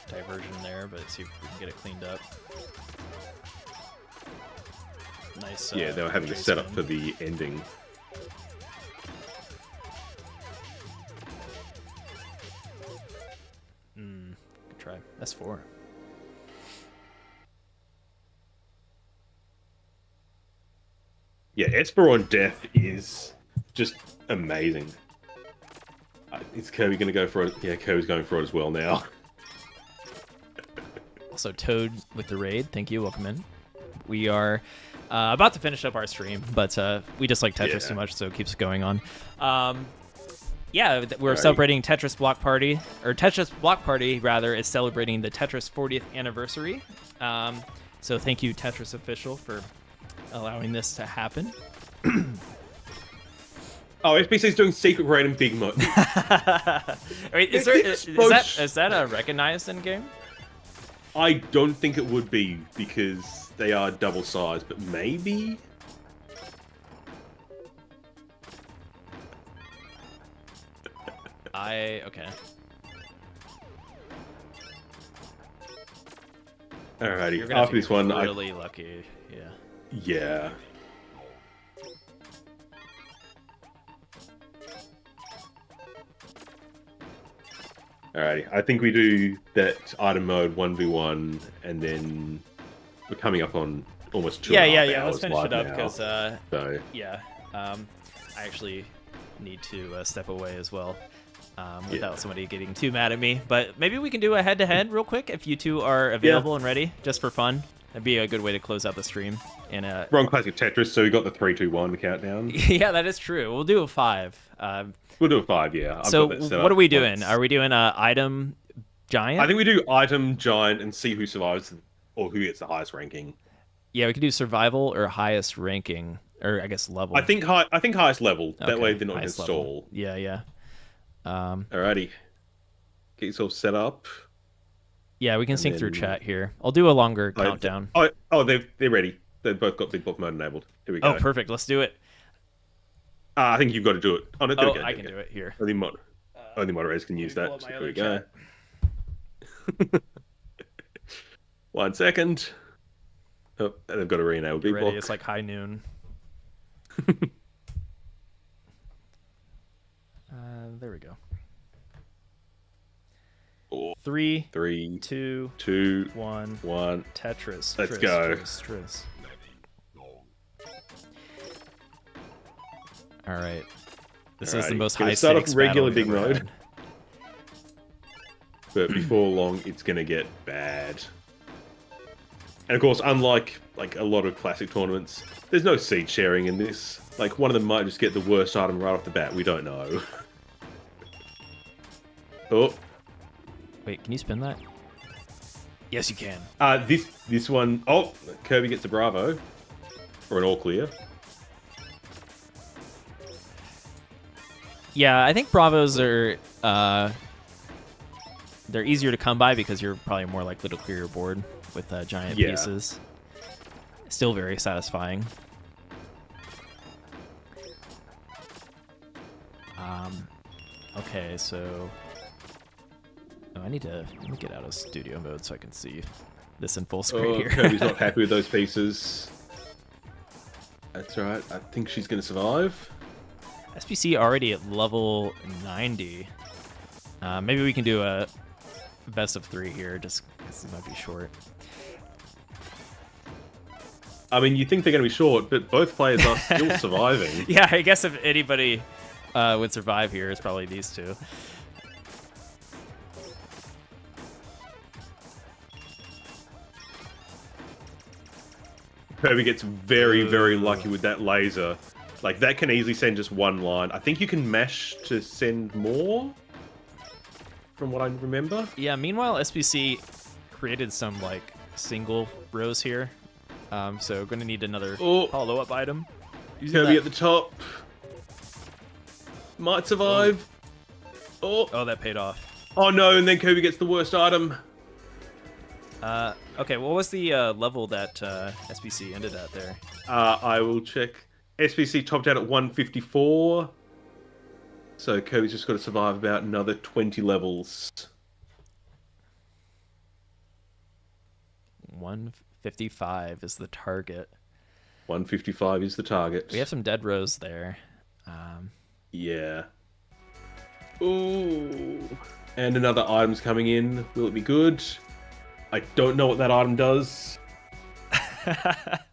diversion there, but see if we can get it cleaned up. Nice. Yeah, they were having a setup for the ending. Good try. S4. Yeah, Esper on Death is just amazing. Is Kirby going to go for it? Yeah, Kirby's going for it as well now. Also, Toad with the raid. Thank you. Welcome in. We are about to finish up our stream, but we just like Tetris too much, so it keeps going on. Yeah, we're celebrating Tetris Block Party, or Tetris Block Party, rather, is celebrating the Tetris 40th anniversary. So thank you, Tetris Official, for allowing this to happen. Oh, SPC's doing secret grade in big mode. Wait, is that recognized in game? I don't think it would be because they are double sized, but maybe. Okay. Alrighty, You're gonna have after to this be one, really lucky. Yeah. Yeah. Alrighty, I think we do that item mode 1v1, and then we're coming up on almost 2.5 hours. Let's finish it up now. because So yeah, I actually need to step away as well without somebody getting too mad at me. But maybe we can do a head-to-head real quick if you two are available and ready, just for fun. That'd be a good way to close out the stream. And we're on classic Tetris, so we got the 3, 2, 1 countdown. yeah, that is true. We'll do a 5. We'll do a 5, yeah. So what are we doing? Are we doing a item giant? I think we do item giant and see who survives or who gets the highest ranking. Yeah, we could do survival or highest ranking, or I guess level. I think highest level. That Okay, way they're not going to highest level. stall. Yeah. Alrighty. Get yourself set up. Yeah, we can sync through chat here. I'll do a longer countdown. They're ready. They've both got big block mode enabled. Here we go. Oh, perfect. Let's do it. I think you've got to do it. Oh, no, I can do it here. Only moderators can use that. Here we go. 1 second. Oh, and they've got to re-enable big Ready? block. It's like high noon. There we go. 3, 2, 1. Tetris. Let's go. Tris. All right. This is the most high stakes start off regular battle big we've ever mode. had. But before long, it's going to get bad. And of course, unlike a lot of classic tournaments, there's no seed sharing in this. Like, one of them might just get the worst item right off the bat. We don't know. Oh. Wait, can you spin that? Yes, you can. This one... Oh, Kirby gets a Bravo. Or an all clear. Yeah, I think Bravos are... they're easier to come by because you're probably more likely to clear your board with giant pieces. Still very satisfying. Okay, so... Oh, let me get out of studio mode so I can see this in full screen here. Kirby's not happy with those pieces. That's right. I think she's going to survive. SPC already at level 90. Maybe we can do a best of 3 here, just because it might be short. I mean, you think they're going to be short, but both players are still surviving. Yeah, I guess if anybody would survive here, it's probably these two. Kirby gets very, very lucky with that laser. Like, that can easily send just one line. I think you can mash to send more, from what I remember. Yeah, meanwhile, SPC created some, like, single rows here. So going to need another follow-up item. Kirby at the top. Might survive. Oh, that paid off. Oh no, and then Kirby gets the worst item. Okay, what was the level that SPC ended at there? I will check. SPC topped out at 154. So Kirby's just got to survive about another 20 levels. 155 is the target. 155 is the target. We have some dead rows there. Yeah. Ooh. And another item's coming in. Will it be good? I don't know what that item does.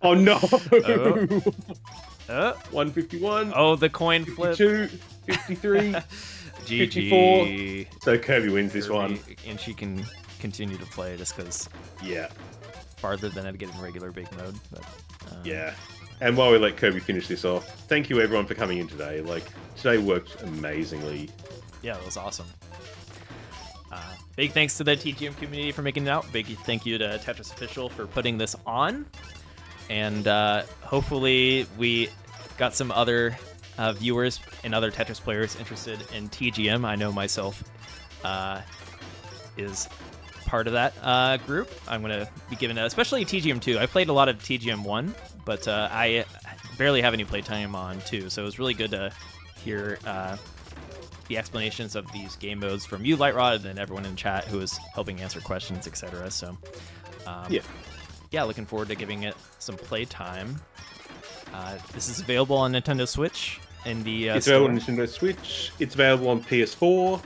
Oh no! 151. Oh, the coin flip. 52, 53, GG. 54. So Kirby wins this one. And she can continue to play just because Yeah. farther than I'd get in regular big mode. But, Yeah. And while we let Kirby finish this off, thank you everyone for coming in today. Like, today worked amazingly. Yeah, it was awesome. Big thanks to the TGM community for making it out. Big thank you to Tetris Official for putting this on. And hopefully we got some other viewers and other Tetris players interested in TGM. I know myself is part of that group. I'm going to be giving it, especially TGM 2. I played a lot of TGM 1, but I barely have any playtime on 2. So it was really good to hear the explanations of these game modes from you, Lightrod, and everyone in chat who was helping answer questions, etc. So, yeah, looking forward to giving it some playtime. This is available on Nintendo Switch in the It's store. available on Nintendo Switch. It's available on PS4.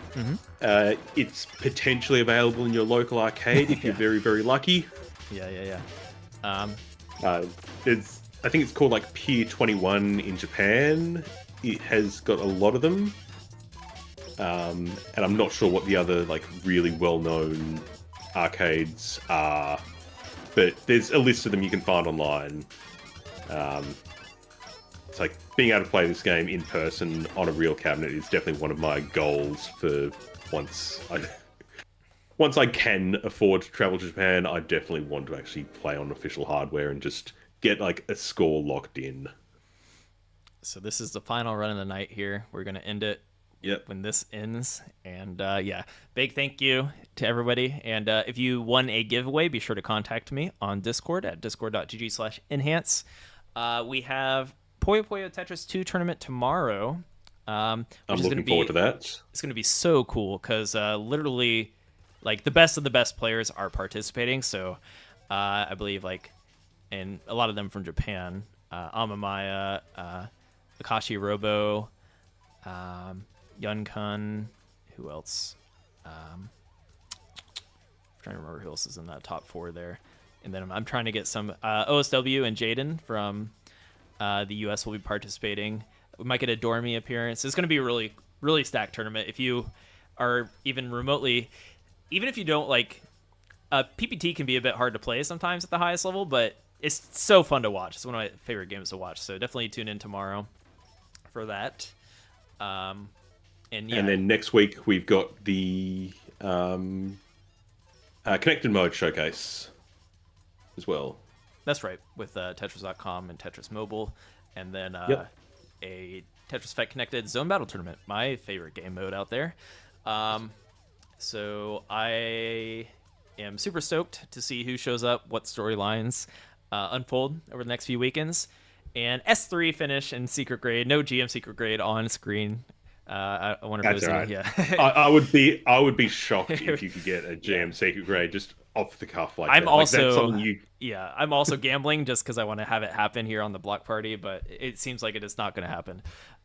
It's potentially available in your local arcade if you're very, very lucky. Yeah. I think it's called like Pier 21 in Japan. It has got a lot of them. And I'm not sure what the other like really well-known arcades are, but there's a list of them you can find online. It's like being able to play this game in person on a real cabinet is definitely one of my goals for once I can afford to travel to Japan. I definitely want to actually play on official hardware and just get like a score locked in. So this is the final run of the night here. We're going to end it when this ends. And yeah, big thank you to everybody. And if you won a giveaway, be sure to contact me on Discord at discord.gg/enhance. We have Puyo Puyo Tetris 2 tournament tomorrow. I'm looking forward to that. It's going to be so cool because literally like the best of the best players are participating. So I believe like, and a lot of them from Japan, Amamaya, Akashi Robo, Yunkun, who else? I'm trying to remember who else is in that top 4 there. And then I'm trying to get some OSW and Jaden from the US will be participating. We might get a Dormy appearance. It's going to be a really, really stacked tournament. If you are even remotely, even if you don't like, PPT can be a bit hard to play sometimes at the highest level, but it's so fun to watch. It's one of my favorite games to watch. So definitely tune in tomorrow for that. And then next week we've got the connected mode showcase as well. That's right, with Tetris.com and Tetris Mobile, and then a Tetris Effect Connected Zone Battle Tournament, my favorite game mode out there. So I am super stoked to see who shows up, what storylines unfold over the next few weekends. And S3 finish in secret grade, no GM secret grade on screen. I wonder if That's there's right. I would be shocked if you could get a GM secret grade just off the cuff like I'm that. Like, that's also something you... I'm also gambling just because I want to have it happen here on the block party, but it seems like it is not going to happen.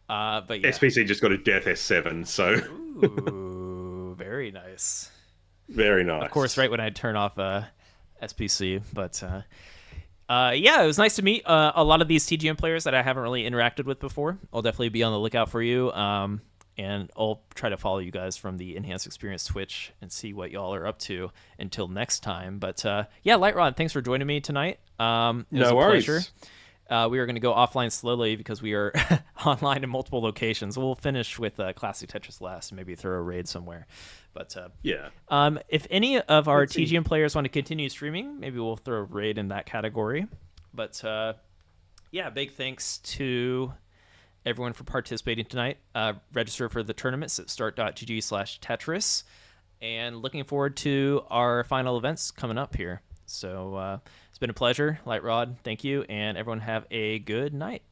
But yeah, SPC just got a death S7, so ooh, very nice. very nice. Of course, right when I turn off SPC, but yeah, it was nice to meet a lot of these TGM players that I haven't really interacted with before. I'll definitely be on the lookout for you. And I'll try to follow you guys from the Enhanced Experience Twitch and see what y'all are up to until next time. But yeah, Lightrod, thanks for joining me tonight. It was No a worries. pleasure. We are going to go offline slowly because we are online in multiple locations. We'll finish with Classic Tetris last and maybe throw a raid somewhere. But Yeah. if any of our Let's see. TGM players want to continue streaming, maybe we'll throw a raid in that category. But yeah, big thanks to everyone for participating tonight. Register for the tournaments at start.gg/Tetris. And looking forward to our final events coming up here. So it's been a pleasure. Lightrod, thank you. And everyone have a good night.